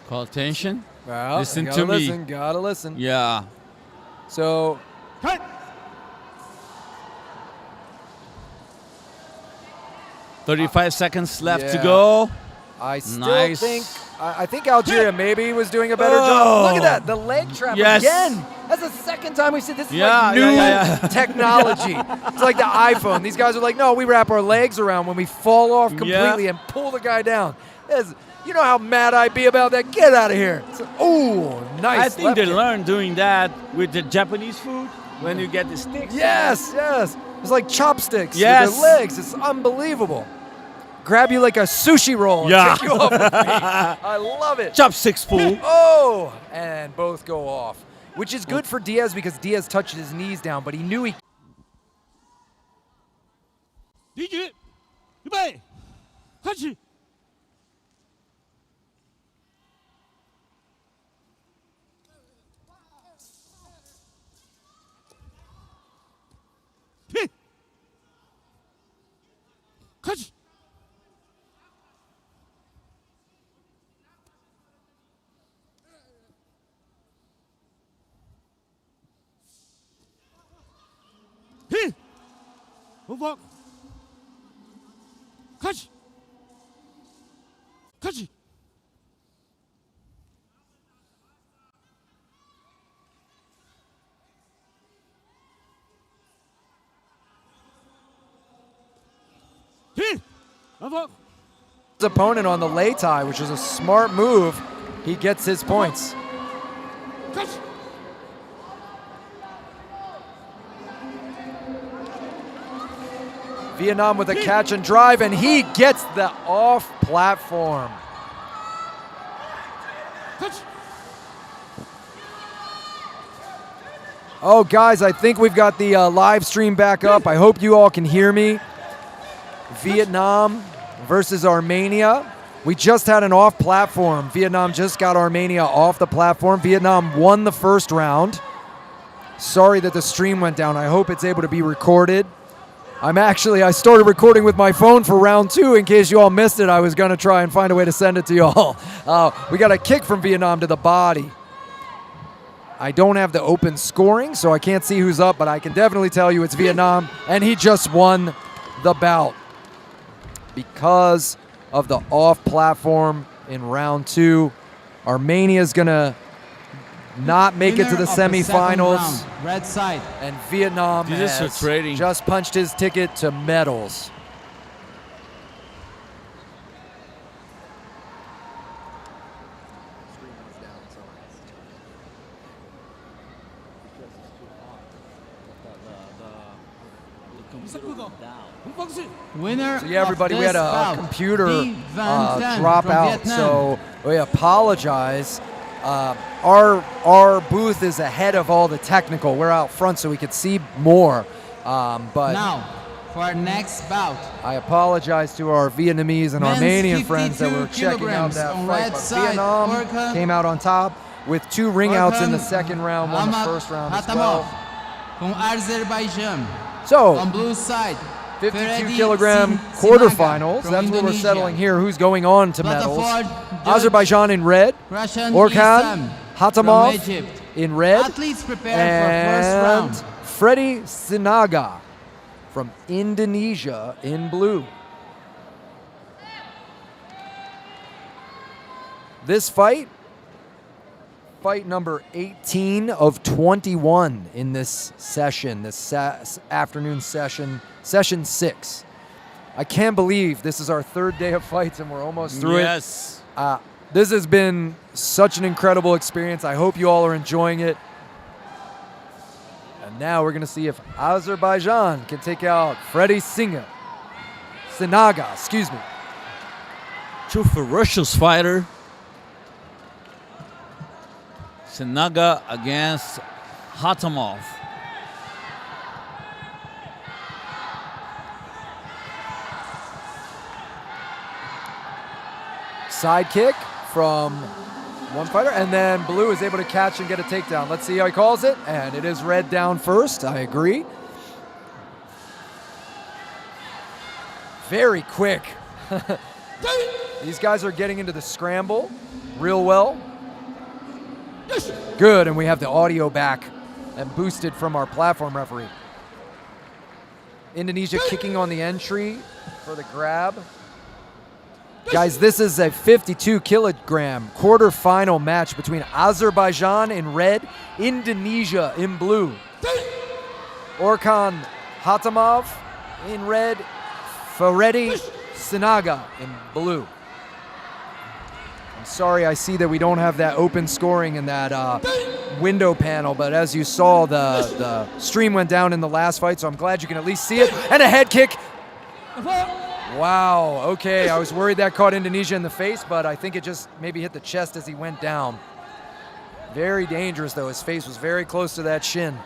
Call attention. Well, listen gotta to listen, me. Gotta listen. Yeah. So. 35 seconds left to Yeah. go. I still think Algeria maybe was doing a better Oh. job. Look at that, the leg trap Yes. again. That's the second time we've seen this. Is Yeah, like new yeah. technology. It's like the iPhone. These guys are like, no, we wrap our legs around when we fall off completely and pull the guy down. You know how mad I'd be about that? Get out of here. Oh, nice. I think left they kick. learned doing that with the Japanese food when you get the sticks. Yes, yes. It's like chopsticks Yes. with their legs. It's unbelievable. Grab you like a sushi roll and Yeah. take you off your feet. I love it. Chopsticks pull. Oh, and both go off, which is good for Diaz because Diaz touched his knees down, but he knew he. His opponent on the lei tie, which is a smart move. He gets his points. Vietnam with a catch and drive, and he gets the off platform. Oh, guys, I think we've got the live stream back up. I hope you all can hear me. Vietnam versus Armenia. We just had an off platform. Vietnam just got Armenia off the platform. Vietnam won the first round. Sorry that the stream went down. I hope it's able to be recorded. I started recording with my phone for round 2 in case you all missed it. I was going to try and find a way to send it to you all. We got a kick from Vietnam to the body. I don't have the open scoring, so I can't see who's up, but I can definitely tell you it's Vietnam, and he just won the bout because of the off platform in round 2. Armenia's going to not make it to the semifinals. Red side. And Vietnam has just punched his ticket to medals. Winner. So yeah, everybody, of we had this a bout, computer Van Tan drop from out, Vietnam. so we apologize. Our booth is ahead of all the technical. We're out front so we could see more. But now, for our next bout. I apologize to our Vietnamese and Men's Armenian friends that were 52 checking out kilograms that on fight. red But side, Vietnam Orkan- came out on top with 2 ring outs in the Orkan second round, won the Ahmad first round as Hatamov well. from Azerbaijan. So, on blue side, 52 Feredi kilogram Sinaga quarterfinals. from That's where we're Indonesia. settling here. Who's going on to medals? Plataford, Azerbaijan in red. Russian Orkan Isam Hatamov from Egypt. in red. Athletes prepare for first round. Feredi Sinaga from Indonesia in blue. This fight fight number 18 of 21 in this session, this afternoon session, session 6. I can't believe this is our third day of fights and we're almost through it. Yes. This has been such an incredible experience. I hope you all are enjoying it. And now we're going to see if Azerbaijan can take out Freddie Sinaga, excuse me. Two ferocious fighter. Sinaga against Hatamov. Side kick from one fighter, and then Blue is able to catch and get a takedown. Let's see how he calls it, and it is red down first. I agree. Very quick. These guys are getting into the scramble real well. Good, and we have the audio back and boosted from our platform referee. Indonesia kicking on the entry for the grab. Guys, this is a 52-kilogram quarterfinal match between Azerbaijan in red, Indonesia in blue. Orkan Hatamov in red, Freddie Sinaga in blue. I'm sorry, I see that we don't have that open scoring in that window panel, but as you saw, the stream went down in the last fight, so I'm glad you can at least see it. And a head kick. Wow, okay, I was worried that caught Indonesia in the face, but I think it just maybe hit the chest as he went down. Very dangerous, though. His face was very close to that shin.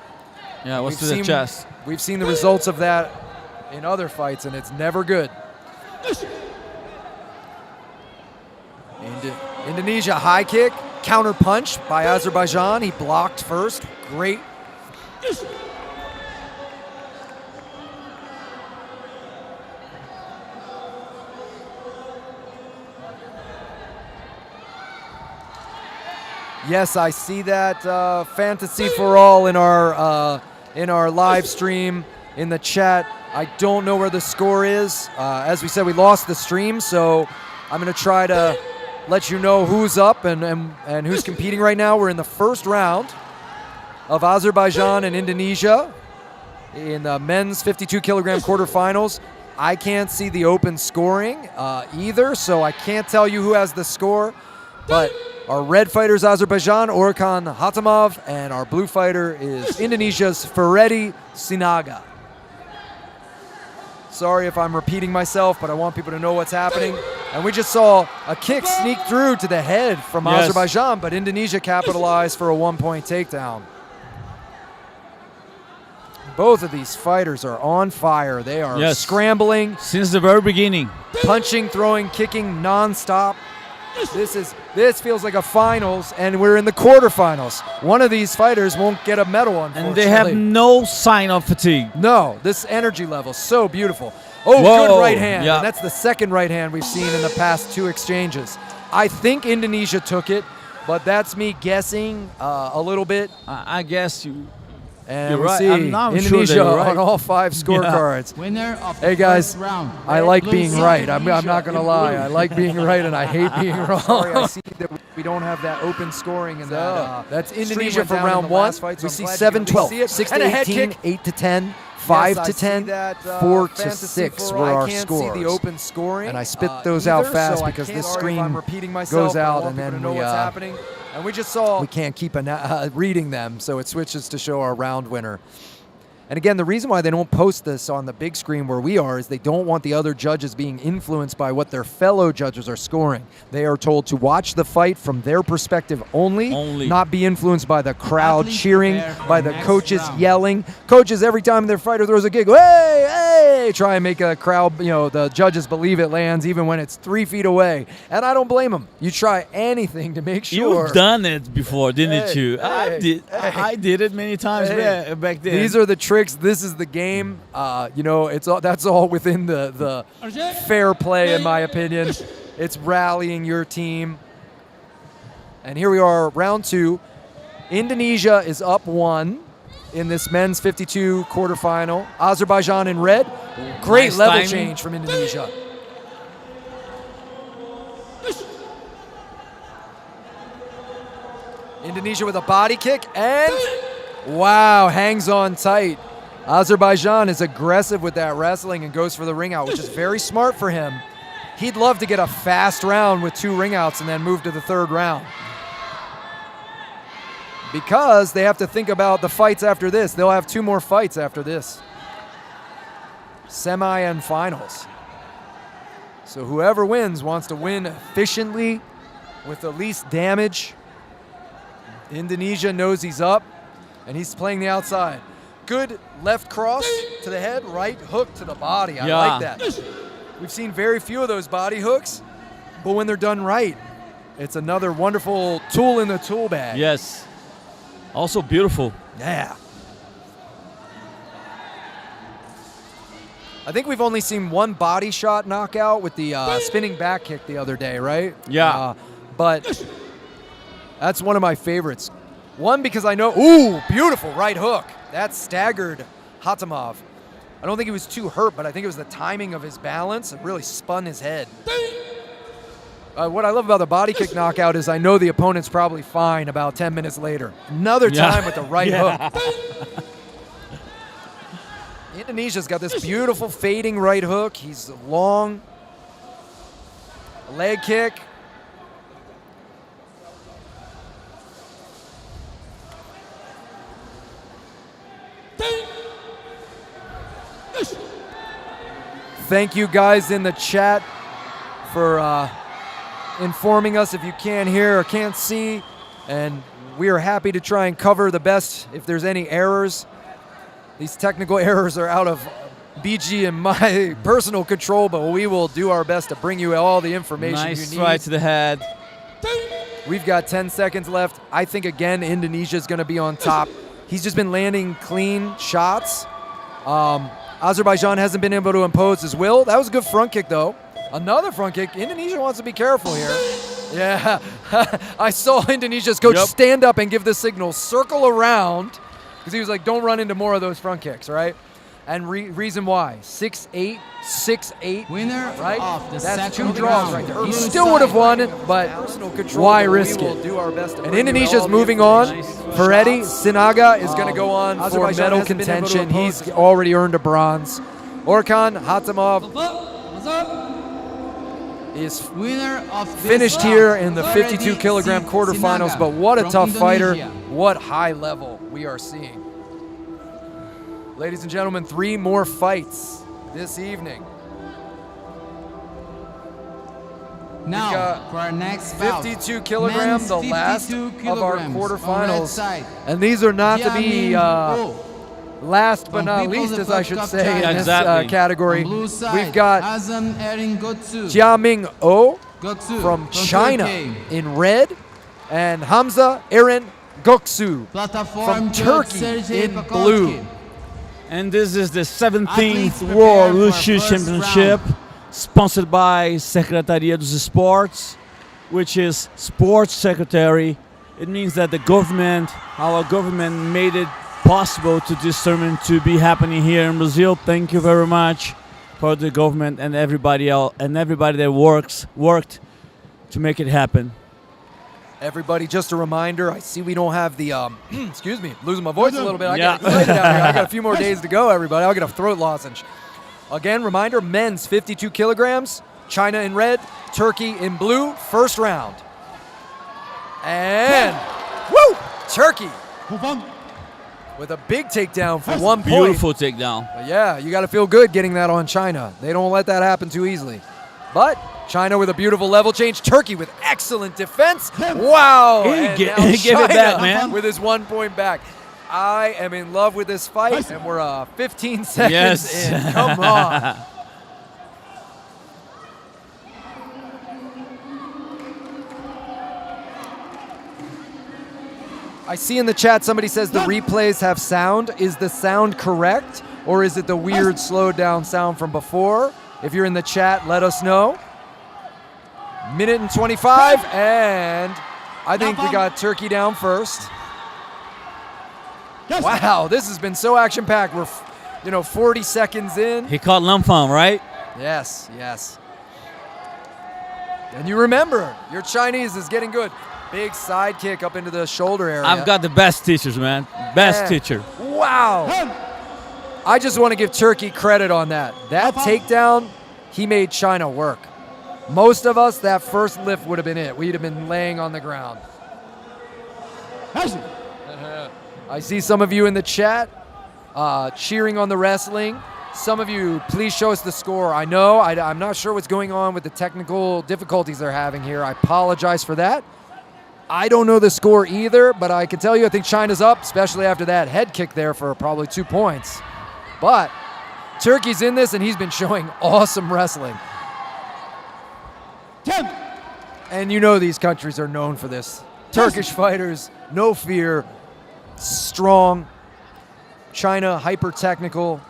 Yeah, it was to the chest. We've seen the results of that in other fights, and it's never good. Indonesia high kick, counter punch by Azerbaijan. He blocked first. Great. Yes, I see that fantasy for all in our live stream in the chat. I don't know where the score is. As we said, we lost the stream, so I'm going to try to let you know who's up and who's competing right now. We're in the first round of Azerbaijan and Indonesia in the men's 52-kilogram quarterfinals. I can't see the open scoring either, so I can't tell you who has the score, but our red fighter is Azerbaijan, Orkan Hatamov, and our blue fighter is Indonesia's Freddie Sinaga. Sorry if I'm repeating myself, but I want people to know what's happening. And we just saw a kick sneak through to the head from Azerbaijan, but Indonesia capitalized for a one-point takedown. Both of these fighters are on fire. They are scrambling. Since the very beginning. Punching, throwing, kicking nonstop. This feels like a finals, and we're in the quarterfinals. One of these fighters won't get a medal, unfortunately. And they have no sign of fatigue. No, this energy level, so beautiful. Oh, whoa, good right hand. Yeah. And that's the second right hand we've seen in the past two exchanges. I think Indonesia took it, but that's me guessing a little bit. I guess you... And you're we right. see Indonesia sure right. on all 5 scorecards. Winner of hey guys, round. I like being right. I'm not going to lie. I like being right and I hate being wrong. Sorry, I see that we don't have that open scoring in that. That's Indonesia for round 1. We see 7-12, 6-18, 8-10, 5-10, 4-6 were our scores. I can't see the open scoring. And I spit those out fast because this screen goes out and then we... And we just saw we can't keep reading them, so it switches to show our round winner. And again, the reason why they don't post this on the big screen where we are is they don't want the other judges being influenced by what their fellow judges are scoring. They are told to watch the fight from their perspective only. Not be influenced by the crowd cheering, by the coaches yelling. Coaches, every time their fighter throws a kick, hey, hey, try and make a crowd, the judges believe it lands even when it's 3 feet away. And I don't blame them. You try anything to make sure. You've done it before, didn't you? I did it many times back then. These are the tricks. This is the game. That's all within the fair play, in my opinion. It's rallying your team. And here we are, round 2. Indonesia is up 1 in this men's 52 quarterfinal. Azerbaijan in red. Great nice level timing. change from Indonesia. Indonesia with a body kick, and wow, hangs on tight. Azerbaijan is aggressive with that wrestling and goes for the ring out, which is very smart for him. He'd love to get a fast round with 2 ring outs and then move to the 3rd round. Because they have to think about the fights after this. They'll have 2 more fights after this. Semi and finals. So whoever wins wants to win efficiently with the least damage. Indonesia knows he's up, and he's playing the outside. Good left cross to the head, right hook to the body. I like that. We've seen very few of those body hooks, but when they're done right, it's another wonderful tool in the tool bag. Yes. Also beautiful. Yeah. I think we've only seen 1 body shot knockout with the spinning back kick the other day, right? Yeah. But that's one of my favorites. One, because I know, ooh, beautiful right hook. That staggered Hatamov. I don't think he was too hurt, but I think it was the timing of his balance. It really spun his head. What I love about the body kick knockout is I know the opponent's probably fine about 10 minutes later. Another time with the right hook. Indonesia's got this beautiful fading right hook. He's long. Leg kick. Thank you guys in the chat for informing us if you can't hear or can't see, and we are happy to try and cover the best if there's any errors. These technical errors are out of BG and my personal control, but we will do our best to bring you all the information you need. Nice right to the head. We've got 10 seconds left. I think, again, Indonesia is going to be on top. He's just been landing clean shots. Azerbaijan hasn't been able to impose his will. That was a good front kick, though. Another front kick. Indonesia wants to be careful here. Yeah. I saw Indonesia's coach stand up and give the signal, circle around, because he was like, don't run into more of those front kicks, right? And reason why. 6-8, 6-8. Winner right? of the That's second 2 draws round. right there. He still would have won, but why risk it? And Indonesia's moving on. Ferretti, Sinaga is going to go on for medal contention. He's already earned a bronze. Orkan Hatamov is finished here in the 52 kilogram quarterfinals, but what a tough fighter. What high level we are seeing. Ladies and gentlemen, 3 more fights this evening. Now, for our next bout, 52 kilogram, the last of our quarterfinals. And these are not to be last but not least, as I should say, in this category. We've got Jiaming Oh from China in red, and Hamza Eren Göksu from Turkey in blue. And this is the 17th World Wushu Championship, sponsored by Secretaria dos Esportes, which is sports secretary. It means that the government, our government, made it possible to this tournament to be happening here in Brazil. Thank you very much for the government and everybody else and everybody that worked to make it happen. Everybody, just a reminder, I see we don't have the, excuse me, losing my voice a little bit. I got excited out here. I got a few more days to go, everybody. I'll get a throat lozenge. Again, reminder, men's 52 kilograms, China in red, Turkey in blue, first round. And, woo, Turkey with a big takedown for 1 point. Beautiful takedown. But yeah, you got to feel good getting that on China. They don't let that happen too easily. But China with a beautiful level change. Turkey with excellent defense. Wow. He gave it back, man. With his 1 point back. I am in love with this fight, and we're 15 seconds in. Come on. I see in the chat somebody says the replays have sound. Is the sound correct, or is it the weird slowed down sound from before? If you're in the chat, let us know. Minute and 25, and I think we got Turkey down first. Wow, this has been so action-packed. We're, 40 seconds in. He caught Lumpang, right? Yes, yes. And you remember, your Chinese is getting good. Big side kick up into the shoulder area. I've got the best teachers, man. Best teacher. Wow. I just want to give Turkey credit on that. That takedown, he made China work. Most of us, that first lift would have been it. We'd have been laying on the ground. I see some of you in the chat cheering on the wrestling. Some of you, please show us the score. I know, I'm not sure what's going on with the technical difficulties they're having here. I apologize for that. I don't know the score either, but I can tell you I think China's up, especially after that head kick there for probably 2 points. But Turkey's in this, and he's been showing awesome wrestling. And you know these countries are known for this. Turkish fighters, no fear, strong. China, hyper-technical.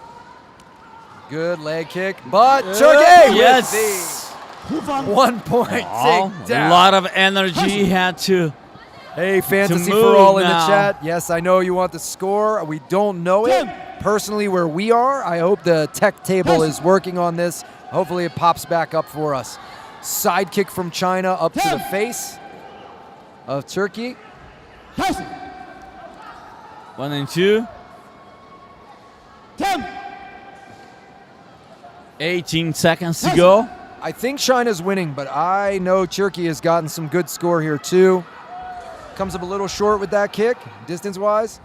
Good leg kick, but Turkey with the 1 point takedown. A lot of energy had to. Hey, Fantasy to for All in now. the chat. Yes, I know you want the score. We don't know it. Personally, where we are, I hope the tech table is working on this. Hopefully it pops back up for us. Side kick from China up to the face of Turkey. 1 and 2. 18 seconds to go. I think China's winning, but I know Turkey has gotten some good score here too. Comes up a little short with that kick, distance-wise.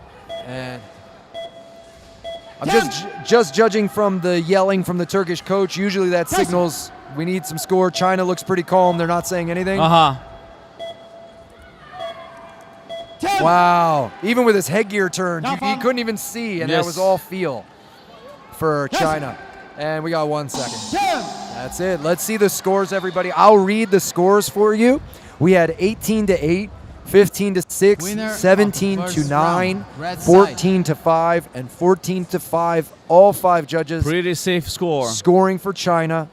And I'm just judging from the yelling from the Turkish coach. Usually that signals we need some score. China looks pretty calm. They're not saying anything. Wow. Even with his headgear turned, he couldn't even see, and that was all feel for China. And we got 1 second. That's it. Let's see the scores, everybody. I'll read the scores for you. We had 18-8, 15-6, 17-9, 14-5, and 14-5. All 5 judges. Pretty safe score. Scoring for China.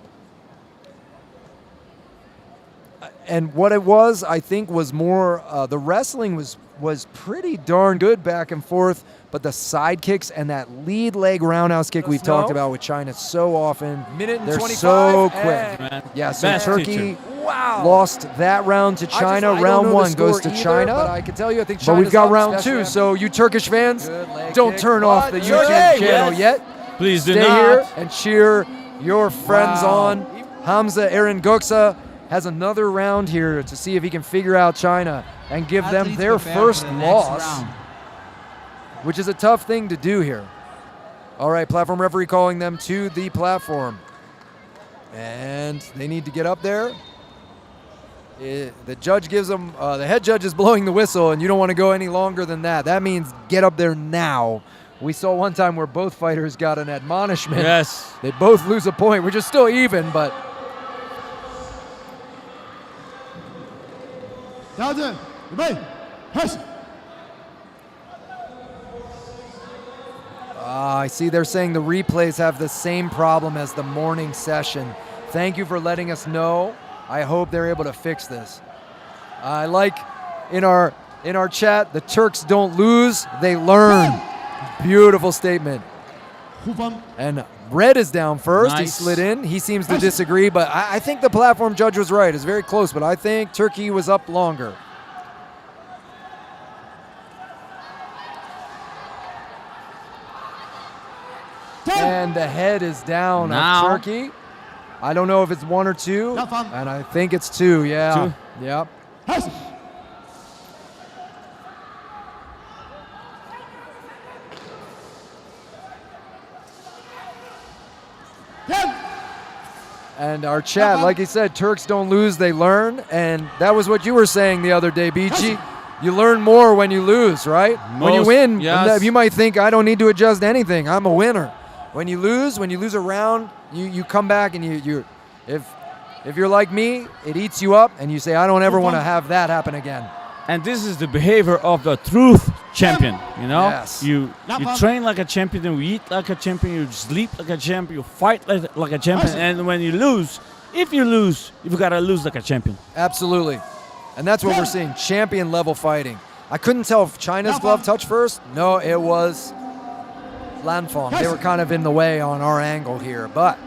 And what it was, I think, was more the wrestling was pretty darn good back and forth, but the side kicks and that lead leg roundhouse kick we've talked about with China so often, Minute and they're 25, so quick. Yeah, so Best Turkey teacher. lost that round to China. Round 1 goes to China. But I can tell you, I think But China's we've got up, round especially 2, so you Turkish fans, don't turn off the But YouTube Turkey, channel yes. yet. Please do Stay not. here and cheer your friends Wow. on. Hamza Aaron Göksa has another round here to see if he can figure out China and give them Athletes their prepare for first the next loss, round. which is a tough thing to do here. All right, platform referee calling them to the platform. And they need to get up there. The judge gives them, the head judge is blowing the whistle, and you don't want to go any longer than that. That means get up there now. We saw one time where both fighters got an admonishment. Yes. They both lose a point, which is still even, but I see they're saying the replays have the same problem as the morning session. Thank you for letting us know. I hope they're able to fix this. I like in our chat, the Turks don't lose, they learn. Beautiful statement. And Red is down first. He Nice. slid in. He seems to disagree, but I think the platform judge was right. It's very close, but I think Turkey was up longer. And the head is down Now. of Turkey. I don't know if it's 1 or 2, and I think it's 2, yeah. 2. Yep. And our chat, like he said, Turks don't lose, they learn. And that was what you were saying the other day, Beachy. You learn more when you lose, right? When you win, yes. you might think, I don't need to adjust anything. I'm a winner. When you lose a round, you come back and if you're like me, it eats you up and you say, I don't ever want to have that happen again. And this is the behavior of the truth champion, you know? Yes. You train like a champion, you eat like a champion, you sleep like a champion, you fight like a champion, and when you lose, if you gotta lose like a champion. Absolutely. And that's what we're seeing, champion level fighting. I couldn't tell if China's glove touched first. No, it was Lanfong. They were kind of in the way on our angle here, but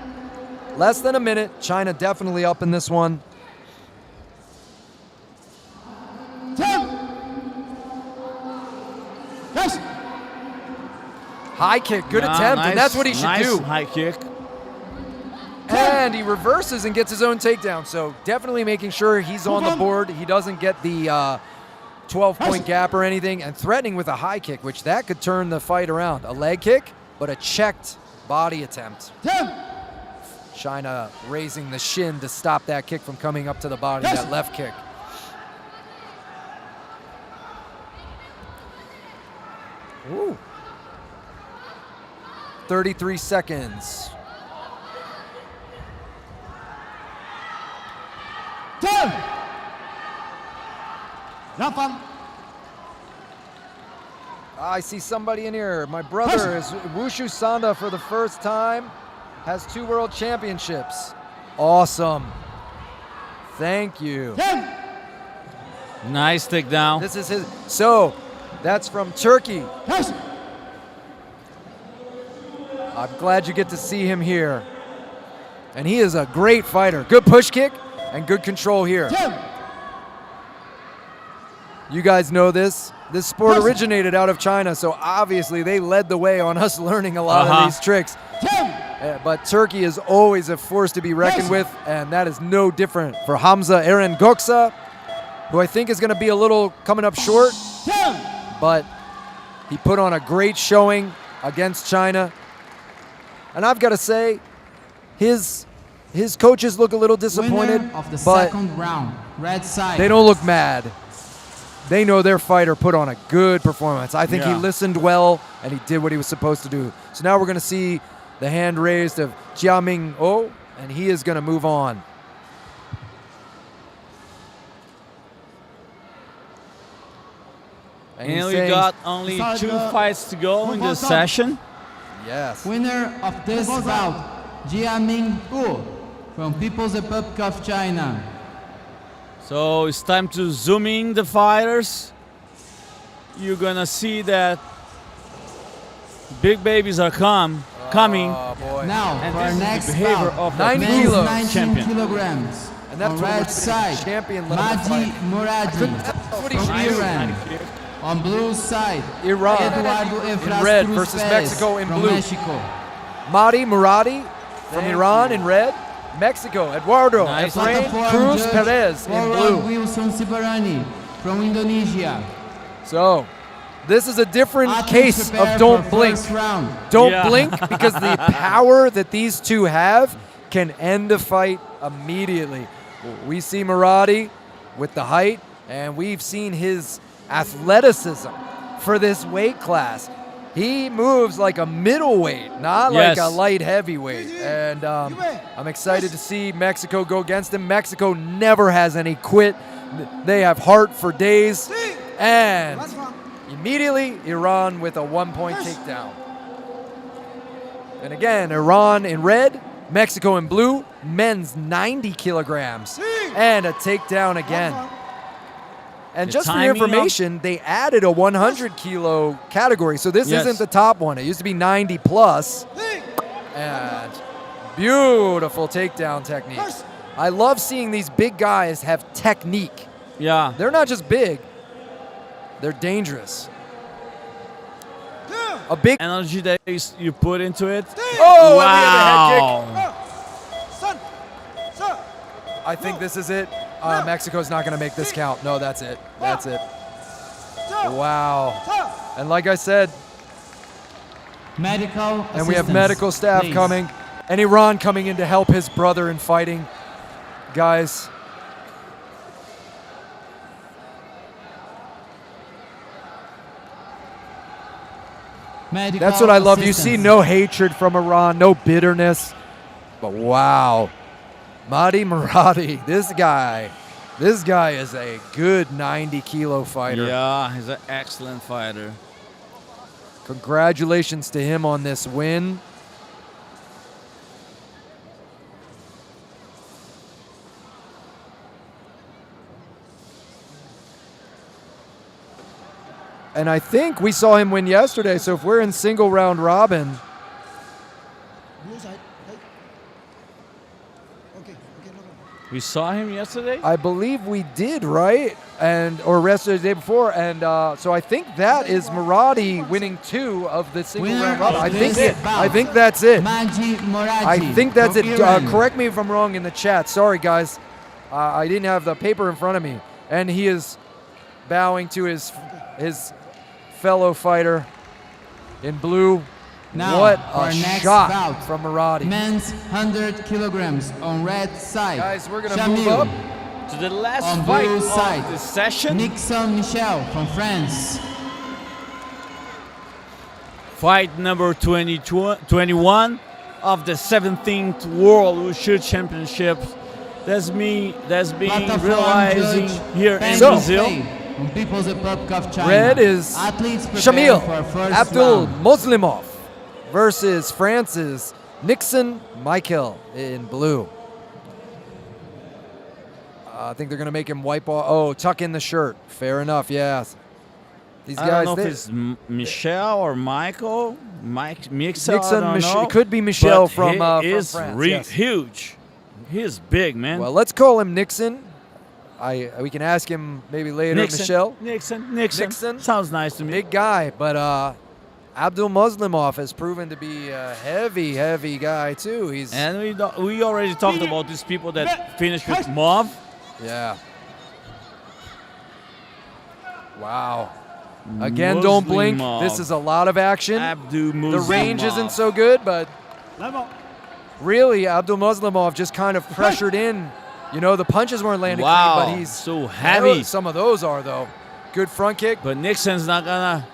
less than a minute. China definitely up in this one. High kick, good attempt, and that's what he should do. High kick. And he reverses and gets his own takedown. So definitely making sure he's on the board. He doesn't get the 12-point gap or anything, and threatening with a high kick, which that could turn the fight around. A leg kick, but a checked body attempt. China raising the shin to stop that kick from coming up to the body, that left kick. Ooh. 33 seconds. I see somebody in here. My brother is Wushu Sanda for the first time. Has 2 world championships. Awesome. Thank you. Nice takedown. This is his. So, that's from Turkey. I'm glad you get to see him here. And he is a great fighter. Good push kick and good control here. You guys know this. This sport originated out of China, so obviously they led the way on us learning a lot of these tricks. But Turkey is always a force to be reckoned with, and that is no different for Hamza Eren Gökçe, who I think is going to be a little coming up short, but he put on a great showing against China. And I've got to say, his coaches look a little disappointed, but they don't look mad. They know their fighter put on a good performance. I think he listened well, and he did what he was supposed to do. So now we're going to see the hand raised of Jiaming Oh, and he is going to move on. And we got only 2 fights to go in this session. Yes. Winner of this bout, Jiaming Oh from People's Republic of China. So it's time to zoom in the fighters. You're gonna see that big babies are coming. Now and for our next behavior bout, of 90 men's kilos. 19 kilograms. And that's on what we're red side, champion level Maji fight. Muradi what he from should do. Iran. On blue side, Iran Eduardo in Efras red Cruz versus Perez Mexico in from blue. Mexico. Mahdi Muradi from Iran in red. Mexico, Eduardo Efrain Cruz Perez in blue. Wilson Sibarani from Indonesia. So, this is a different case of don't blink. Don't blink, because the power that these two have can end a fight immediately. We see Muradi with the height, and we've seen his athleticism for this weight class. He moves like a middleweight, not like a light heavyweight. And I'm excited to see Mexico go against him. Mexico never has any quit. They have heart for days. And immediately, Iran with a 1-point takedown. And again, Iran in red, Mexico in blue, men's 90 kilograms. And a takedown again. And just for your information, they added a 100-kilo category. So this isn't the top one. It used to be 90 plus. And beautiful takedown technique. I love seeing these big guys have technique. Yeah. They're not just big. They're dangerous. A big energy that you put into it. Oh, wow. and we have a head kick. I think this is it. Mexico's not going to make this count. No, that's it. That's it. Wow. And like I said, and we have medical staff coming, and Iran coming in to help his brother in fighting. Guys, that's what I love. You see no hatred from Iran, no bitterness. But wow. Mahdi Muradi, this guy is a good 90-kilo fighter. Yeah, he's an excellent fighter. Congratulations to him on this win. And I think we saw him win yesterday, so if we're in single round robin, We saw him yesterday? I believe we did, right? Or rest of the day before. And so I think that is Murati winning 2 of the single round robin. I think that's it. I think that's it. Correct me if I'm wrong in the chat. Sorry, guys. I didn't have the paper in front of me. And he is bowing to his fellow fighter in blue. Now, what our a next shot bout. from Murati. Men's 100 kilograms on red side. Guys, we're going to move up to the last on fight blue of side. the session. Nixon Michel from France. Fight number 21 of the 17th World Wushu Championships. That's being realizing here in Brazil. Red is Shamil Abdul Muslimov versus France's Nixon Michael in blue. I think they're going to make him wipe off. Oh, tuck in the shirt. Fair enough, yes. These guys, I don't know if it's Michel or Michael. Nixon, it could be Michel from France. Yes. Huge. He's big, man. Well, let's call him Nixon. We can ask him maybe later, Michel. Nixon. Sounds nice to me. Big guy, but Abdul Muslimov has proven to be a heavy guy too. And we already talked about these people that finished with Mauve. Yeah. Wow. Again, don't blink. This is a lot of action. The range isn't so good, but really, Abdul Muslimov just kind of pressured in. You know, the punches weren't landing clean, but he's so heavy. Some of those are, though. Good front kick. But Nixon's not gonna.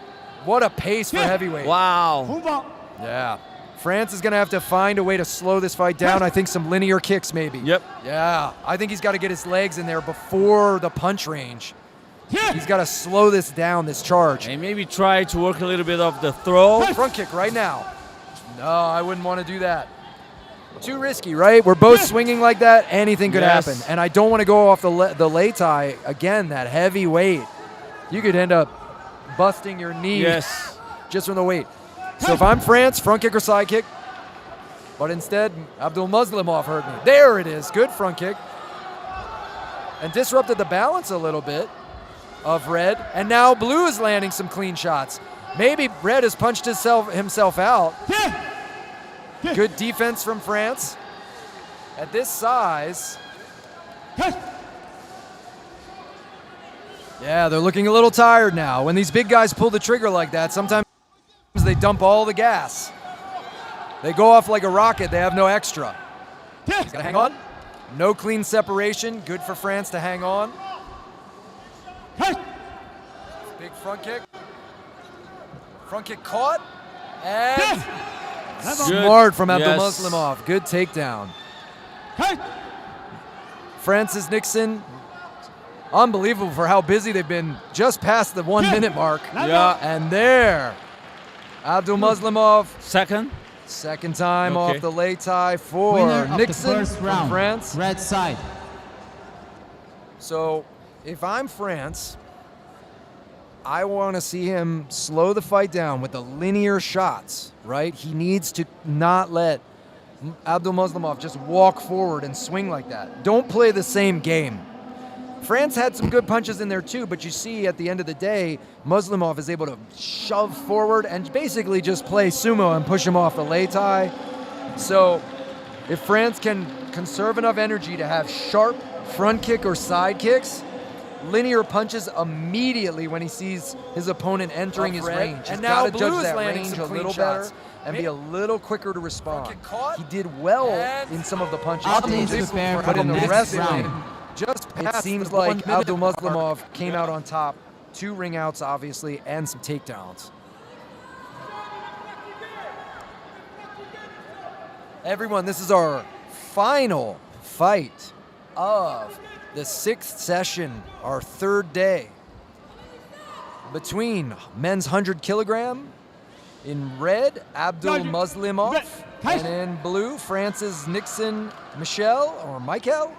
What a pace for heavyweight. Wow. Yeah. France is going to have to find a way to slow this fight down. I think some linear kicks, maybe. Yep. Yeah. I think he's got to get his legs in there before the punch range. He's got to slow this down, this charge. And maybe try to work a little bit of the throw. Front kick right now. No, I wouldn't want to do that. Too risky, right? We're both swinging like that. Anything could happen. And I don't want to go off the lei tai. Again, that heavy weight. You could end up busting your knee just from the weight. So if I'm France, front kick or side kick. But instead, Abdul Muslimov hurt me. There it is. Good front kick. And disrupted the balance a little bit of Red. And now Blue is landing some clean shots. Maybe Red has punched himself out. Good defense from France. At this size. Yeah, they're looking a little tired now. When these big guys pull the trigger like that, sometimes they dump all the gas. They go off like a rocket. They have no extra. He's got to hang on. No clean separation. Good for France to hang on. Big front kick. Front kick caught. And smart from Abdul Muslimov. Good takedown. Francis Nixon. Unbelievable for how busy they've been. Just past the 1 minute mark. Yeah. And there. Abdul Muslimov. Second time off the lei tai for Nixon from France. Red side. So if I'm France, I want to see him slow the fight down with the linear shots, right? He needs to not let Abdul Muslimov just walk forward and swing like that. Don't play the same game. France had some good punches in there too, but you see at the end of the day, Muslimov is able to shove forward and basically just play sumo and push him off the lei tai. So if France can conserve enough energy to have sharp front kick or side kicks, linear punches immediately when he sees his opponent entering his range. And now Blue is landing some a little better and be a little quicker to respond. He did well in some of the punches, but in the rest round, it seems like Abdul Muslimov came out on top. 2 ring outs, obviously, and some takedowns. Everyone, this is our final fight of the 6th session, our 3rd day. Between men's 100 kilogram, in red, Abdul Muslimov, and in blue, France's Nixon Michael.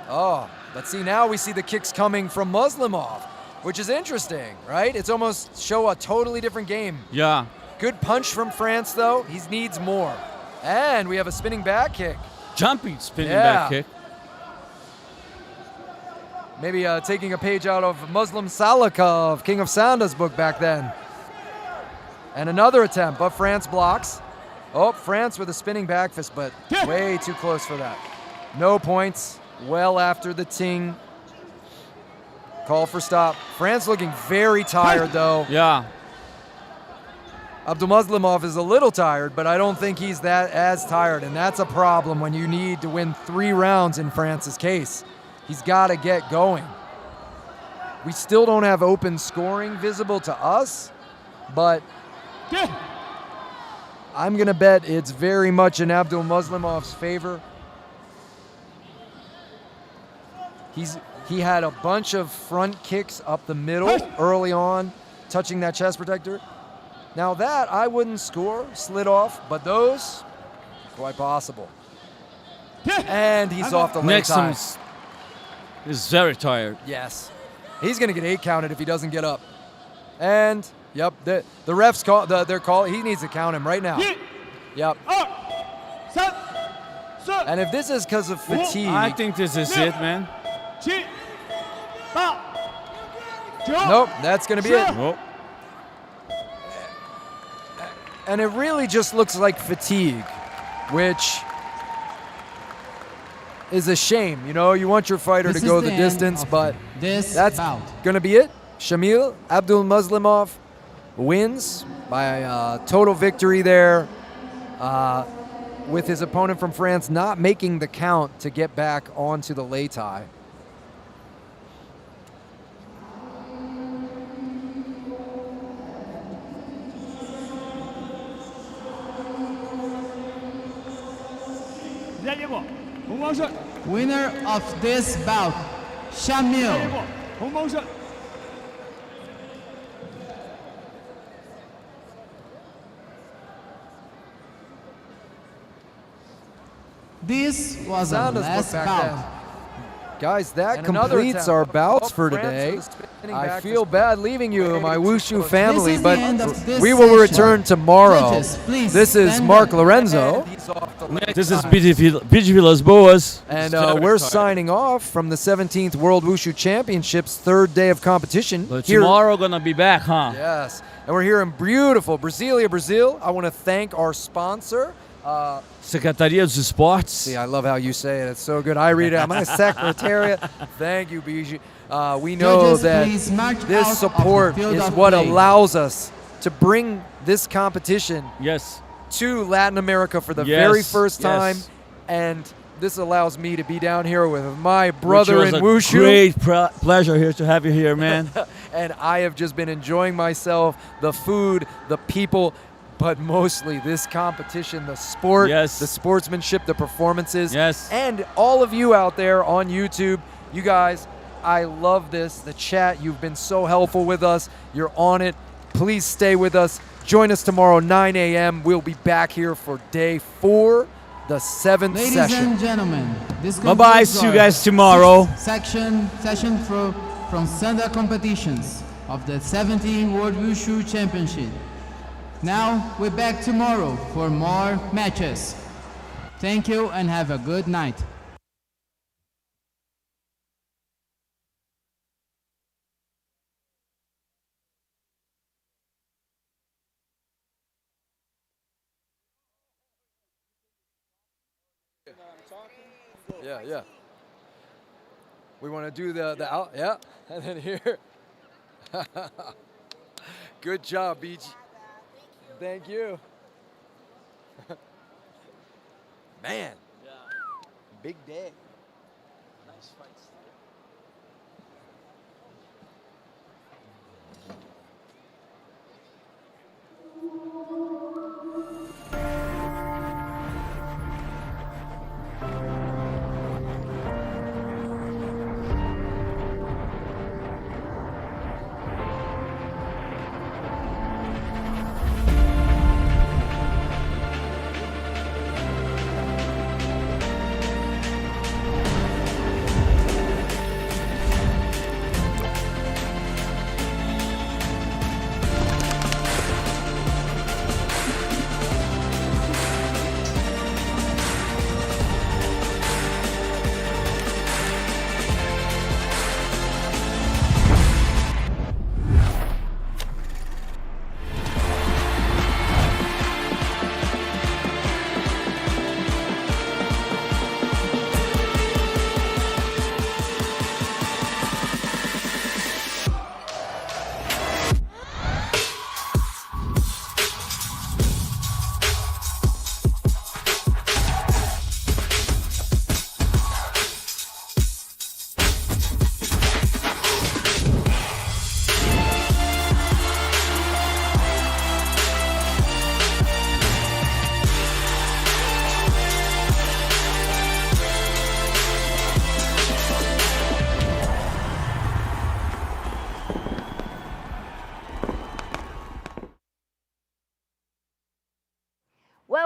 Oh, but see, now we see the kicks coming from Muslimov, which is interesting, right? It's almost show a totally different game. Yeah. Good punch from France, though. He needs more. And we have a spinning back kick. Jumping spinning back kick. Maybe taking a page out of Muslim Salikov, King of Sanda's book back then. And another attempt, but France blocks. Oh, France with a spinning back fist, but way too close for that. No points, well after the ting. Call for stop. France looking very tired, though. Yeah. Abdulmuslimov is a little tired, but I don't think he's as tired, and that's a problem when you need to win 3 rounds in France's case. He's got to get going. We still don't have open scoring visible to us, but I'm going to bet it's very much in Abdulmuslimov's favor. He had a bunch of front kicks up the middle early on, touching that chest protector. Now that I wouldn't score, slid off, but those, quite possible. And he's off the leg tie. Is very tired. Yes. He's going to get 8 counted if he doesn't get up. And, yep, the refs call, they're calling, he needs to count him right now. Yep. And if this is because of fatigue. I think this is it, man. Nope, that's going to be it. Nope. And it really just looks like fatigue, which is a shame. You know, you want your fighter to go the distance, but that's going to be it. Shamil Abdulmuslimov wins by total victory there, with his opponent from France not making the count to get back onto the lei tai. Winner of this bout, Shamil. This was our last bout. Guys, that completes our bouts for today. I feel bad leaving you, my Wushu family, but we will return tomorrow. This is Mark Lorenzo. This is BG Las Boas. And we're signing off from the 17th World Wushu Championships, 3rd day of competition. But tomorrow gonna be back, huh? Yes. And we're here in beautiful Brasilia, Brazil. I want to thank our sponsor, Secretaria dos Esportes. See, I love how you say it. It's so good. I read it. I'm a secretariat. Thank you, Biji. We know that this support is what allows us to bring this competition to Latin America for the very first time. And this allows me to be down here with my brother in Wushu. Great pleasure here to have you here, man. And I have just been enjoying myself, the food, the people, but mostly this competition, the sport, the sportsmanship, the performances, and all of you out there on YouTube. You guys, I love this. The chat, you've been so helpful with us. You're on it. Please stay with us. Join us tomorrow, 9 a.m. We'll be back here for day 4, the 7th session. Ladies and gentlemen, this bye-bye. See you guys tomorrow. Session from Sanda competitions of the 17th World Wushu Championship. Now we're back tomorrow for more matches. Thank you and have a good night. Yeah. We want to do the out, and then here. Good job, Beach. Thank you. Man. Yeah. Big day. Nice fights.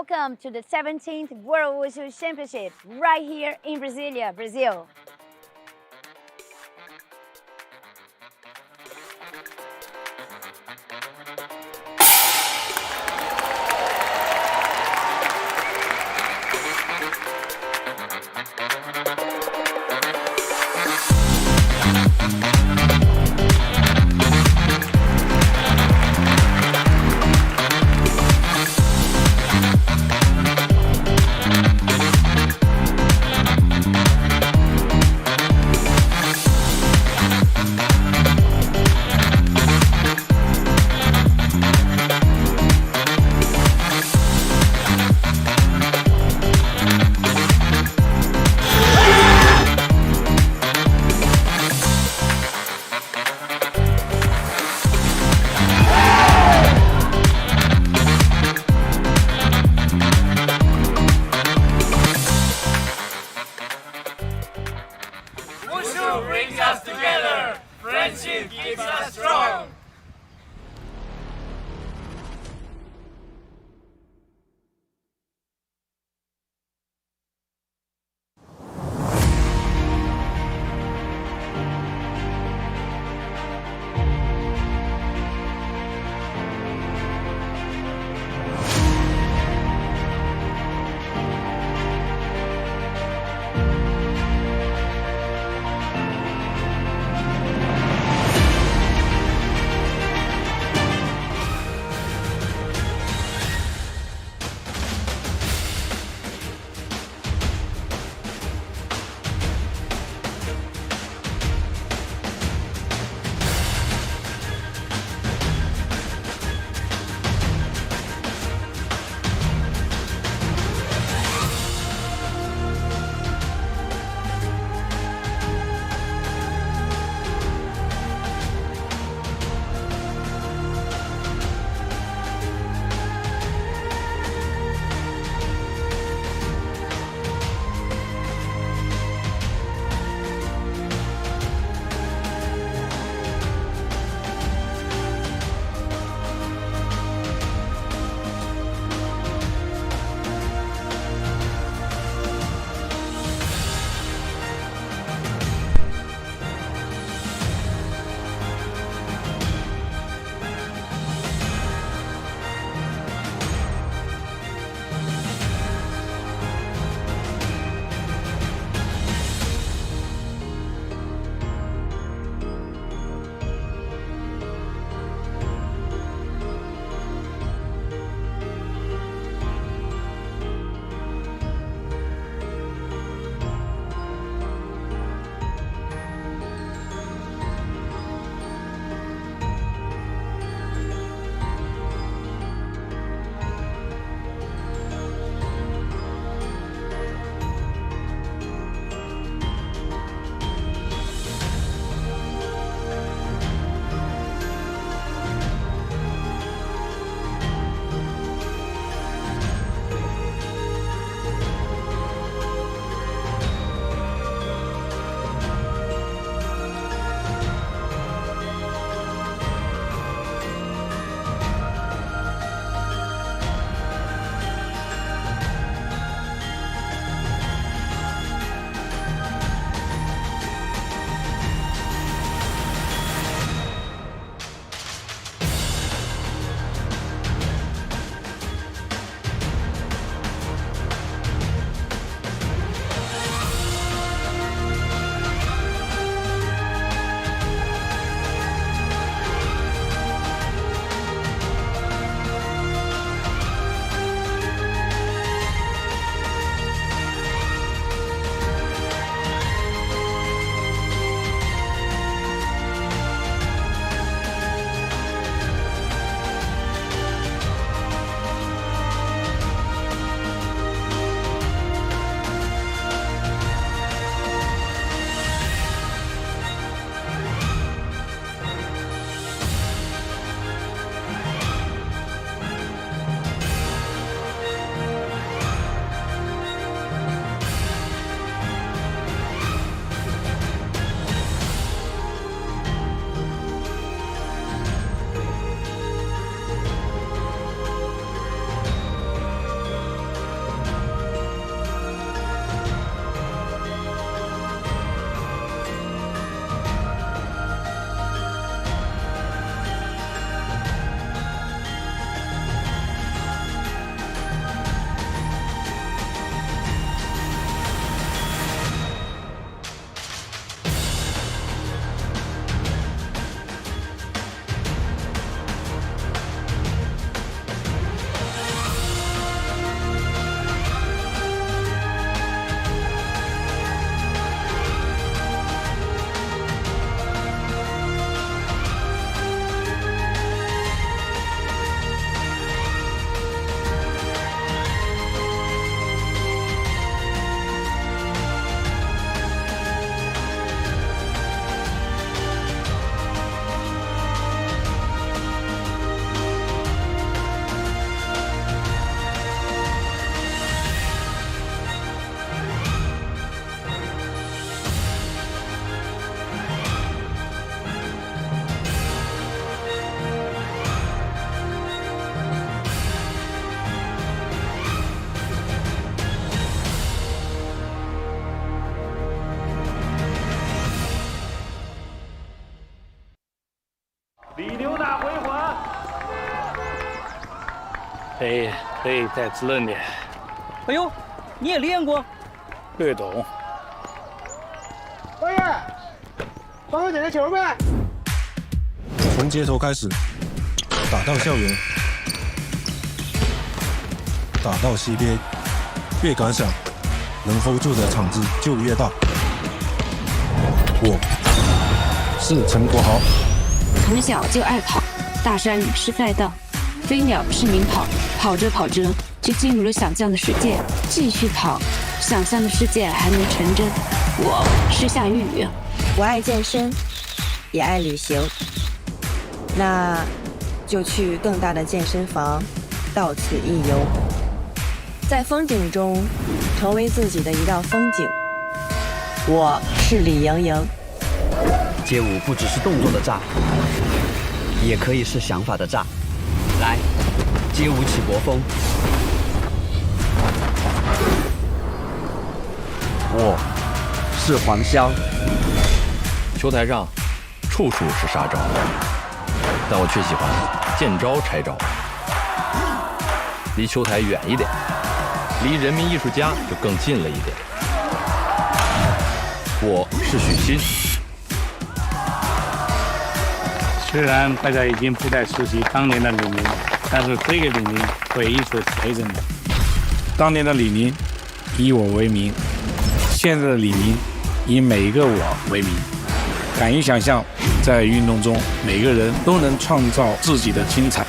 Welcome to the 17th World Wushu Championships right here in Brasilia, Brazil. Wushu brings us together. Friendship keeps us strong. 可以再滋润点。哎呦，你也练过？略懂。导演，帮我捡个球呗。从街头开始，打到校园，打到西边，越敢想，能 hold 住的场子就越大。我是陈国豪，从小就爱跑，大山是赛道，飞鸟是鸣跑，跑着跑着就进入了想象的世界，继续跑，想象的世界还能成真。我是夏玉宇，我爱健身，也爱旅行，那就去更大的健身房，到此一游，在风景中成为自己的一道风景。我是李盈莹。街舞不只是动作的炸，也可以是想法的炸。来，街舞起国风。我是黄潇。球台上，处处是杀招，但我却喜欢见招拆招。离球台远一点，离人民艺术家就更近了一点。我是许昕。虽然大家已经不再熟悉当年的李宁，但是这个李宁会一直陪着你。当年的李宁以我为名，现在的李宁以每一个我为名。敢于想象，在运动中每个人都能创造自己的精彩。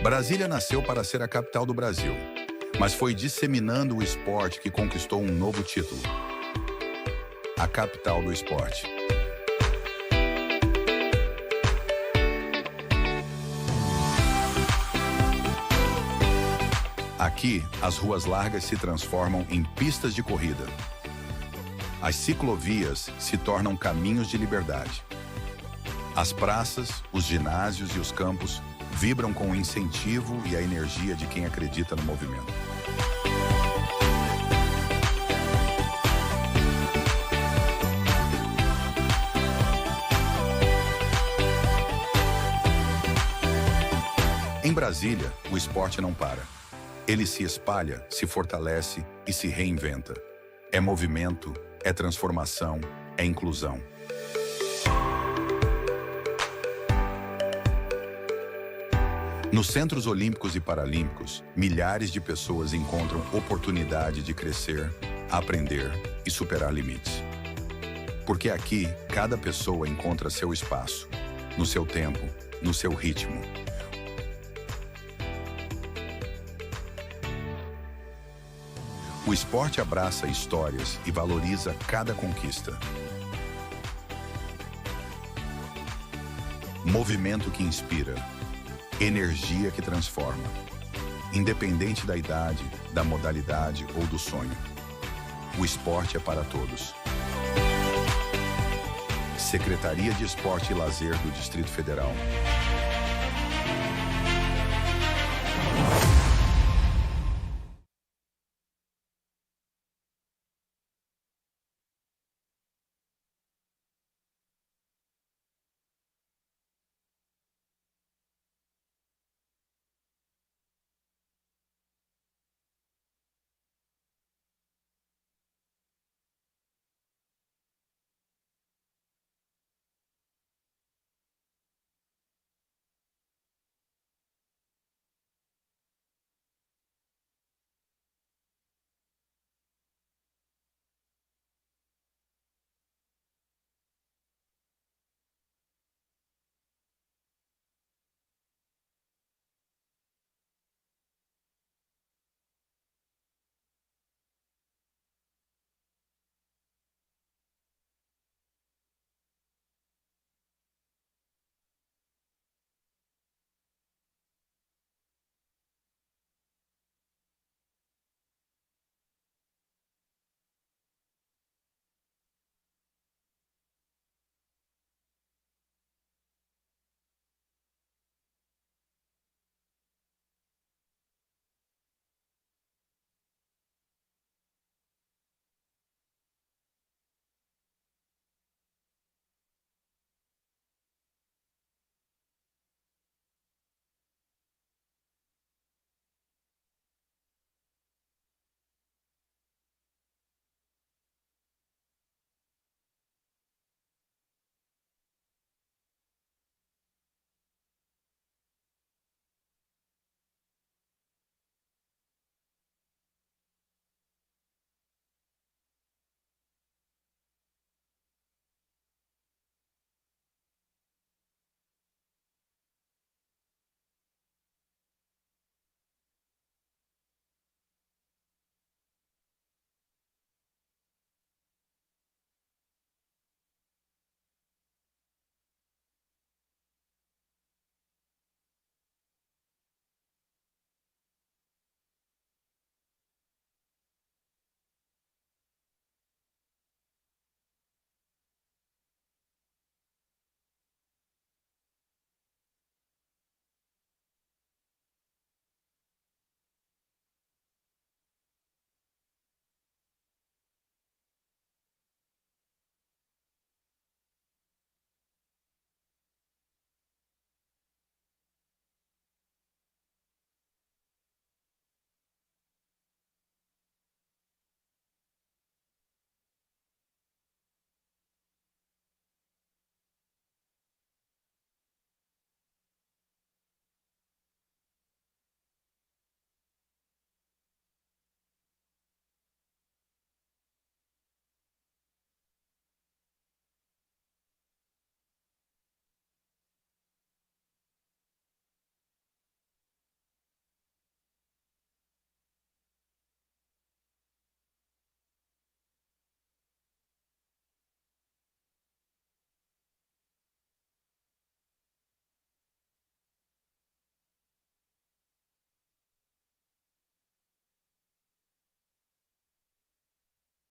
Brasília nasceu para ser a capital do Brasil, mas foi disseminando o esporte que conquistou um novo título: a capital do esporte. Aqui, as ruas largas se transformam em pistas de corrida. As ciclovias se tornam caminhos de liberdade. As praças, os ginásios e os campos vibram com o incentivo e a energia de quem acredita no movimento. Em Brasília, o esporte não para. Ele se espalha, se fortalece e se reinventa. É movimento, é transformação, é inclusão. Nos Centros Olímpicos e Paralímpicos, milhares de pessoas encontram oportunidade de crescer, aprender e superar limites. Porque aqui, cada pessoa encontra seu espaço, no seu tempo, no seu ritmo. O esporte abraça histórias e valoriza cada conquista. Movimento que inspira. Energia que transforma. Independente da idade, da modalidade ou do sonho. O esporte é para todos. Secretaria de Esporte e Lazer do Distrito Federal.